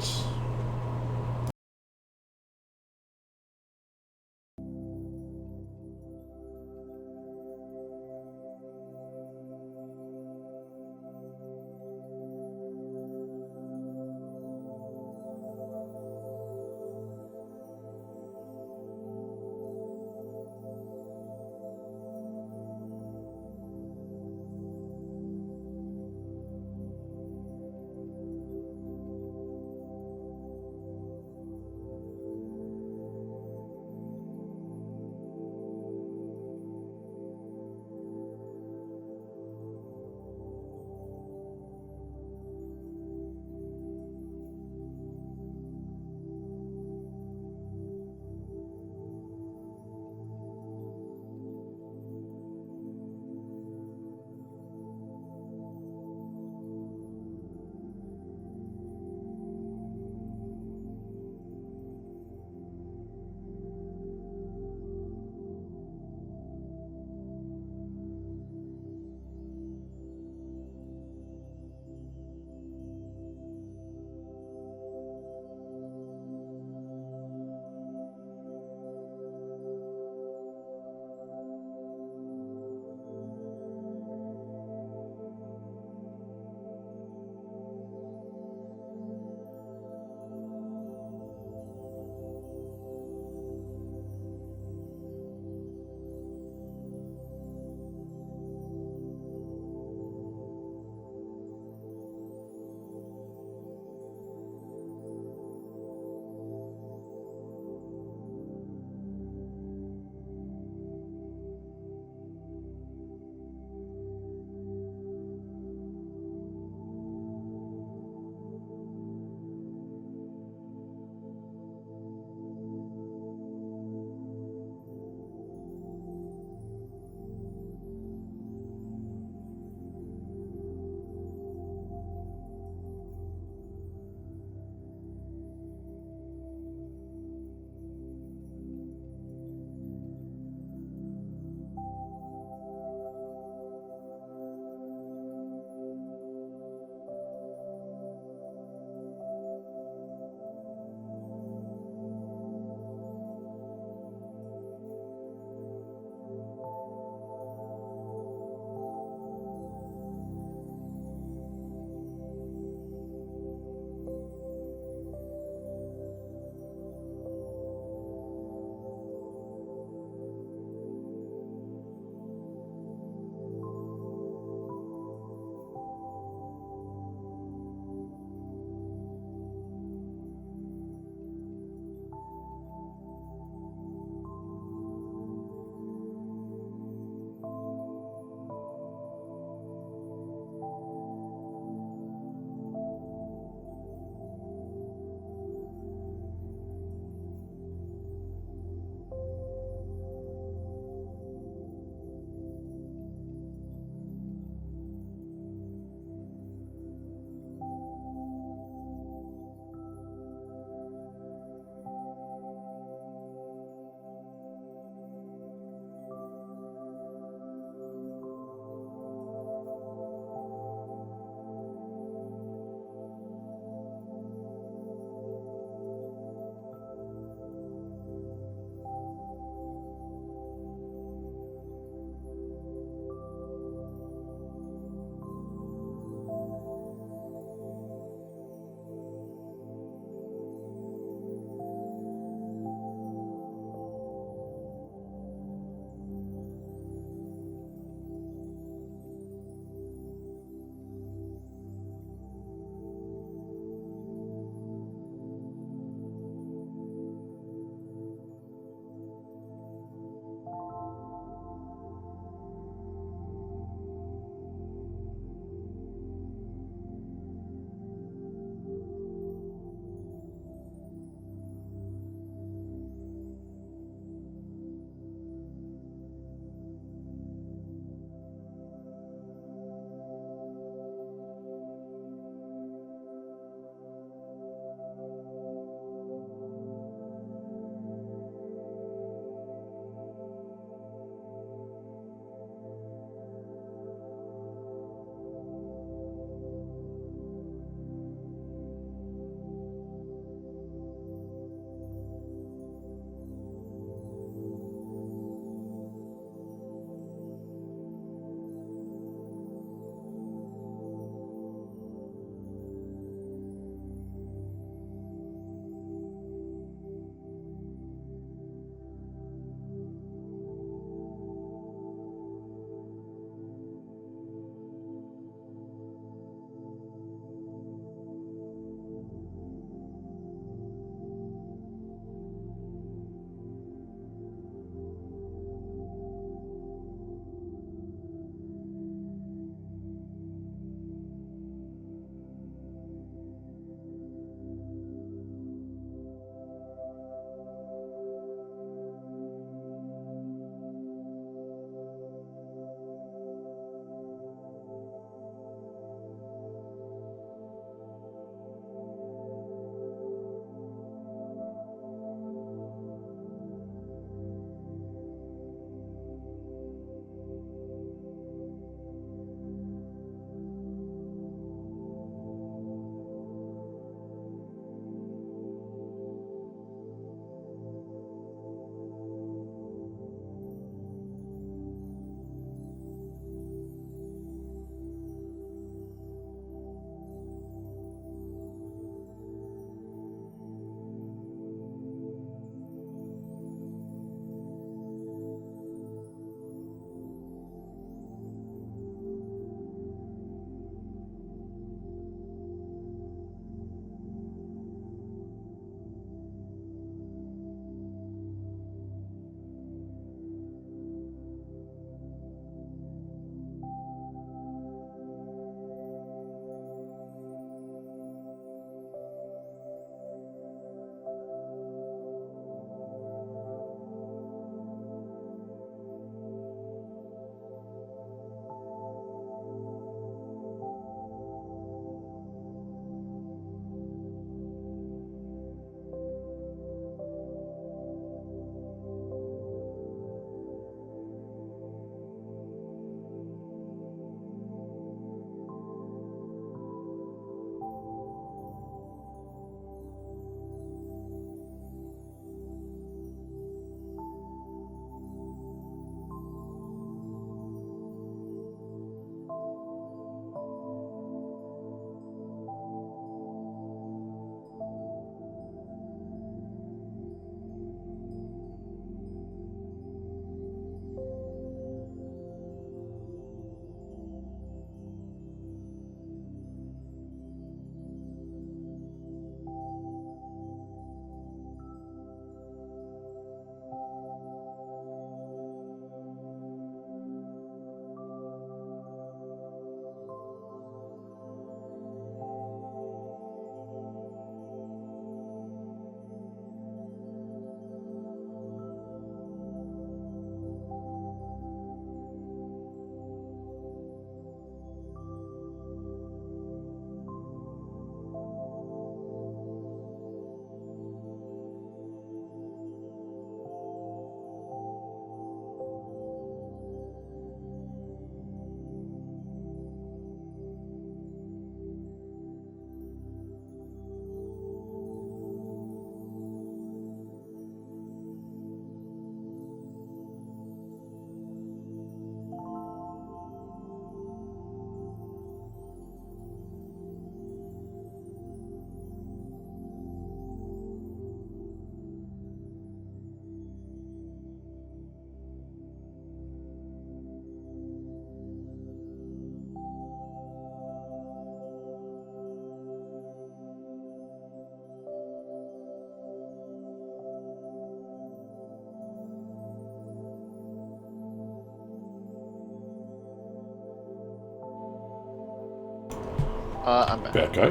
I'm back. Bad guy.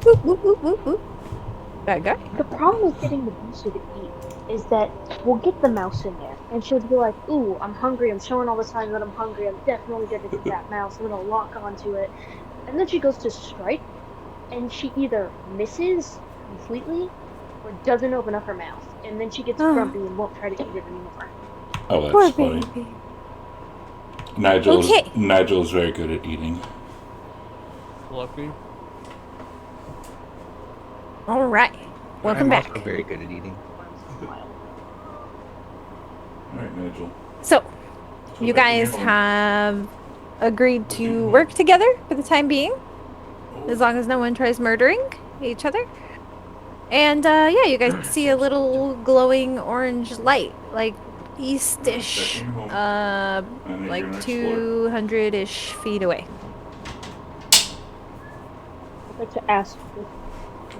Whoop, whoop, whoop, whoop, whoop. Bad guy. The problem with getting the booster to eat is that we'll get the mouse in there, and she'll be like, "Ooh, I'm hungry. I'm showing all the signs that I'm hungry. I'm definitely gonna get that mouse. I'm gonna lock onto it." And then she goes to strike, and she either misses completely or doesn't open up her mouth, and then she gets grumpy and won't try to eat it anymore. Oh, Poor that's funny. baby. Nigel's Okay. Nigel's very good at eating. Lucky. All right. Welcome I'm back. also very good at eating. All right, Nigel. So, So you back in guys your- have agreed to work together for the time being, as long as no one tries murdering each other. And yeah, you guys see a little glowing orange light, like east-ish, like 200-ish feet away. I'd like to ask, with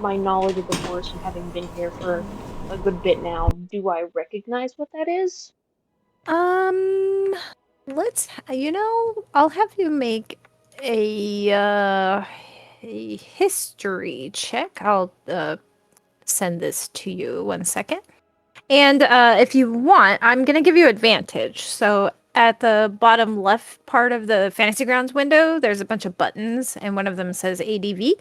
my knowledge of the forest and having been here for a good bit now, do I recognize what that is? I'll have you make a history check. I'll send this to you 1 second. And if you want, I'm going to give you advantage. So at the bottom left part of the Fantasy Grounds window, there's a bunch of buttons, and one of them says ADV.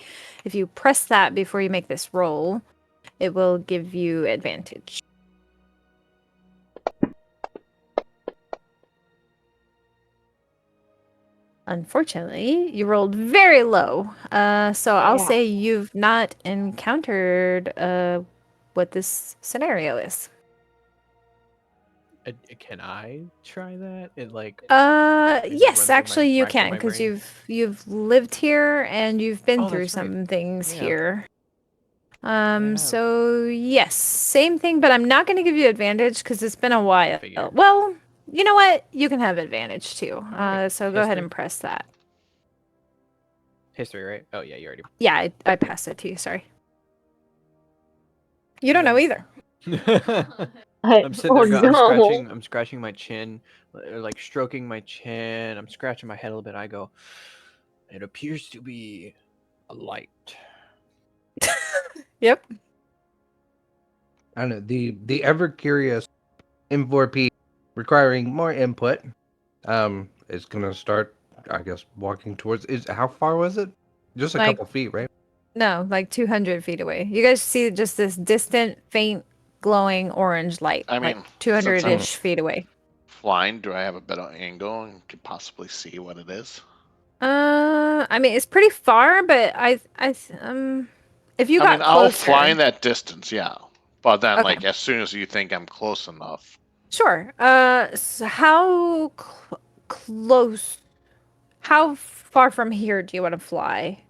If you press that before you make this roll, it will give you advantage. Unfortunately, you rolled very low. So I'll Yeah. say you've not encountered what this scenario is. Can I try that? It like Yes, run through my- actually you rack through can, my because brain? you've lived here and you've been Oh, through that's right. some things Yeah. here. have. So yes, same thing, but I'm not going to give you advantage because it's been a while. Figured. Well, you know what? You can have advantage too. Alright, So go ahead history. and press that. History, right? Oh yeah, you already. Yeah, I passed it to you. Sorry. You don't know either. I'm sitting Oh there. no! I'm scratching my chin, or like stroking my chin. I'm scratching my head a little bit. I go. It appears to be a light. Yep. I don't know, the ever curious M4P requiring more input is gonna start, I guess, walking towards. Is how far was it? Just a Like- couple feet, right? No, like 200 feet away. You guys see just this distant, faint, glowing orange light. I mean, like 200-ish feet away. Flying, do I have a better angle and could possibly see what it is? I mean, it's pretty far, but if you got I'll closer, fly in that distance, yeah. But then, Okay. like, as soon as you think I'm close enough, sure. So how close? How far from here do you want to fly?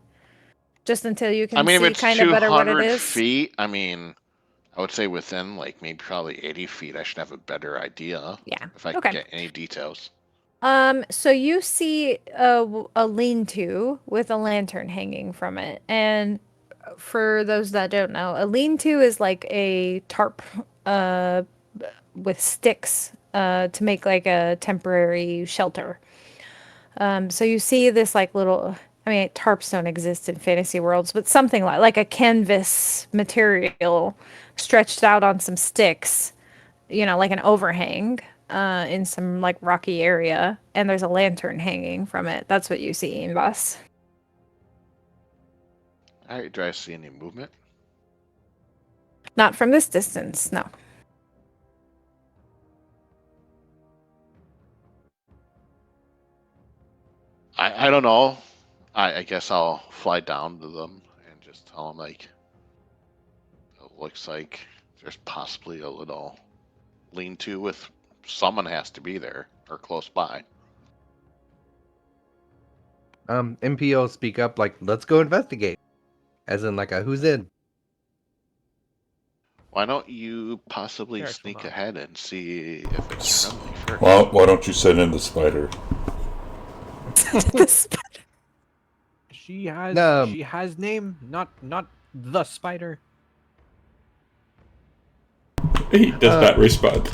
Just until you can if see it's kind of better what it 200 is. feet, I would say within like maybe probably 80 feet, I should have a better idea. Yeah. If I Okay. can get any details. So you see a lean-to with a lantern hanging from it, and for those that don't know, a lean-to is like a tarp, with sticks, to make like a temporary shelter. So you see this like little, I mean, tarps don't exist in fantasy worlds, but something like a canvas material stretched out on some sticks, like an overhang, in some like rocky area, and there's a lantern hanging from it. That's what you see, boss. All right, do I see any movement? Not from this distance, no. I don't know. I guess I'll fly down to them and just tell them like, it looks like there's possibly a little lean-to with someone has to be there or close by. MPO speak up like, let's go investigate. As in like a who's in. Why don't you possibly Sure, sneak hold on. ahead and see if it's friendly first? Well, why don't you send in the spider? She has. No. She has name, not the spider. He does not respond.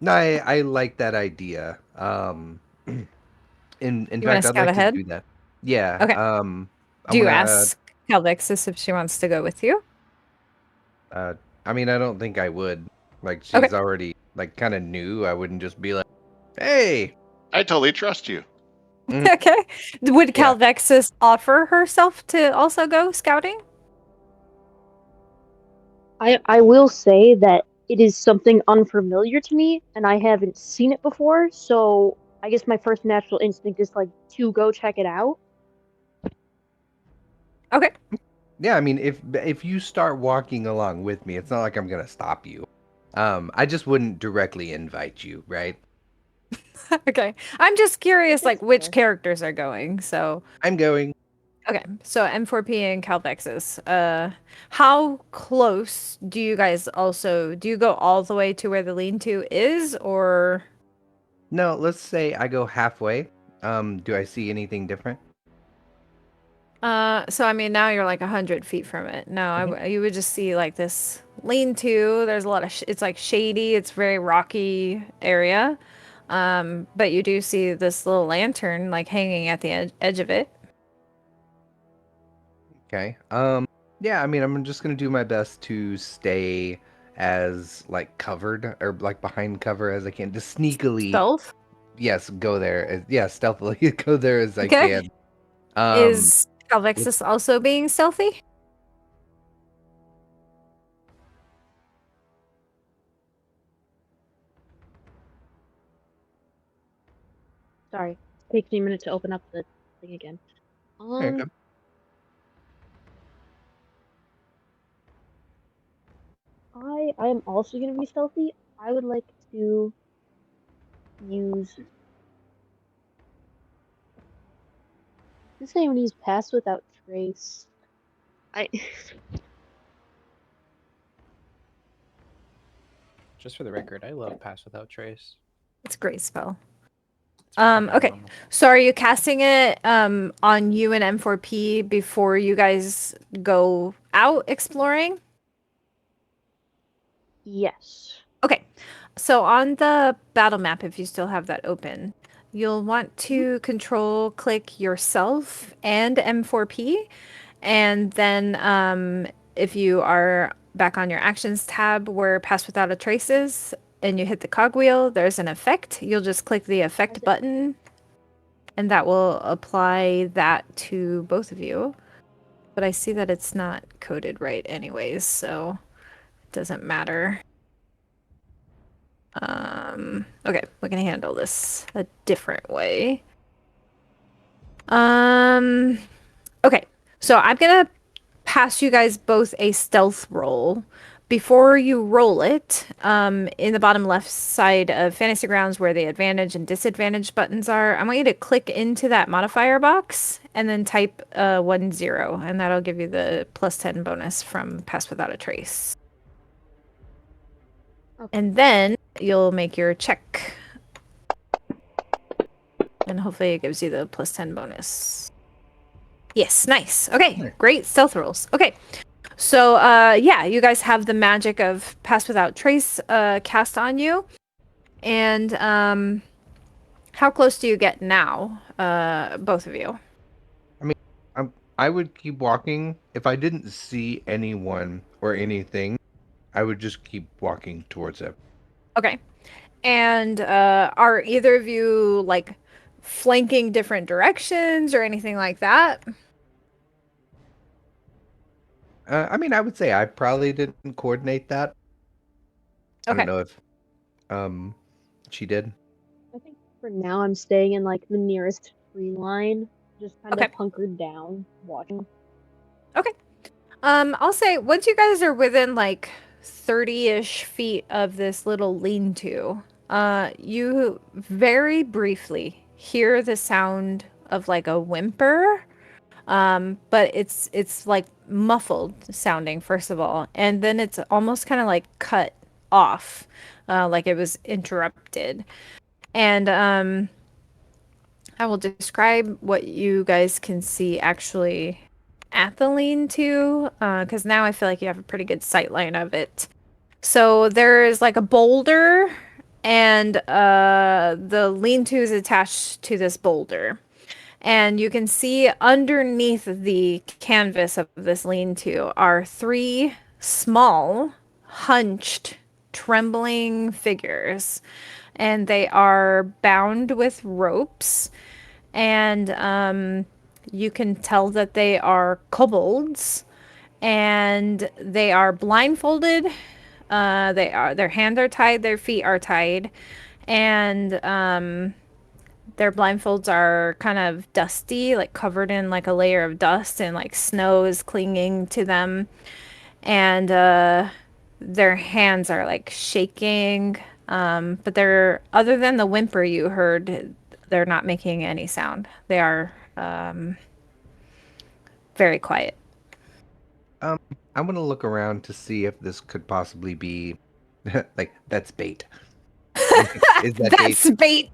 No, I like that idea. In You wanna fact, I'd scout like ahead? to do that. Yeah. Okay. Do you gonna, ask Calvexis if she wants to go with you? I mean, I don't think I would. Like, Okay. she's already like kind of new. I wouldn't just be like, "Hey." I totally trust you. Okay. Would Yeah. Calvexis offer herself to also go scouting? I will say that it is something unfamiliar to me, and I haven't seen it before. So I guess my first natural instinct is like to go check it out. Okay. Yeah, I mean, if you start walking along with me, it's not like I'm gonna stop you. I just wouldn't directly invite you, right? Okay. I'm just curious, like, That's which fair. characters are going. So, I'm going. okay. So M4P and Calvexis. How close do you guys do you go all the way to where the lean-to is, or? No, let's say I go halfway. Do I see anything different? So I mean, now you're like 100 feet from it. No, Mhm. you would just see like this lean-to. There's a lot of, it's like shady. It's very rocky area. But you do see this little lantern like hanging at the edge of it. Okay. Yeah, I mean, I'm just gonna do my best to stay as like covered or like behind cover as I can, just sneakily. Stealth. Yes, go there. Yeah, stealthily go there as I Okay. can. Um, Is Calvexis also being stealthy? Sorry, it takes me a minute to open up the thing again. there you go. I am also gonna be stealthy. I would like to use. Let's say I'm gonna use pass without trace. I Just for the record, I love Pass Without Trace. It's a great spell. It's fucking Okay. phenomenal. So are you casting it on you and M4P before you guys go out exploring? yes. Okay. So on the battle map, if you still have that open, you'll want to control click yourself and M4P. And then if you are back on your actions tab where Pass Without a Trace is, and you hit the cogwheel, there's an effect. You'll just click the effect button, and that will apply that to both of you. But I see that it's not coded right anyways, so it doesn't matter. Okay, we can handle this a different way. Okay, so I'm gonna pass you guys both a stealth roll. Before you roll it, in the bottom left side of Fantasy Grounds where the advantage and disadvantage buttons are, I want you to click into that modifier box and then type 10, and that'll give you the +10 bonus from Pass Without a Trace. Okay. And then you'll make your check. And hopefully it gives you the +10 bonus. Yes, nice. Okay, great stealth rolls. Okay. So, yeah, you guys have the magic of Pass Without Trace cast on you. And how close do you get now, both of you? I would keep walking. If I didn't see anyone or anything, I would just keep walking towards it. Okay. And are either of you like flanking different directions or anything like that? I mean, I would say I probably didn't coordinate that. I Okay. don't know if she did. I think for now I'm staying in like the nearest tree line, just kind Okay. of hunkered down, watching. Okay. I'll say once you guys are within like 30-ish feet of this little lean-to, you very briefly hear the sound of like a whimper. But it's like muffled sounding, first of all, and then it's almost kind of like cut off, like it was interrupted. And I will describe what you guys can see actually at the lean-to, because now I feel like you have a pretty good sight line of it. So there is like a boulder, and the lean-to is attached to this boulder. And you can see underneath the canvas of this lean-to are three small, hunched, trembling figures. And they are bound with ropes. And you can tell that they are kobolds. And they are blindfolded. Their hands are tied, their feet are tied. And their blindfolds are kind of dusty, like covered in like a layer of dust, and like snow is clinging to them. And their hands are like shaking. But they're, other than the whimper you heard, they're not making any sound. They are very quiet. I'm gonna look around to see if this could possibly be like that's bait. Is that bait? That's bait.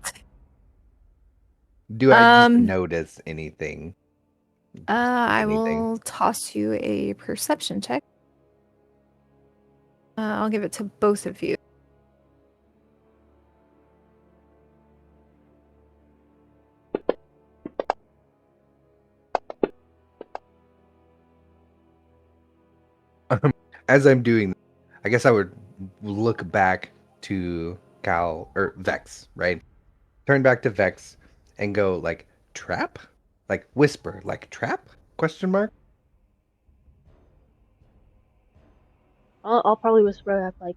Do I just Um, notice anything? I Anything? will toss you a perception check. I'll give it to both of you. As I'm doing, I guess I would look back to Cal or Vex, right? Turn back to Vex and go like trap, like whisper, like trap? Question mark. I'll probably whisper back like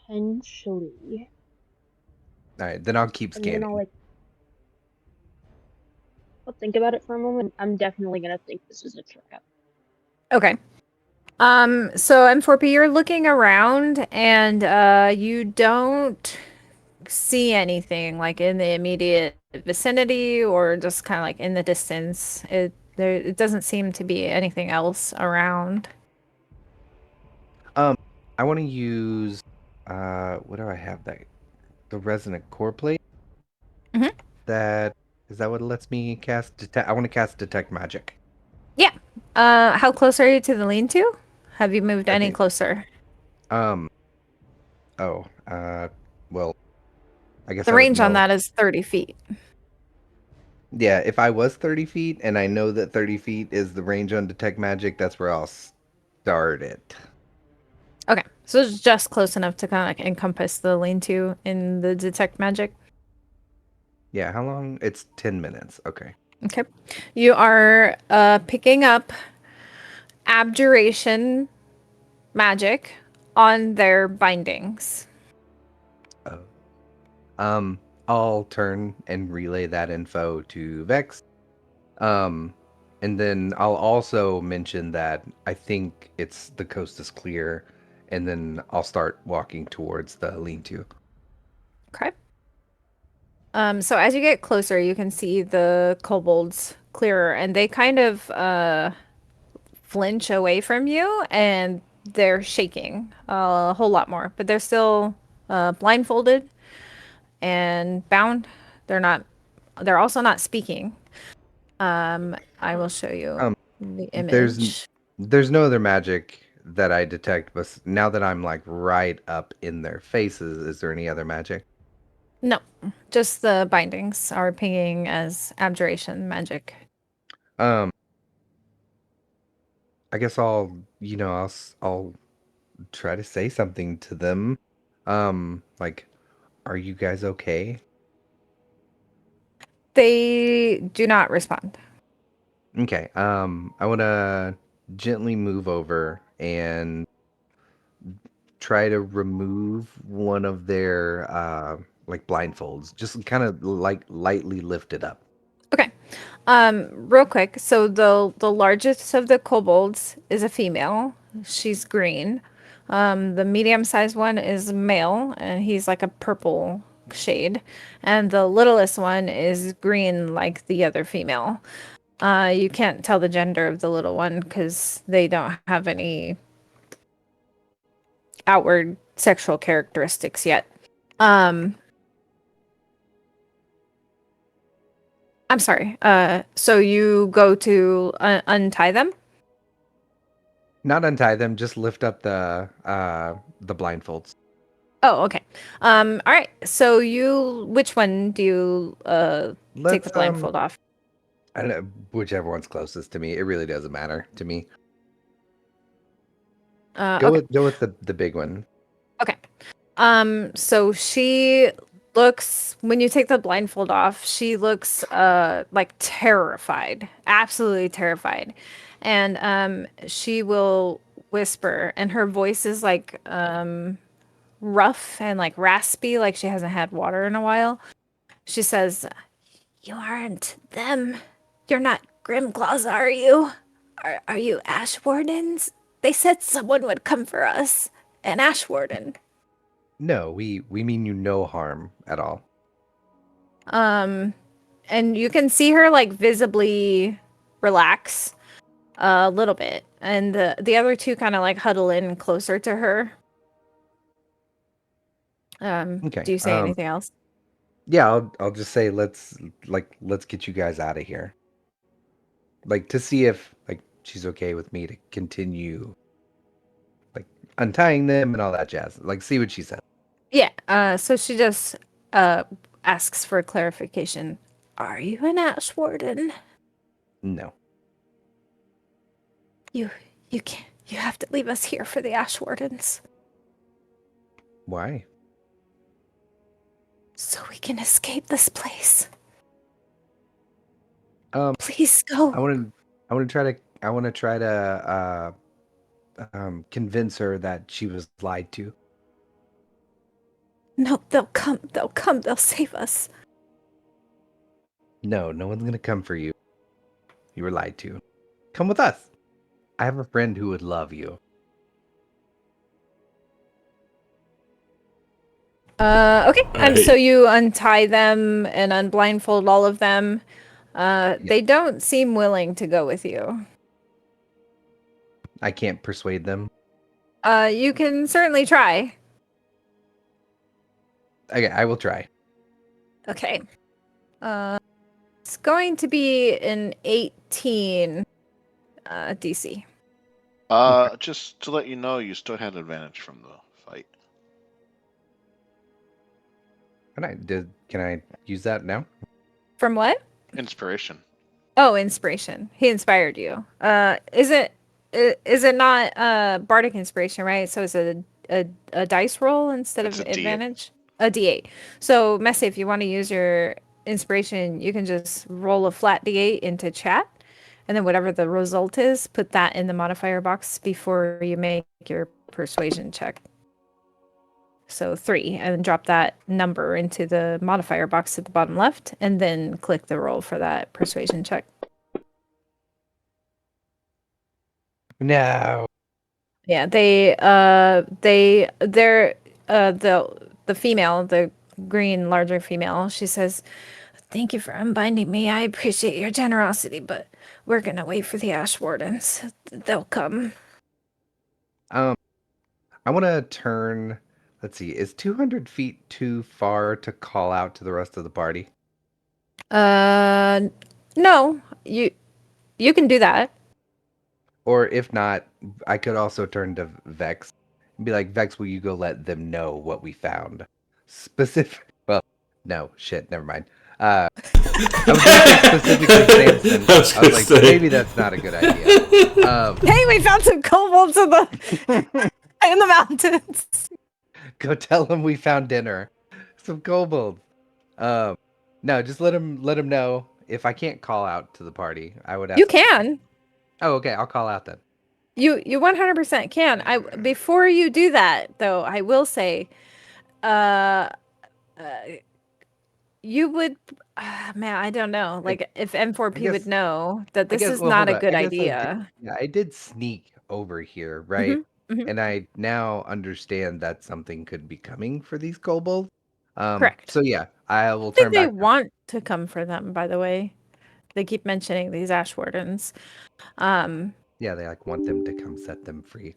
potentially, All right, then I'll keep and then scanning. I'll think about it for a moment. I'm definitely gonna think this is a trap. Okay. So M4P, you're looking around and you don't see anything like in the immediate vicinity or just kind of like in the distance. It doesn't seem to be anything else around. I want to use what do I have that the resonant core plate? Mhm. That is that what lets me cast detect? I want to cast detect magic. Yeah. How close are you to the lean-to? Have you moved any Okay. closer? Um. Oh. Well, I guess The I would range on know. that is 30 feet. Yeah, if I was 30 feet and I know that 30 feet is the range on detect magic, that's where I'll start it. Okay. So it's just close enough to kind of like encompass the lean-to in the detect magic. Yeah, how long? It's 10 minutes. Okay. Okay. You are picking up abjuration magic on their bindings. Oh. I'll turn and relay that info to Vex. Um, and then I'll also mention that I think the coast is clear, and then I'll start walking towards the lean-to. Okay. So as you get closer, you can see the kobolds clearer, and they kind of flinch away from you, and they're shaking a whole lot more, but they're still blindfolded and bound. They're not. They're also not speaking. I will show you Um, the there's image. there's no other magic that I detect, but now that I'm like right up in their faces, is there any other magic? No, just the bindings are pinging as abjuration magic. Um, I guess I'll try to say something to them. Like, are you guys okay? They do not respond. Okay. I want to gently move over and try to remove one of their like blindfolds. Just kind of like lightly lift it up. Okay. Real quick. So the largest of the kobolds is a female. She's green. The medium-sized one is male, and he's like a purple shade. And the littlest one is green, like the other female. You can't tell the gender of the little one because they don't have any outward sexual characteristics yet. I'm sorry. So you go to untie them? Not untie them, just lift up the blindfolds. Oh, okay. All right. So which one do you take the Let's blindfold off? I don't know, whichever one's closest to me. It really doesn't matter to me. Okay. Go with the big one. Okay. So she looks, when you take the blindfold off, she looks like terrified, absolutely terrified. And she will whisper, and her voice is like rough and like raspy, like she hasn't had water in a while. She says, "You aren't them. You're not Grimclaws, are you? Are you Ash Wardens? They said someone would come for us. An Ash Warden." No, we mean you no harm at all. And you can see her like visibly relax a little bit, and the other two kind of like huddle in closer to her. Okay. Do you say anything else? Yeah, I'll just say let's get you guys out of here. Like to see if like she's okay with me to continue like untying them and all that jazz. Like see what she says. Yeah. So she just uh asks for clarification. Are you an Ash Warden? No. You you can't. You have to leave us here for the Ash Wardens, Why? so we can escape this place. Please I go. want to try to convince her that she was lied to. No, they'll come. They'll come. They'll save us. No, no one's gonna come for you. You were lied to. Come with us. I have a friend who would love you. Okay. And Alright. so you untie them and unblindfold all of them. They don't seem willing to go with you. I can't persuade them. You can certainly try. Okay, I will try. Okay. It's going to be an 18 DC. Just to let you know, you still had advantage from the fight. Can I use that now? From what? Inspiration. Oh, inspiration. He inspired you. Is it not bardic inspiration, right? So it's a dice roll instead It's of a D8. advantage? A D8. So, Messi, if you want to use your inspiration, you can just roll a flat D8 into chat, and then whatever the result is, put that in the modifier box before you make your persuasion check. So 3, and then drop that number into the modifier box at the bottom left, and then click the roll for that persuasion check. No. Yeah, the female, the green larger female, she says, "Thank you for unbinding me. I appreciate your generosity, but we're gonna wait for the Ash Wardens. They'll come." I want to turn. Let's see. Is 200 feet too far to call out to the rest of the party? No, you can do that. Or if not, I could also turn to Vex and be like, Vex, will you go let them know what we found? Specific. Well, no, shit, never mind. I was going to say specifically Samson. I was I was gonna like, say. maybe that's not a good idea. Hey, we found some kobolds in the mountains. Go tell them we found dinner. Some kobolds. No, just let them know. If I can't call out to the party, I would ask. You can. Oh, okay. I'll call out then. You 100% can. Before you do that, though, I will say, you would, man, I don't know. Like if M4P would know that this is not a good idea. I did sneak over here, right? Mhm. And I now understand that something could be coming for these kobolds. Correct. So yeah, I will I think turn they back. want to come for them, by the way. They keep mentioning these Ash Wardens. Yeah, they like want them to come set them free.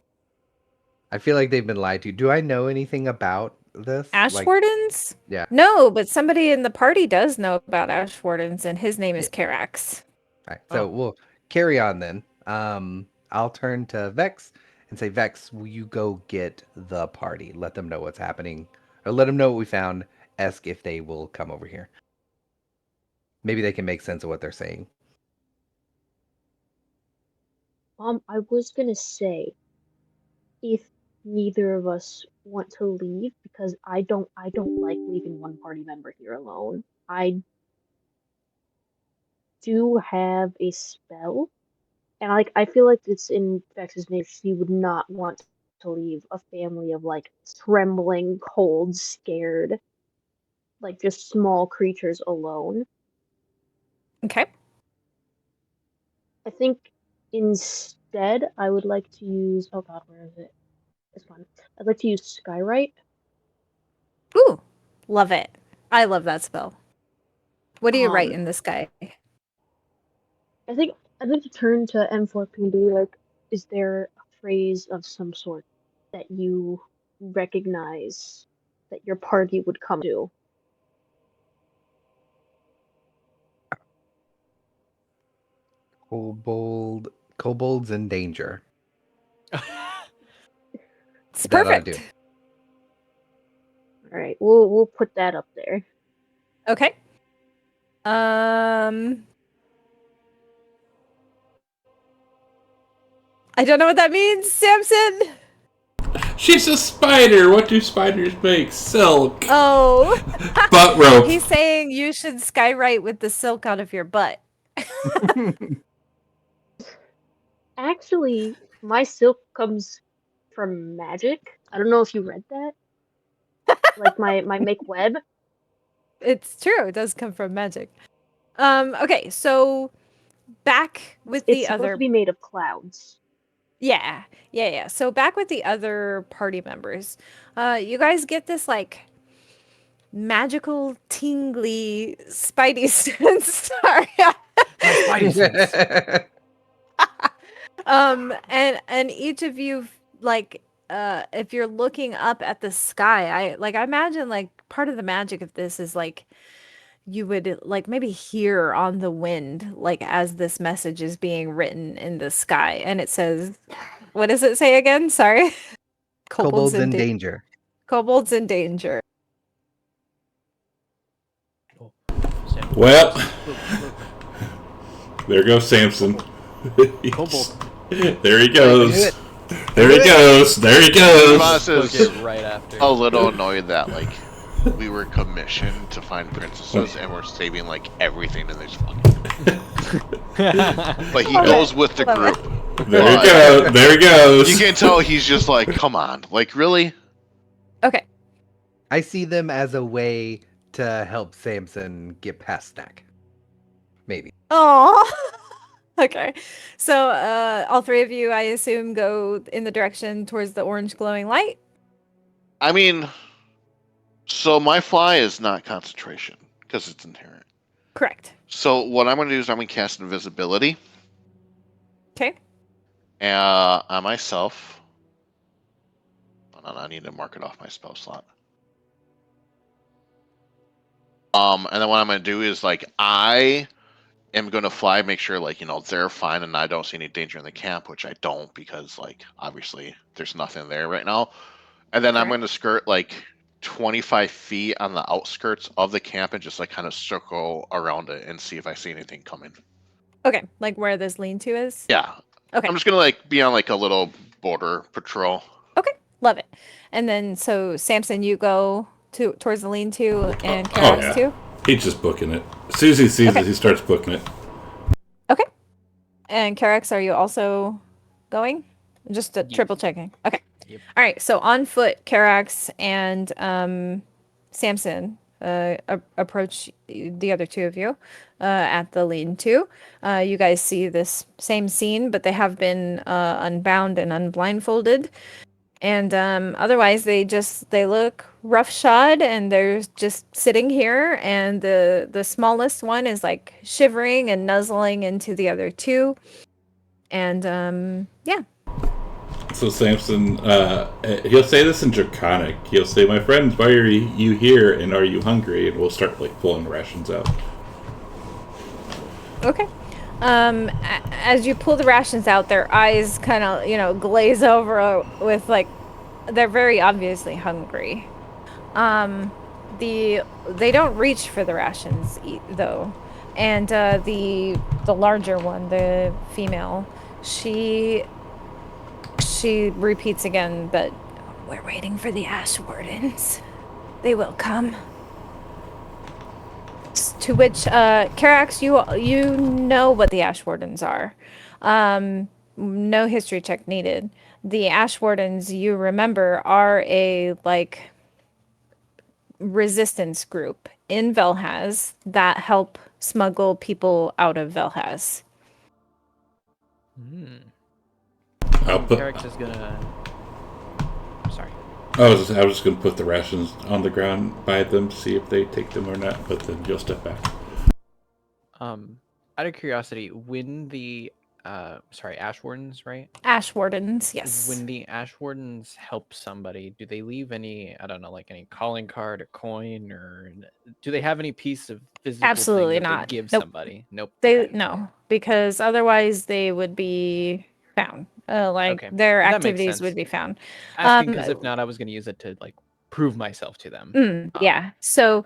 I feel like they've been lied to. Do I know anything about this? Ash Like, Wardens? yeah. No, but somebody in the party does know about Ash Wardens, and his name is Karax. All right, so we'll carry on then. I'll turn to Vex and say, Vex, will you go get the party? Let them know what's happening. or let them know what we found. Ask if they will come over here. Maybe they can make sense of what they're saying. I was gonna say, if neither of us want to leave, because I don't like leaving one party member here alone. I do have a spell, and I feel like it's in Vex's nature. She would not want to leave a family of like trembling, cold, scared, like just small creatures alone. Okay. I think instead I would like to use. Oh God, where is it? This one. I'd like to use Skywrite. Ooh, love it. I love that spell. What do you write Um, in the sky? I think I'd like to turn to M4P and be like, is there a phrase of some sort that you recognize that your party would come to? Kobolds in danger. It's That ought to do. perfect. All right, we'll put that up there. Okay. I don't know what that means, Samson. She's a spider. What do spiders make? Silk. Oh. Butt rope. He's saying you should skywrite with the silk out of your butt. Actually, my silk comes from magic. I don't know if you read that. Like my make web. It's true. It does come from magic. Okay, so back with It's the supposed other to be made of clouds. Yeah. So back with the other party members. You guys get this like magical tingly spidey sense. Sorry. My spidey sense. And each of you like if you're looking up at the sky, I imagine like part of the magic of this is like you would like maybe hear on the wind like as this message is being written in the sky, and it says, what does it say again? Sorry. Kobolds in danger. Kobolds in danger. Well, there goes Samson. Kobold. There he goes. There Do he it. goes. There he goes. Boss is Book it right after. a little annoyed that like we were commissioned to find princesses and we're saving like everything in this fucking. But he goes with the Love it. group. There But he goes. There he goes. You can tell he's just like, come on, like really? Okay. I see them as a way to help Samson get past Snack. Maybe. Oh. Okay. So all three of you, I assume, go in the direction towards the orange glowing light. I mean, so my fly is not concentration because it's inherent. Correct. So what I'm going to do is I'm going to cast invisibility Okay. on myself. Hold on, I need to mark it off my spell slot. And then what I'm going to do is like I am going to fly, make sure like they're fine and I don't see any danger in the camp, which I don't because like obviously there's nothing there right now. And then I'm Correct. going to skirt like 25 feet on the outskirts of the camp and just like kind of circle around it and see if I see anything coming. Okay. Like where this lean-to is? Yeah. Okay. I'm just going to like be on like a little border patrol. Okay. Love it. And then so Samson, you go towards the lean-to, and Oh, Karax yeah. too? He's just booking it. As soon as he sees Okay. it, he starts booking it. Okay. And Karax, are you also going? Just Yes. triple checking. Okay. Yep. All right. So on foot, Karax and Samson approach the other two of you at the lean-to. You guys see this same scene, but they have been unbound and unblindfolded. And otherwise, they look roughshod, and they're just sitting here. And the smallest one is like shivering and nuzzling into the other two. And yeah. So Samson, he'll say this in Draconic. He'll say, "My friends, why are you here? And are you hungry?" And we'll start like pulling rations out. Okay. As you pull the rations out, their eyes kind of, glaze over with like, they're very obviously hungry. They don't reach for the rations though, and the larger one, the female, she repeats again that we're waiting for the ash wardens. They will come. To which Carax, you know what the ash wardens are. No history check needed. The ash wardens, you remember, are a like resistance group in Velhaz that help smuggle people out of Velhaz. Hmm. I'll put. Carrick's is gonna. Sorry. I was just gonna put the rations on the ground by them to see if they take them or not. But then you'll step back. Out of curiosity, when the ash wardens, right? Ash wardens, yes. When the ash wardens help somebody, do they leave any, I don't know, like any calling card or coin, or do they have any piece of physical Absolutely thing that not. they give Nope. somebody? Nope. They Okay. no, because otherwise they would be found. Like Okay. their That makes activities sense. would be found. Asking because if not, I was going to use it to like prove myself to them. Yeah. So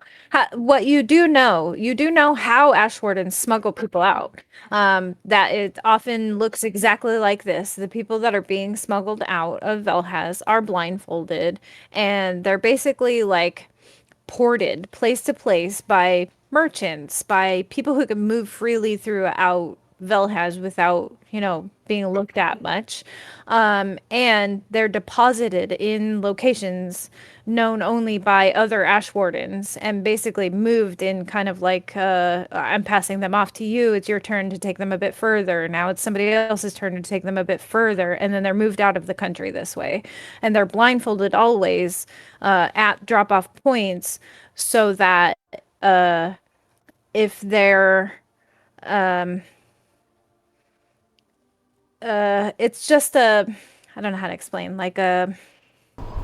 what you do know how ash wardens smuggle people out. That it often looks exactly like this. The people that are being smuggled out of Velhaz are blindfolded, and they're basically like ported place to place by merchants, by people who can move freely throughout Velhaz without, being looked at much. And they're deposited in locations known only by other ash wardens and basically moved in kind of like, I'm passing them off to you. It's your turn to take them a bit further. Now it's somebody else's turn to take them a bit further. And then they're moved out of the country this way. And they're blindfolded always at drop off points so that if they're it's just I don't know how to explain, like a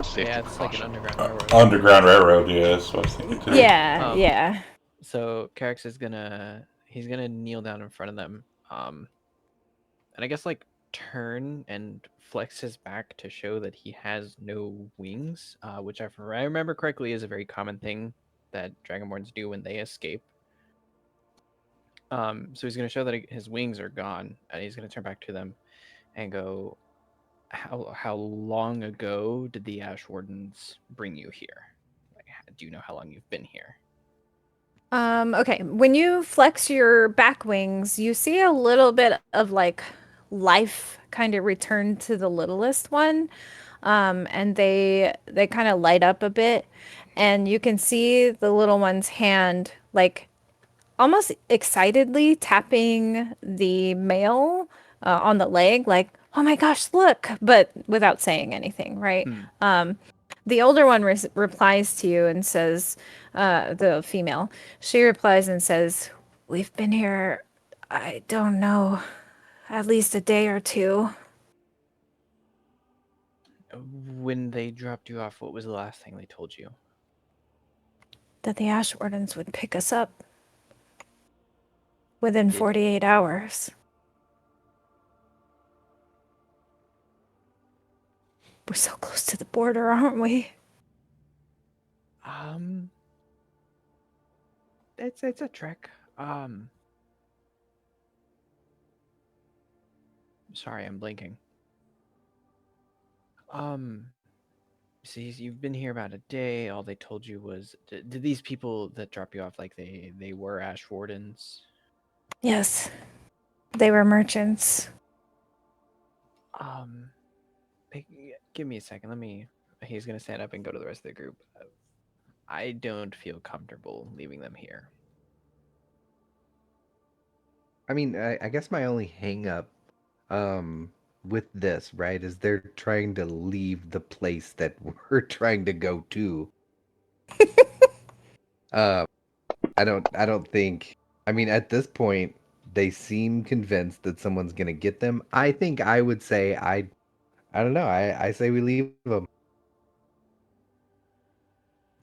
Safety Yeah, it's like an precaution. underground railroad. Underground railroad. Yeah, that's what I was thinking too. yeah, Um, yeah. So Carrick's is he's gonna kneel down in front of them, and I guess like turn and flex his back to show that he has no wings, which if I remember correctly is a very common thing that Dragonborns do when they escape. So he's gonna show that his wings are gone, and he's gonna turn back to them and go, how long ago did the Ash Wardens bring you here? Like, do you know how long you've been here? Okay. When you flex your back wings, you see a little bit of like life kind of return to the littlest one. And they kind of light up a bit, and you can see the little one's hand like almost excitedly tapping the male on the leg, like, oh my gosh, look, but without saying anything, right? The older one replies to you and says, the female, she replies and says, we've been here, I don't know, at least a day or two. When they dropped you off, what was the last thing they told you? That the Ash Wardens would pick us up within Did- 48 hours. We're so close to the border, aren't we? It's a trek. Sorry, I'm blinking. See, you've been here about a day. All they told you was, did these people that drop you off, like they were Ash Wardens? Yes, they were merchants. Give me a second. He's gonna stand up and go to the rest of the group. I don't feel comfortable leaving them here. I mean, I guess my only hang up with this, right, is they're trying to leave the place that we're trying to go to. I don't think, I mean, at this point they seem convinced that someone's gonna get them. I think I would say I don't know. I say we leave them.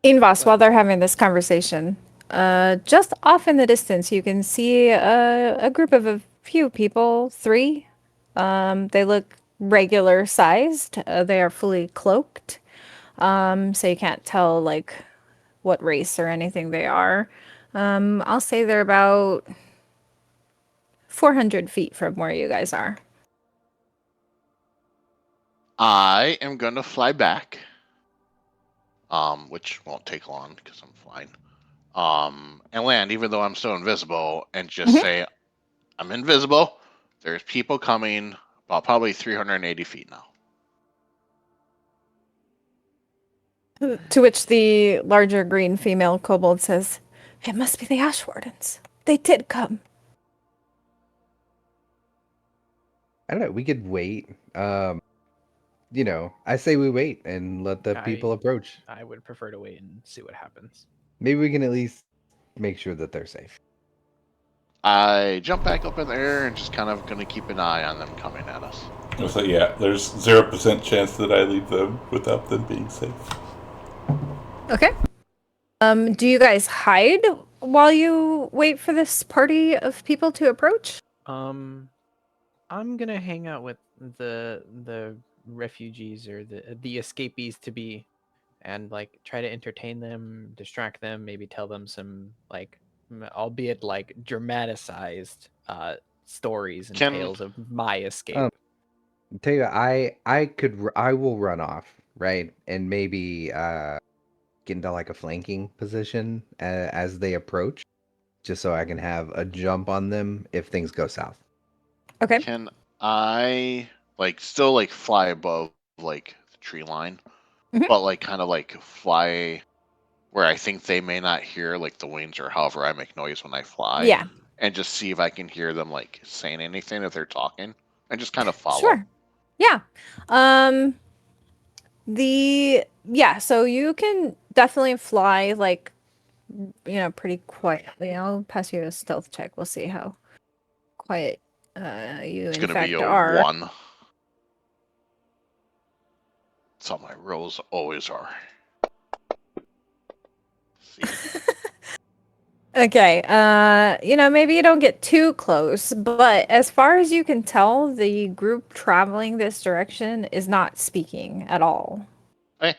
Invas, while they're having this conversation, just off in the distance, you can see a group of a few people, three. They look regular sized. They are fully cloaked. So you can't tell like what race or anything they are. I'll say they're about 400 feet from where you guys are. I am gonna fly back, which won't take long because I'm flying. And land, even though I'm still invisible, and just Mhm. say, I'm invisible. There's people coming about probably 380 feet now. To which the larger green female kobold says, "It must be the Ash Wardens. They did come." I don't know. We could wait. I say we wait and let the people approach. I would prefer to wait and see what happens. Maybe we can at least make sure that they're safe. I jump back up in the air and just kind of gonna keep an eye on them coming at us. So yeah, there's 0% chance that I leave them without them being safe. Okay. Do you guys hide while you wait for this party of people to approach? I'm gonna hang out with the refugees or the escapees to be, and like try to entertain them, distract them, maybe tell them some like, albeit like dramatized stories and Can- tales of my escape. Tell you, I will run off, right, and maybe get into like a flanking position as they approach, just so I can have a jump on them if things go south. Okay. Can I still fly above the tree line, Mhm. but kind of fly where I think they may not hear the wings or however I make noise when I fly? Yeah. And just see if I can hear them saying anything if they're talking, and just kind of follow. Sure. Yeah. So you can definitely fly pretty quietly. I'll pass you a stealth check. We'll see how quiet you It's in gonna fact be a are. 1. That's how my rolls always are. See. Okay. Maybe you don't get too close, but as far as you can tell, the group traveling this direction is not speaking at all. Hey.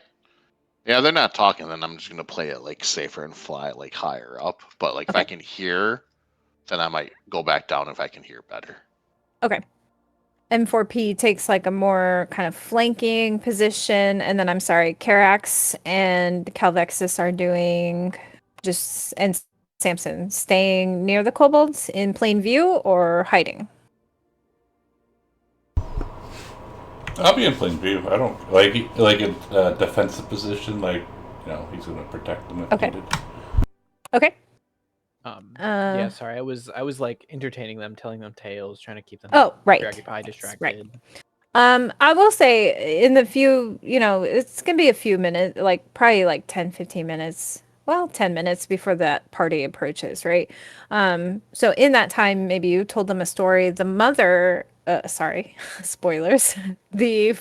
Yeah, they're not talking, then I'm just gonna play it safer and fly higher up. But if I Okay. can hear, then I might go back down if I can hear better. Okay. M4P takes a more kind of flanking position, and then I'm sorry, Carax and Calvexis are doing and Samson staying near the kobolds in plain view or hiding. I'll be in plain view. I don't like a defensive position. He's going to protect them if Okay. needed. Okay. Yeah, sorry. I was entertaining them, telling them tales, trying to keep them right. preoccupied, distracted. Right. I will say in the few, it's going to be a few minutes, probably 10, 15 minutes. Well, 10 minutes before that party approaches, right? So in that time, maybe you told them a story. The mother, sorry, spoilers, the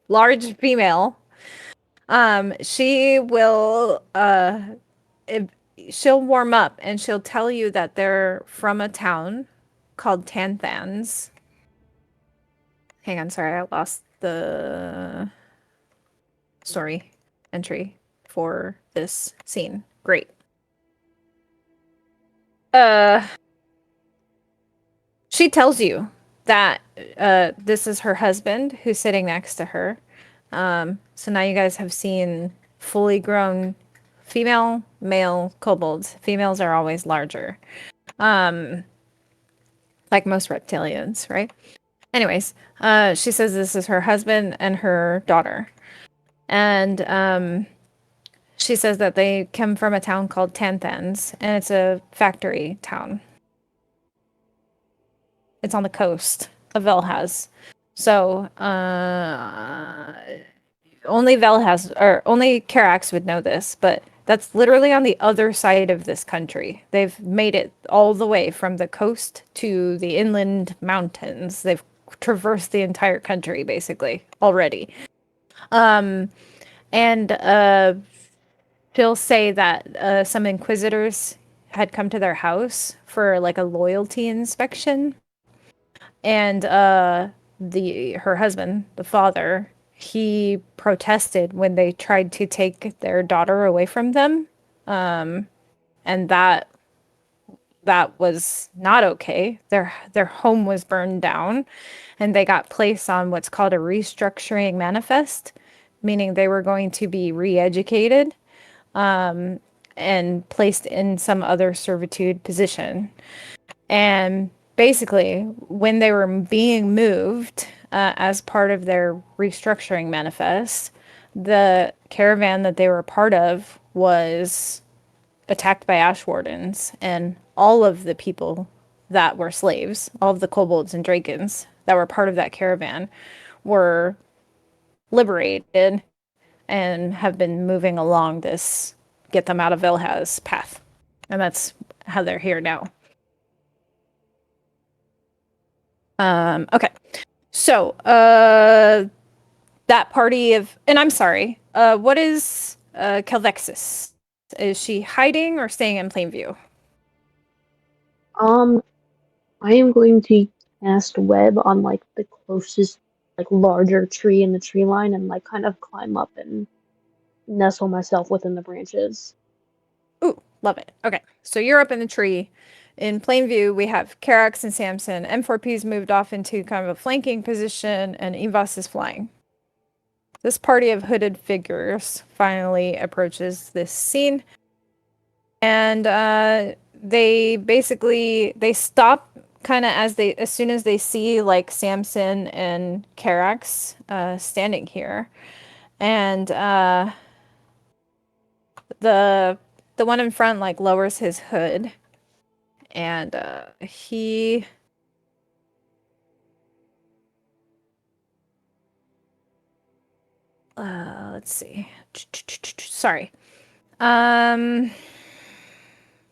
large female, she will, she'll warm up and she'll tell you that they're from a town called Tanthans. Hang on, sorry, I lost the story entry for this scene. Great. She tells you that this is her husband who's sitting next to her. So now you guys have seen fully grown female, male kobolds. Females are always larger. Like most reptilians, right? Anyways, she says this is her husband and her daughter. And she says that they come from a town called Tanthans, and it's a factory town. It's on the coast of Velhaz. So, only Velhaz, or only Carax would know this, but that's literally on the other side of this country. They've made it all the way from the coast to the inland mountains. They've traversed the entire country, basically, already. And she'll say that some inquisitors had come to their house for a loyalty inspection, and her husband, the father, he protested when they tried to take their daughter away from them. And that was not okay. Their home was burned down, and they got placed on what's called a restructuring manifest, meaning they were going to be re-educated and placed in some other servitude position. And basically, when they were being moved as part of their restructuring manifest, the caravan that they were a part of was attacked by ash wardens, and all of the people that were slaves, all of the kobolds and drakens that were part of that caravan, were liberated and have been moving along this get them out of Velhaz path. And that's how they're here now. Okay. So, that party of, and I'm sorry, what is Calvexis? Is she hiding or staying in plain view? I am going to cast web on like the closest like larger tree in the tree line and like kind of climb up and nestle myself within the branches. Ooh, love it. Okay, so you're up in the tree. In plain view, we have Karax and Samson. M4P's moved off into kind of a flanking position, and Evas is flying. This party of hooded figures finally approaches this scene, and they stop kind of as soon as they see like Samson and Karax standing here, and the one in front like lowers his hood, and he let's see. Sorry.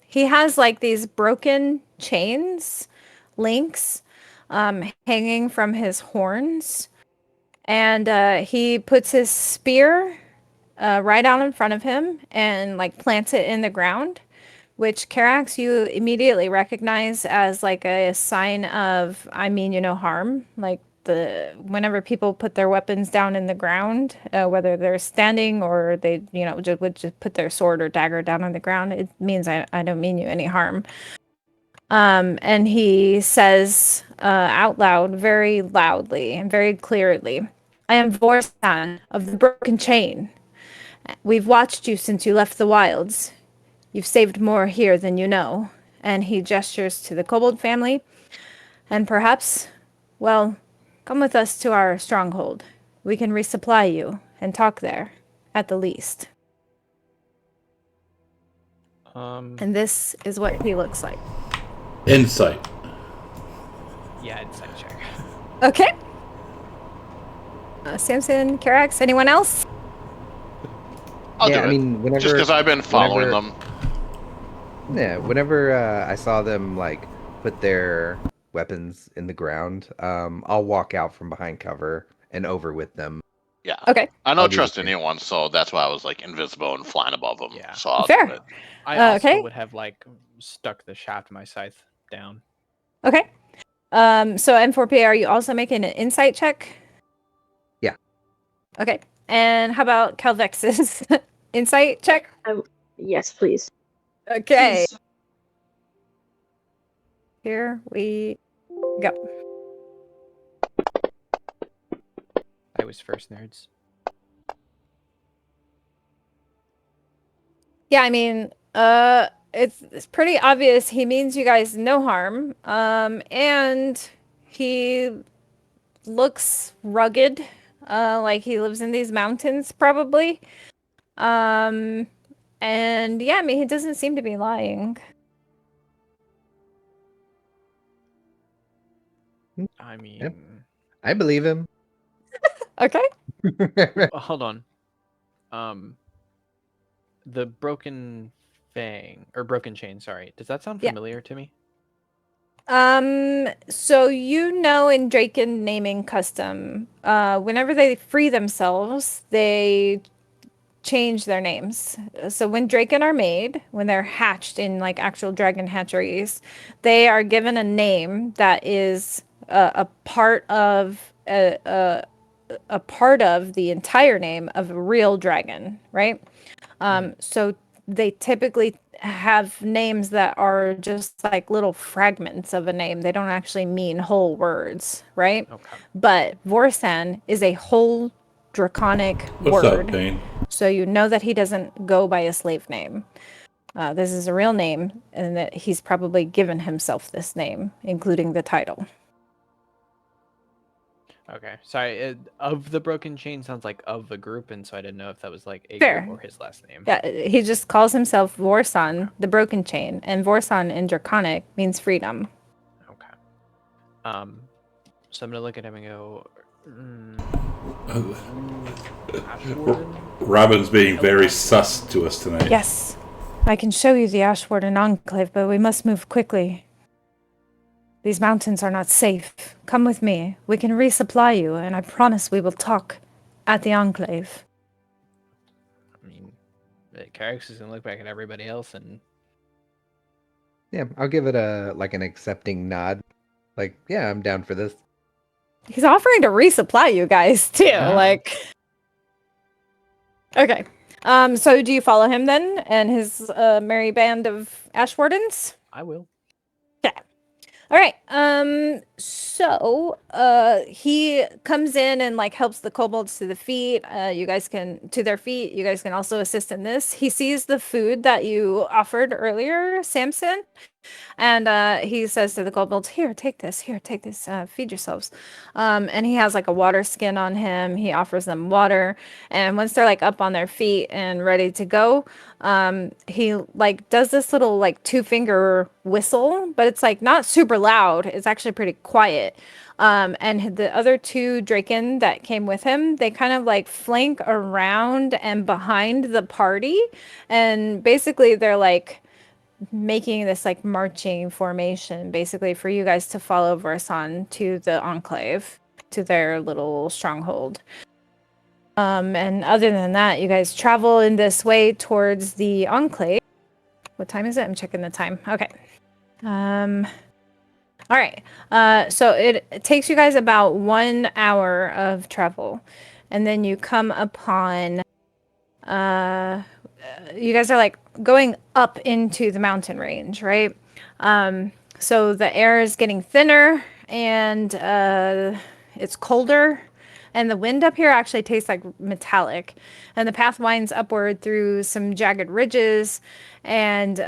He has like these broken chains, links, hanging from his horns, and he puts his spear right out in front of him and like plants it in the ground, which Karax you immediately recognize as like a sign of I mean you no harm. Like whenever people put their weapons down in the ground, whether they're standing or they would just put their sword or dagger down on the ground, it means I don't mean you any harm. And he says out loud, very loudly and very clearly, I am Vorsan of the Broken Chain. We've watched you since you left the wilds. You've saved more here than you know. And he gestures to the kobold family. And perhaps, well, come with us to our stronghold. We can resupply you and talk there, at the least. And this is what he looks like. Insight. Yeah, insight check. Okay. Samson, Karax, anyone else? I'll do I it. mean, whenever Just because I've been following them. Yeah, whenever I saw them like put their weapons in the ground, I'll walk out from behind cover and over with them. Yeah. Okay. I I'll don't do trust the same. anyone, so that's why I was like invisible and flying above them. Yeah. So I'll Fair. do it. I also okay. would have like stuck the shaft of my scythe down. Okay. So M4P, are you also making an insight check? Yeah. Okay. And how about Calvex's insight check? Yes, please. Okay. Here we go. I was first, nerds. Yeah, I mean, it's pretty obvious he means you guys no harm. And he looks rugged, like he lives in these mountains probably. And yeah, I mean, he doesn't seem to be lying. I mean, I believe him. Okay. hold on. The broken fang or broken chain. Sorry, does that sound Yeah. familiar to me? So in Draken naming custom, whenever they free themselves, they change their names. So when Draken are made, when they're hatched in like actual dragon hatcheries, they are given a name that is a part of a part of the entire name of a real dragon, right? So they typically have names that are just like little fragments of a name. They don't actually mean whole words, right? Okay. But Vorsan is a whole draconic What's up, word. Payne? So you know that he doesn't go by a slave name. This is a real name, and that he's probably given himself this name, including the title. Okay. Sorry. Of the broken chain sounds like of the group, and so I didn't know if that was like a Fair. group or his last name. Yeah, he just calls himself Vorsan, the broken chain, and Vorsan in Draconic means freedom. Okay. So I'm gonna look at him and go. Ashwarden? Robin's being very sus to us tonight. Yes, I can show you the Ashwarden Enclave, but we must move quickly. These mountains are not safe. Come with me. We can resupply you, and I promise we will talk at the Enclave. I mean, Carix is gonna look back at everybody else and Yeah, I'll give it an accepting nod. Like, yeah, I'm down for this. He's offering to resupply you guys, too. Like... Okay. So do you follow him then and his merry band of Ashwardens? I will. Okay. All right. So he comes in and like helps the kobolds to the feet. You guys can to their feet. You guys can also assist in this. He sees the food that you offered earlier, Samson. And he says to the kobolds, here, take this, feed yourselves. And he has like a water skin on him. He offers them water. And once they're like up on their feet and ready to go, he like does this little like 2-finger whistle, but it's like not super loud. It's actually pretty quiet. And the other 2 Draken that came with him, they kind of like flank around and behind the party. And basically they're like making this like marching formation basically for you guys to follow Versan to the Enclave, to their little stronghold. And other than that, you guys travel in this way towards the Enclave. What time is it? I'm checking the time. Okay. All right. So it takes you guys about 1 hour of travel, and then you come upon you guys are like going up into the mountain range, right? So the air is getting thinner and it's colder, and the wind up here actually tastes like metallic, and the path winds upward through some jagged ridges, and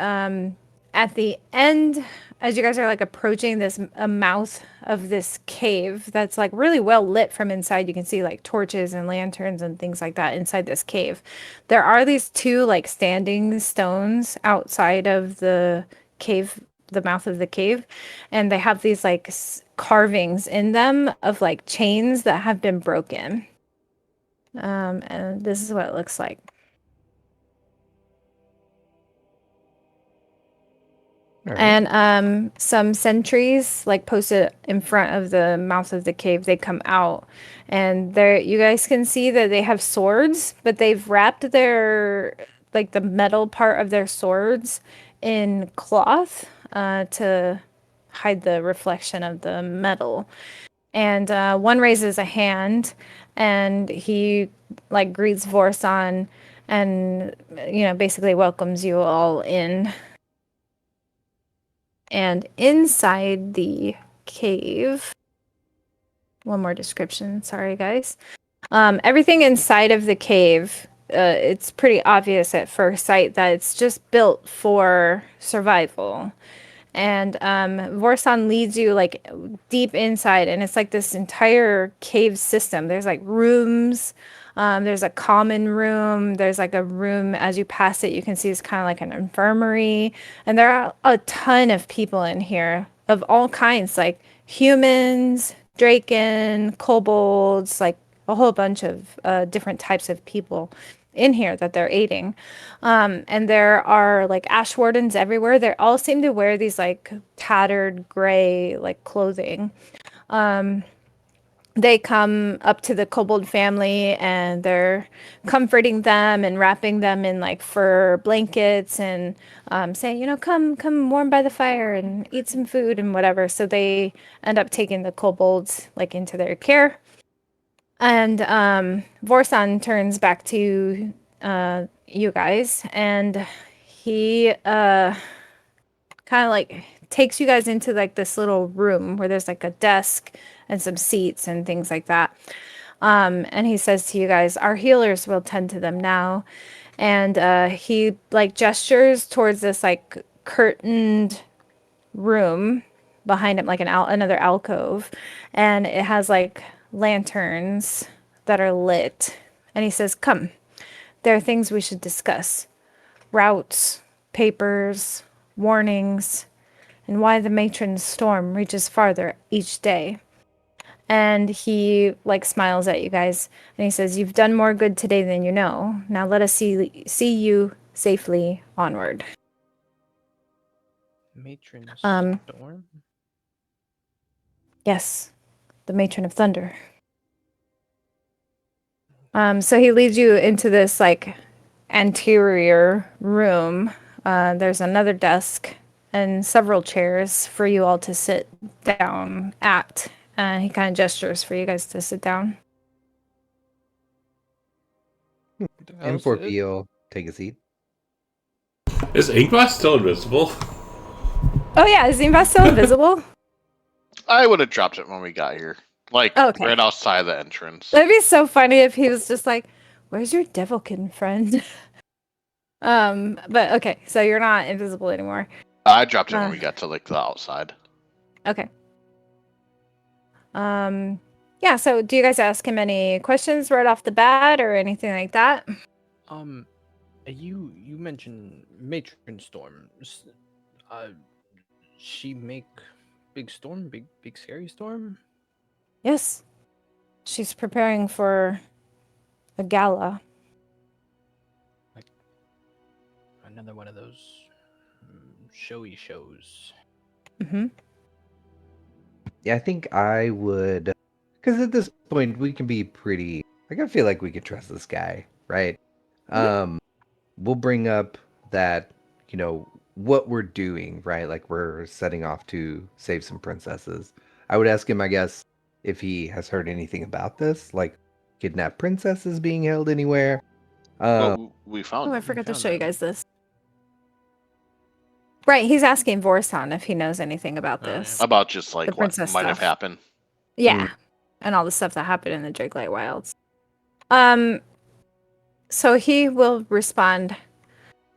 at the end, as you guys are like approaching this mouth of this cave that's like really well lit from inside, you can see like torches and lanterns and things like that inside this cave. There are these 2 like standing stones outside of the cave, the mouth of the cave, and they have these like carvings in them of like chains that have been broken. And this is what it looks like. Right. And some sentries like posted in front of the mouth of the cave. They come out, and there you guys can see that they have swords, but they've wrapped their like the metal part of their swords in cloth to hide the reflection of the metal. And one raises a hand, and he like greets Vorsan, and basically welcomes you all in. And inside the cave, one more description, sorry guys. Everything inside of the cave, it's pretty obvious at first sight that it's just built for survival. And Vorsan leads you like deep inside, and it's like this entire cave system. There's like rooms, there's a common room, there's like a room as you pass it, you can see it's kind of like an infirmary, and there are a ton of people in here of all kinds, like humans, Draken, kobolds, like a whole bunch of different types of people in here that they're aiding. And there are like Ashwardens everywhere. They all seem to wear these like tattered gray like clothing. They come up to the kobold family, and they're comforting them and wrapping them in like fur blankets, and saying, come warm by the fire and eat some food and whatever. So they end up taking the kobolds like into their care. And Vorsan turns back to you guys, and he kind of like takes you guys into like this little room where there's like a desk and some seats and things like that. And he says to you guys, "Our healers will tend to them now." And he like gestures towards this like curtained room behind him, like another alcove, and it has like lanterns that are lit. And he says, "Come, there are things we should discuss: routes, papers, warnings, and why the matron's storm reaches farther each day." And he like smiles at you guys, and he says, "You've done more good today than you know. Now let us see you safely onward." Matron Um, Storm? Yes, the matron of thunder. So he leads you into this like anterior room. There's another desk and several chairs for you all to sit down at. He kind of gestures for you guys to sit down. M4P will take a seat. Is Inkbot still invisible? Oh yeah, is Zimba still invisible? I would have dropped it when we got here. Like, Okay. right outside the entrance. That'd be so funny if he was just like, "Where's your devilkin friend?" But okay, so you're not invisible anymore. I dropped it when we got to, like, the outside. Okay. Yeah, so do you guys ask him any questions right off the bat or anything like that? You mentioned Matron Storm. She make big storm, big scary storm? Yes. She's preparing for a gala. Like another one of those showy shows. Mm-hmm. Yeah, I think I would, because at this point we can be pretty. Like, I feel like we could trust this guy, right? We'll bring up that, what we're doing, right? Like, we're setting off to save some princesses. I would ask him, I guess, if he has heard anything about this, like kidnapped princesses being held anywhere. Well, we found Oh, I them. forgot to found show you them. guys this. Right, he's asking Vorsan if he knows anything about Oh, yeah. this. About just, like, The what princess might have stuff. happened. Yeah, and all the stuff that happened in the Dragelight Wilds. So he will respond,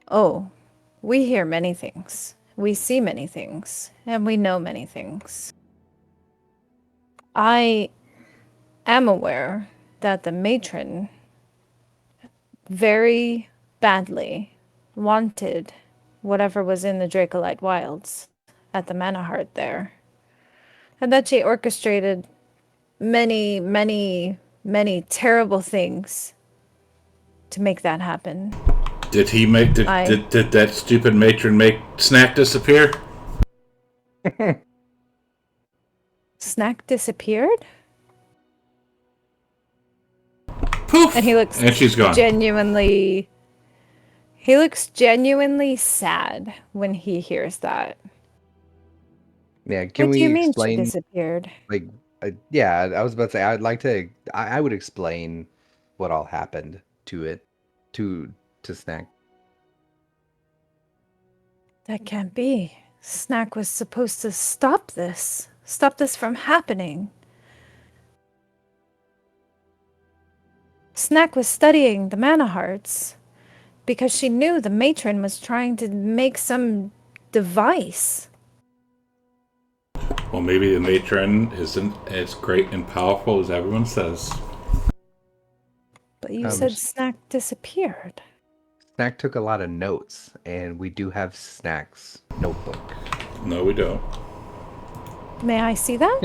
"Oh, we hear many things. We see many things, and we know many things. I am aware that the matron very badly wanted whatever was in the Dracolite Wilds at the Manor Heart there, and that she orchestrated many, many, many terrible things to make that happen." Did he make did that stupid matron make Snack disappear? Snack disappeared? Poof! And he looks And she's gone. He looks genuinely sad when he hears that. Yeah, can What do we you mean she explain? disappeared? Like, yeah, I was about to say, I'd like to. I would explain what all happened to it, to Snack. That can't be. Snack was supposed to stop this from happening. Snack was studying the Mana Hearts because she knew the matron was trying to make some device. Well, maybe the matron isn't as great and powerful as everyone says. But you said Snack disappeared. Snack took a lot of notes, and we do have Snack's notebook. No, we don't. May I see that?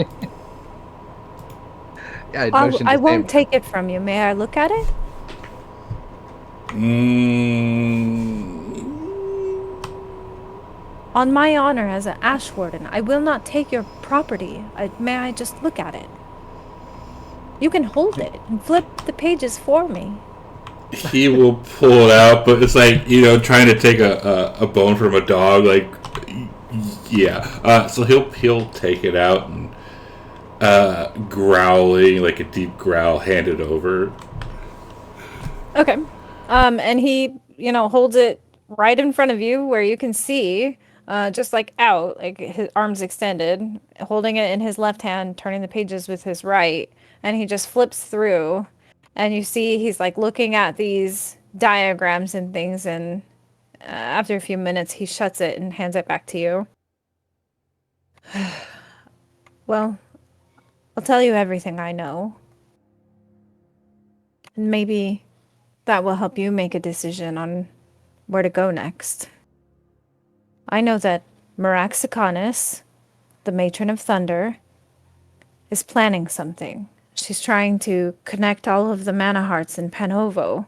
Yeah, I won't take it from you. May I look at it? On my honor as an Ash Warden, I will not take your property. May I just look at it? You can hold it and flip the pages for me. He will pull it out, but it's like, trying to take a bone from a dog. Like, yeah. So he'll take it out and growling like a deep growl, handed over. Okay. And he, holds it right in front of you where you can see, just like out, like his arms extended, holding it in his left hand, turning the pages with his right, and he just flips through, and you see he's like looking at these diagrams and things, and after a few minutes, he shuts it and hands it back to you. Well, I'll tell you everything I know. And maybe that will help you make a decision on where to go next. I know that Maraxicanis, the Matron of Thunder, is planning something. She's trying to connect all of the mana hearts in Panovo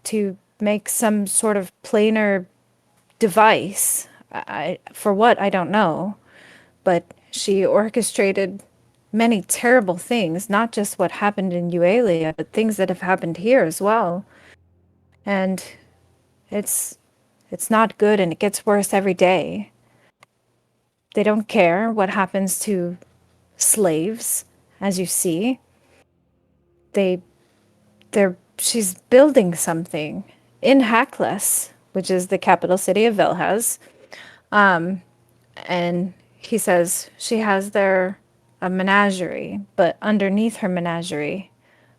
to make some sort of planar device. For what, I don't know. But she orchestrated many terrible things, not just what happened in Eualia, but things that have happened here as well. And it's not good, and it gets worse every day. They don't care what happens to slaves, as you see. She's building something in Haklas, which is the capital city of Velhaz. And he says she has there a menagerie, but underneath her menagerie,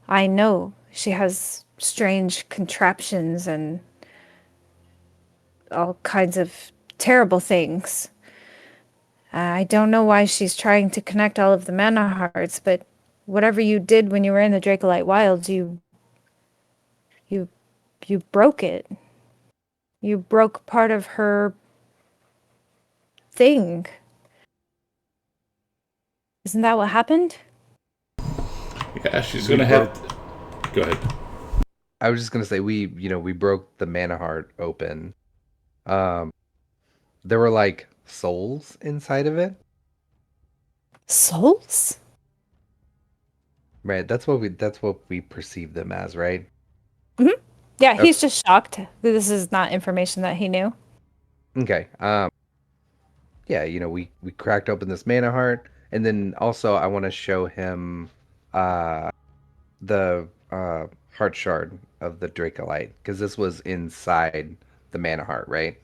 I know she has strange contraptions and all kinds of terrible things. I don't know why she's trying to connect all of the mana hearts, but whatever you did when you were in the Dracolite Wilds, you broke it. You broke part of her thing. Isn't that what happened? Yeah, she's gonna head. Go ahead. I was just gonna say we broke the mana heart open. There were like souls inside of it. Souls? Right. That's what we perceive them as, right? Mm-hmm. Yeah, he's just shocked that this is not information that he knew. Okay. Yeah, we cracked open this mana heart, and then also I want to show him the heart shard of the Dracolite, because this was inside the mana heart, right?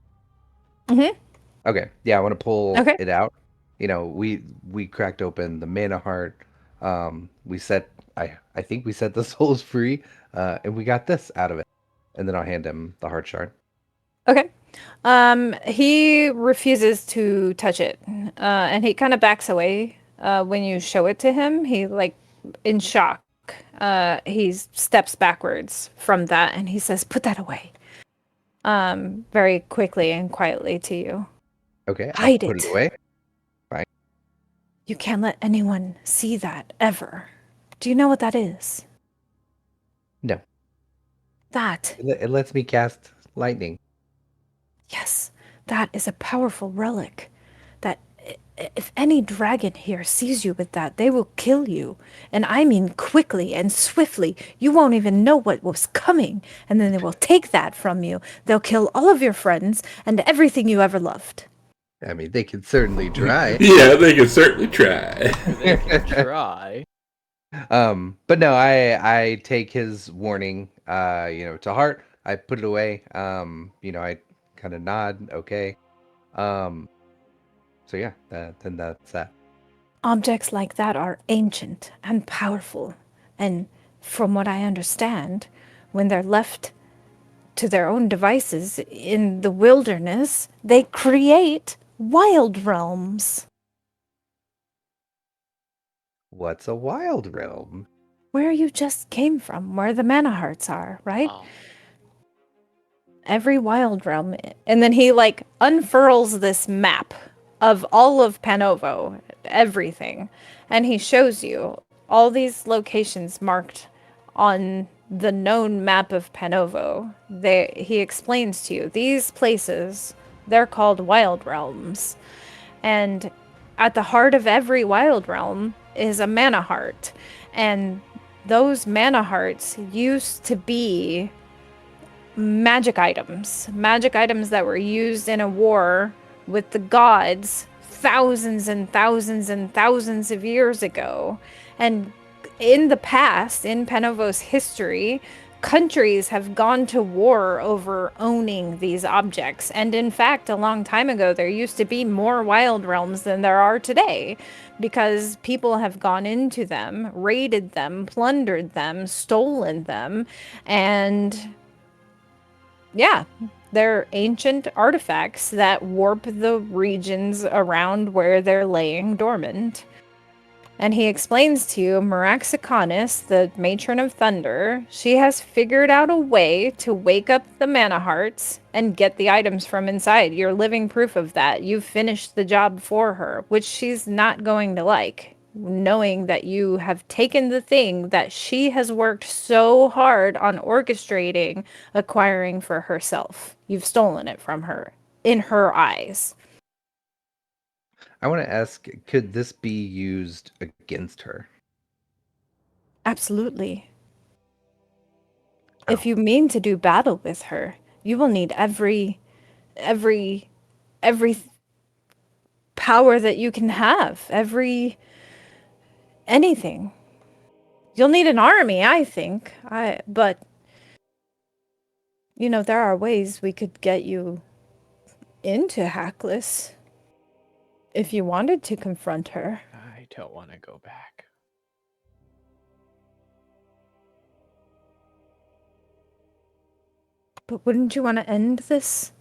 Mm-hmm. Okay. Yeah, I want to pull Okay. it out. We cracked open the mana heart. We set I think we set the souls free, and we got this out of it. And then I'll hand him the heart shard. Okay. He refuses to touch it, and he kind of backs away when you show it to him. He, like, in shock. He steps backwards from that, and he says, "Put that away." Very quickly and quietly to you. Okay, Hide I'll put it. it away. Fine. You can't let anyone see that, ever. Do you know what that is? No. That. It lets me cast lightning. Yes, that is a powerful relic. That if any dragon here sees you with that, they will kill you. And I mean quickly and swiftly. You won't even know what was coming. And then they will take that from you. They'll kill all of your friends and everything you ever loved. I mean, they can certainly try. Yeah, they can certainly try. They can try. But no, I take his warning, to heart. I put it away. I kind of nod. Okay. So yeah, then that's that. Objects like that are ancient and powerful. And from what I understand, when they're left to their own devices in the wilderness, they create wild realms. What's a wild realm? Where you just came from, where the mana hearts are, right? Oh. Every wild realm. And then he, like, unfurls this map of all of Panovo, everything. And he shows you all these locations marked on the known map of Panovo. He explains to you, these places, they're called wild realms. And at the heart of every wild realm is a mana heart. And those mana hearts used to be magic items that were used in a war with the gods thousands and thousands and thousands of years ago. And in the past, in Panovo's history, countries have gone to war over owning these objects. And in fact, a long time ago, there used to be more wild realms than there are today because people have gone into them, raided them, plundered them, stolen them, and yeah, they're ancient artifacts that warp the regions around where they're laying dormant. And he explains to you, Maraxiconis, the matron of thunder, she has figured out a way to wake up the mana hearts and get the items from inside. You're living proof of that. You've finished the job for her, which she's not going to like, knowing that you have taken the thing that she has worked so hard on orchestrating, acquiring for herself. You've stolen it from her, in her eyes. I want to ask, could this be used against her? Absolutely. Oh. If you mean to do battle with her, you will need every power that you can have, anything. You'll need an army, I think. But you know, there are ways we could get you into Hackless if you wanted to confront her. I don't want to go back. But wouldn't you want to end this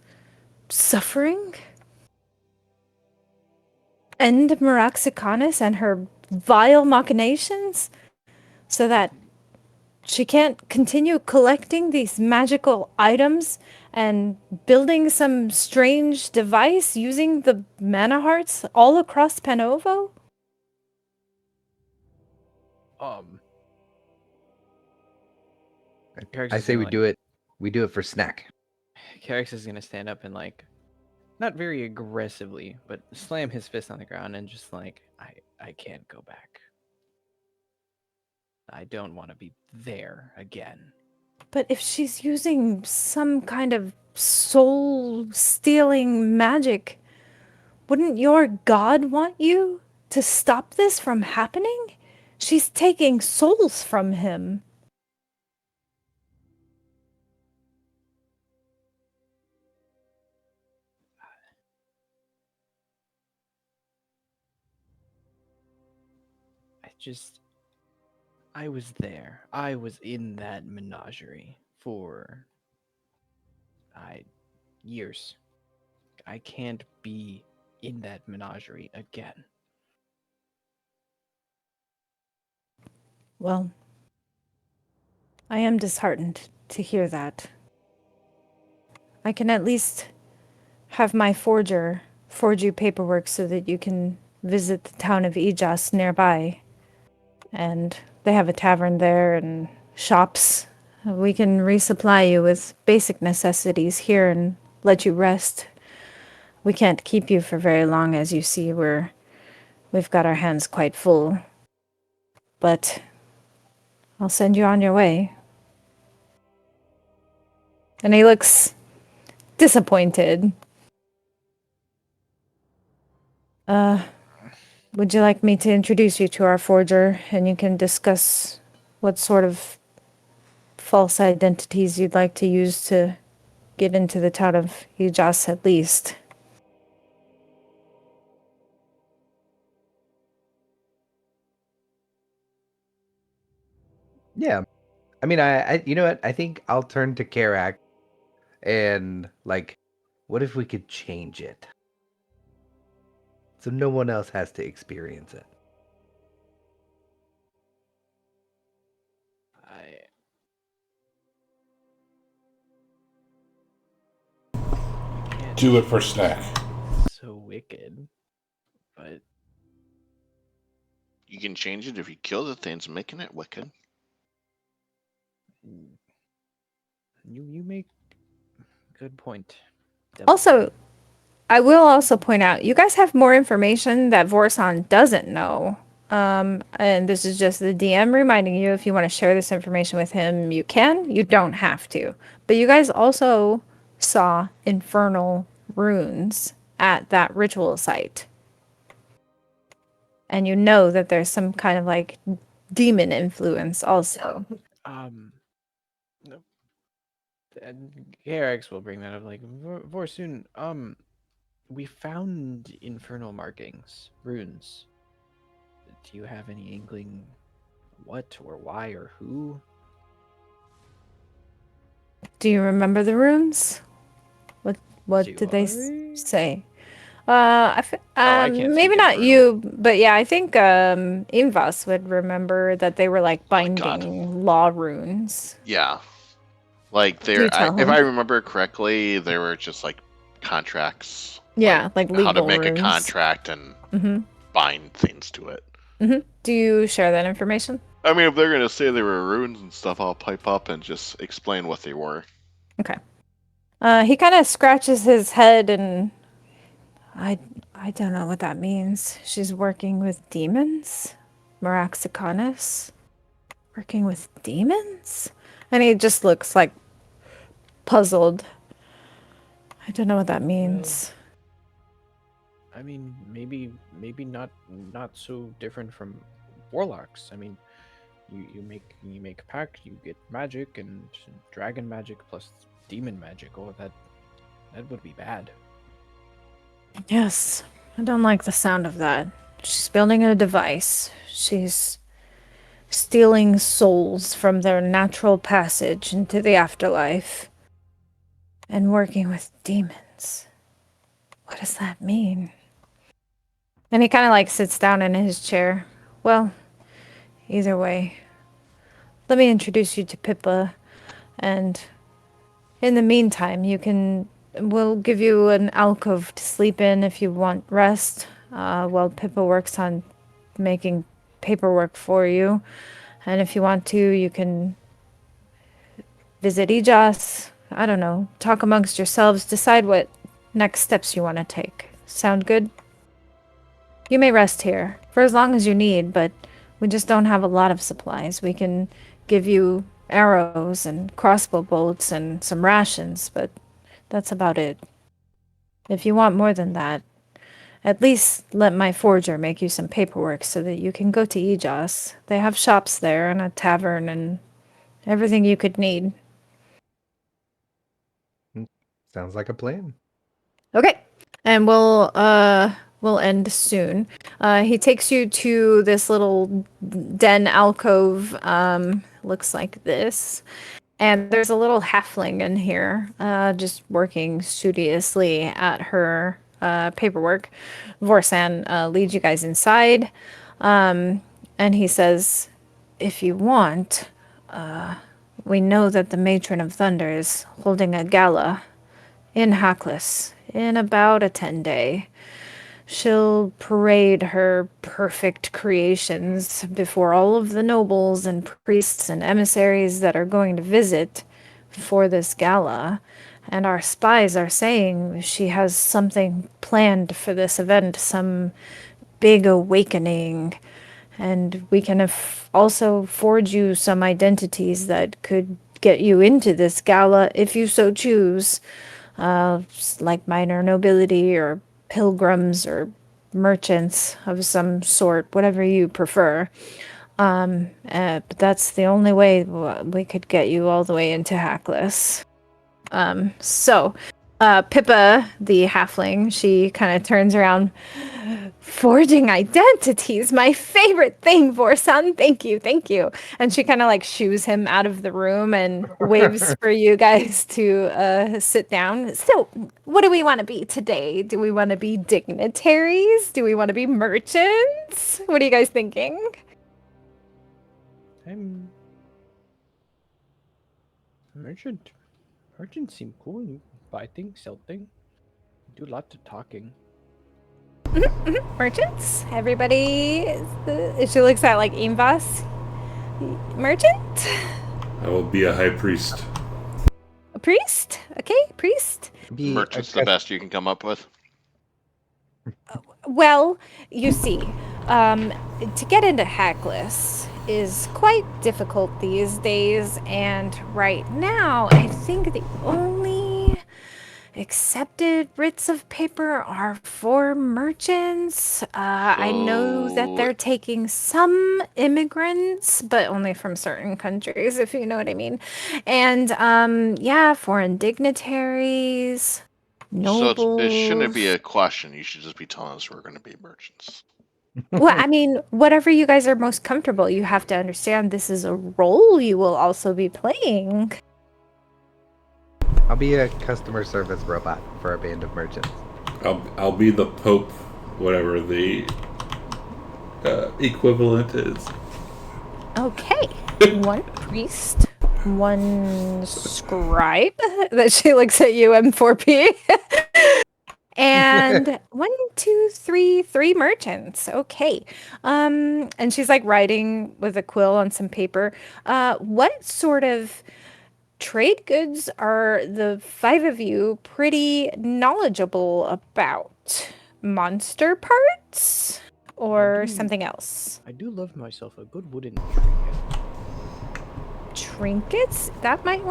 suffering? End Maraxiconis and her vile machinations? So that she can't continue collecting these magical items and building some strange device using the mana hearts all across Panovo? I say we do it. We do it for snack. Carix is gonna stand up and like, not very aggressively, but slam his fist on the ground and just like, I can't go back. I don't want to be there again. But if she's using some kind of soul-stealing magic, wouldn't your god want you to stop this from happening? She's taking souls from him. I was there. I was in that menagerie for years. I can't be in that menagerie again. Well, I am disheartened to hear that. I can at least have my forger forge you paperwork so that you can visit the town of Ijas nearby. And they have a tavern there and shops. We can resupply you with basic necessities here and let you rest. We can't keep you for very long, as you see. We've got our hands quite full. But I'll send you on your way. And he looks disappointed. Would you like me to introduce you to our forger, and you can discuss what sort of false identities you'd like to use to get into the town of Ijas at least? Yeah. I mean, I you know what? I think I'll turn to Karak and like, what if we could change it? So no one else has to experience it. Do it for snack. So wicked, but You can change it if you kill the things making it wicked. you make good point. Also, I will also point out, you guys have more information that Vorsan doesn't know. And this is just the DM reminding you, if you want to share this information with him, you can. You don't have to. But you guys also saw infernal runes at that ritual site. and you know that there's some kind of like demon influence also. No, and Garrix will bring that up. Like, Vorsoon, we found infernal markings, runes. Do you have any inkling what or why or who? Do you remember the runes? What Do did they I? say? I can't Maybe speak not infernal. you, but yeah, I think Invas would remember that they were like Oh my God. binding law runes. Yeah. Like Do you tell if him? I remember correctly, they were just like contracts. Yeah, like how to legal make a runes. contract and Mm-hmm. bind things to it. Mm-hmm. Do you share that information? I mean, if they're gonna say they were runes and stuff, I'll pipe up and just explain what they were. Okay. He kind of scratches his head and I don't know what that means. She's working with demons? Maraxicanis? Working with demons? And he just looks like puzzled. I don't know what that means. I mean, maybe not so different from warlocks. I mean, you make a pact, you get magic and dragon magic plus demon magic. Oh, that would be bad. Yes, I don't like the sound of that. She's building a device. She's stealing souls from their natural passage into the afterlife and working with demons. What does that mean? And he kind of like sits down in his chair. Well, either way, let me introduce you to Pippa, and in the meantime, we'll give you an alcove to sleep in if you want rest, while Pippa works on making paperwork for you. And if you want to, you can visit Ijas. I don't know, talk amongst yourselves, decide what next steps you want to take. Sound good? You may rest here for as long as you need, but we just don't have a lot of supplies. We can give you arrows and crossbow bolts and some rations, but that's about it. If you want more than that, at least let my forger make you some paperwork so that you can go to Ijas. They have shops there and a tavern and everything you could need. Sounds like a plan. Okay. And we'll end soon. He takes you to this little den alcove, looks like this. And there's a little halfling in here, just working studiously at her paperwork. Vorsan leads you guys inside, and he says, if you want, we know that the Matron of Thunder is holding a gala in Hackles in about a 10-day. She'll parade her perfect creations before all of the nobles and priests and emissaries that are going to visit for this gala. And our spies are saying she has something planned for this event, some big awakening. And we can also forge you some identities that could get you into this gala if you so choose. Like minor nobility or pilgrims or merchants of some sort, whatever you prefer. But that's the only way we could get you all the way into Hackles. Pippa, the halfling, she kind of turns around. Forging identities, my favorite thing, Vorsan. Thank you, thank you. And she kind of like shoos him out of the room and waves for you guys to sit down. So, what do we want to be today? Do we want to be dignitaries? Do we want to be merchants? What are you guys thinking? I'm merchant. Merchants seem cool. You buy things, sell things, do lots of talking. Merchants? Everybody, she looks at like Imvas. Merchant? I will be a high priest. A priest? Okay, priest. Merchant's the best you can come up with. Well, you see, to get into Hackles is quite difficult these days, and right now, I think the only accepted writs of paper are for merchants. I know that So- they're taking some immigrants, but only from certain countries, if you know what I mean. And yeah, foreign dignitaries, So nobles. it shouldn't be a question. You should just be telling us we're going to be merchants. Well, I mean, whatever you guys are most comfortable, you have to understand this is a role you will also be playing. I'll be a customer service robot for a band of merchants. I'll be the Pope, whatever the equivalent is. Okay. One priest, one scribe. That she looks at you, M4P. And 1, 2, 3, 3 merchants. Okay. And she's like writing with a quill on some paper. What sort of trade goods are the 5 of you pretty knowledgeable about? Monster parts or something else? I do love myself a good wooden trinket. Trinkets? That might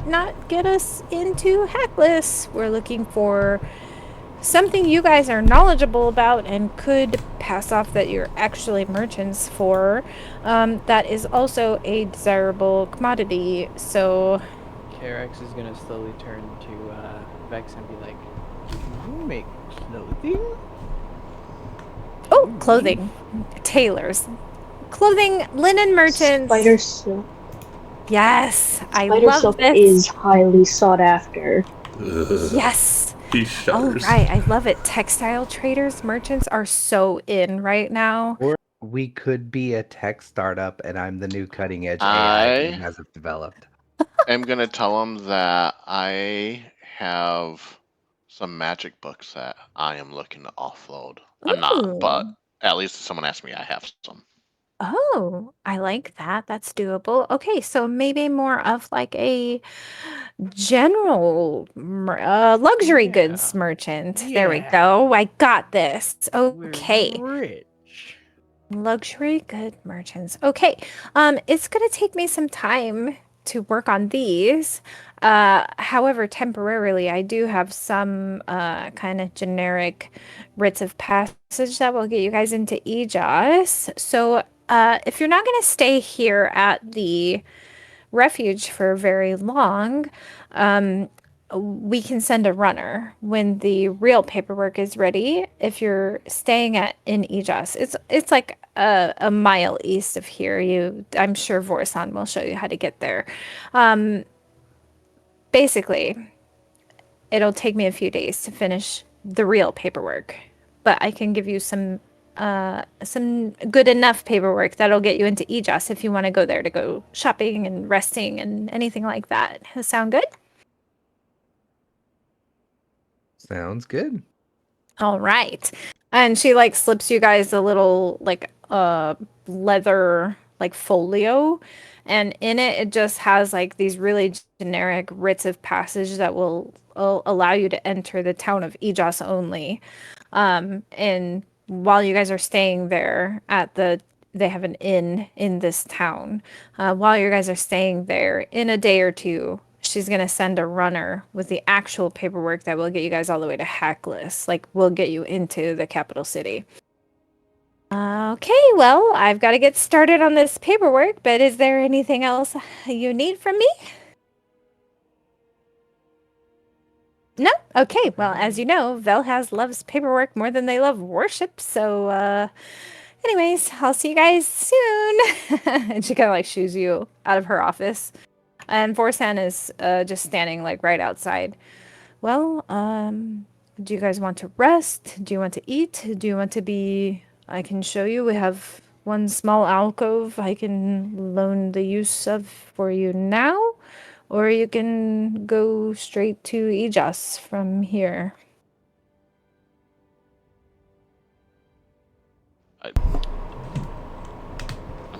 not get us into Hackless. We're looking for something you guys are knowledgeable about and could pass off that you're actually merchants for. That is also a desirable commodity. So Karax is gonna slowly turn to Vex and be like, "Can you make clothing?" oh, clothing. Tailors. Clothing, linen merchants. Spider silk. Yes, I Spider love silk this. is highly sought after. Ugh. Yes. He All shudders. right, I love it. Textile traders, merchants are so in right now. Or we could be a tech startup, and I'm the new cutting edge AI that hasn't developed. I'm going to tell them that I have some magic books that I am looking to offload. I'm not, but Ooh. at least if someone asks me, I have some. Oh, I like that. That's doable. Okay, so maybe more of like a general luxury goods Yeah. merchant. There we Yeah. go. I got this. We're Okay. rich. Luxury good merchants. Okay. It's gonna take me some time to work on these. However, temporarily, I do have some kind of generic writs of passage that will get you guys into Aegis. So, if you're not gonna stay here at the refuge for very long, we can send a runner when the real paperwork is ready. If you're staying in Aegis, it's like a mile east of here. I'm sure Vorsan will show you how to get there. Basically, it'll take me a few days to finish the real paperwork, but I can give you some good enough paperwork that'll get you into Aegis if you want to go there to go shopping and resting and anything like that. Does that sound good? Sounds good. All right. And she like slips you guys a little like leather like folio, and in it just has like these really generic writs of passage that will allow you to enter the town of Aegis only. And while you guys are staying there they have an inn in this town. While you guys are staying there, in a day or two, she's gonna send a runner with the actual paperwork that will get you guys all the way to Hackless. Like, we'll get you into the capital city. Okay, well, I've got to get started on this paperwork, but is there anything else you need from me? No? Okay, well, as you know, Velhaz loves paperwork more than they love worship, so, anyways, I'll see you guys soon. And she kind of like shoos you out of her office. And Vorsan is just standing like right outside. Well, do you guys want to rest? Do you want to eat? Do you want to be... I can show you. We have one small alcove I can loan the use of for you now. Or you can go straight to Aegis from here. I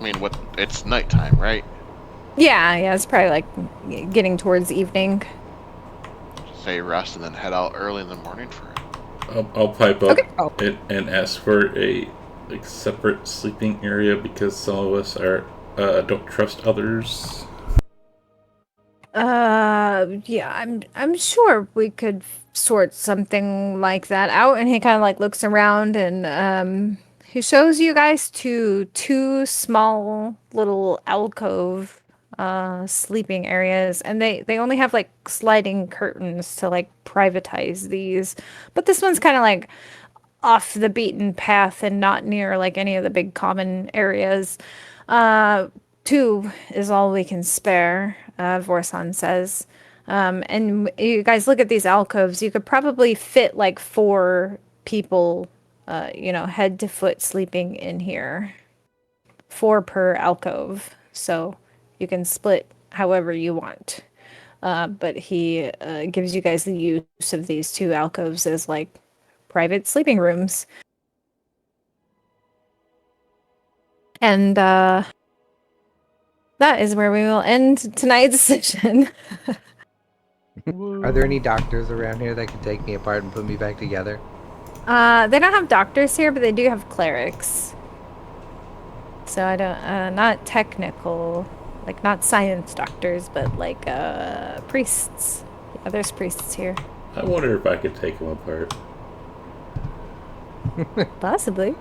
mean, it's nighttime, right? Yeah, it's probably like getting towards evening. Say rest and then head out early in the morning for it. I'll pipe up Okay. and ask for a separate sleeping area because some of us don't trust others. Yeah, I'm sure we could sort something like that out. And he kind of like looks around and he shows you guys to two small little alcove sleeping areas, and they only have like sliding curtains to like privatize these. But this one's kind of like off the beaten path and not near like any of the big common areas. Uh, Two is all we can spare, Vorsan says. And you guys look at these alcoves, you could probably fit like four people, head to foot sleeping in here. Four per alcove. So you can split however you want. But he gives you guys the use of these two alcoves as like private sleeping rooms. And that is where we will end tonight's session. Are there any doctors around here that can take me apart and put me back together? They don't have doctors here, but they do have clerics. So I don't, not technical, like not science doctors, but like priests. Yeah, there's priests here. I wonder if I could take them apart. Possibly.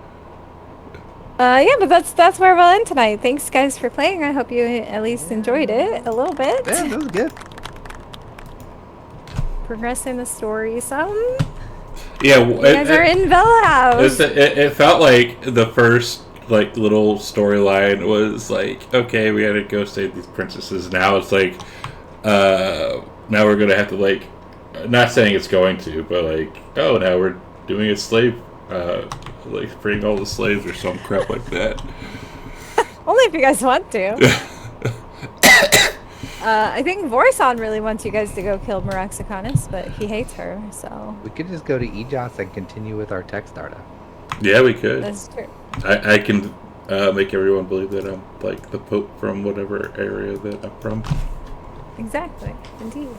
Yeah, but that's where we'll end tonight. Thanks, guys, for playing. I hope you at least enjoyed it a little bit. Yeah, that was good. Progressing the story some. Yeah, You guys are in Bella House. it felt like the first like little storyline was like, okay, we gotta go save these princesses. Now it's like, now we're gonna have to like, not saying it's going to, but like, oh, now we're doing a slave, like freeing all the slaves or some crap like that. Only if you guys want to. I think Vorsan really wants you guys to go kill Maraxicanis, but he hates her, so. We could just go to Ejos and continue with our tech startup. Yeah, we could. That's true. I can make everyone believe that I'm like the Pope from whatever area that I'm from. Exactly. Indeed.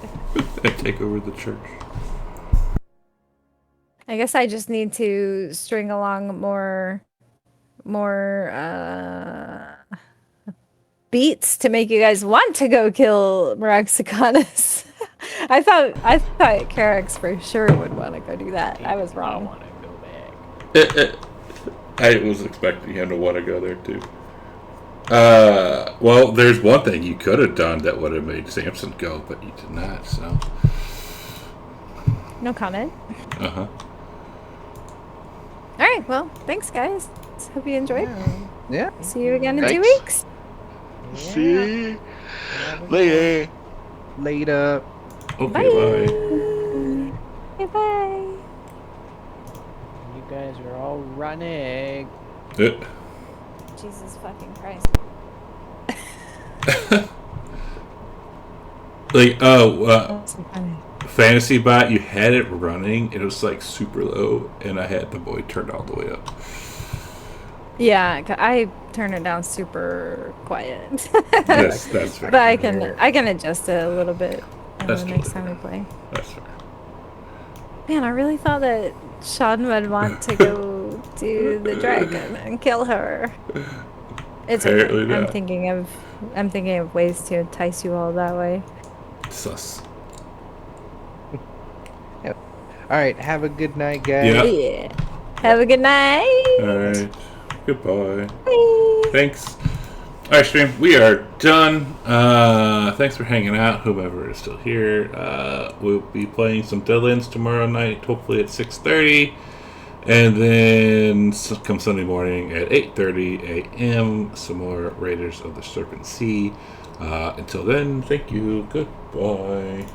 I take over the church. I guess I just need to string along more beats to make you guys want to go kill Maraxicanis. I thought Carax for sure would want to go do that. I was I wrong. want to go back. I was expecting him to want to go there too. Well, there's one thing you could have done that would have made Samson go, but you did not, so. No comment. Uh-huh. All right. Well, thanks, guys. Hope you enjoyed. Yeah. See you again in 2 Thanks. weeks. See you later. Later. Okay, bye. Bye. You guys are all running. Jesus fucking Christ. Like, That's so funny. Fantasy Bot, you had it running, it was like super low, and I had the boy turned all the way up. Yeah, I turn it down super quiet. That's fair. But I can adjust it a little bit That's the next totally time we play. That's fair. Man, I really thought that Sean would want to go to the dragon and kill her. It's Apparently okay. I'm not. thinking of ways to entice you all that way. Sus. All right. Have a good night, guys. Yeah. Yeah. Have a good night. Alright. Goodbye. Bye. Thanks. Alright, stream. We are done. Thanks for hanging out, whomever is still here. We'll be playing some Deadlands tomorrow night, hopefully at 6:30. And then come Sunday morning at 8:30 a.m. some more Raiders of the Serpent Sea. Until then, thank you. Goodbye.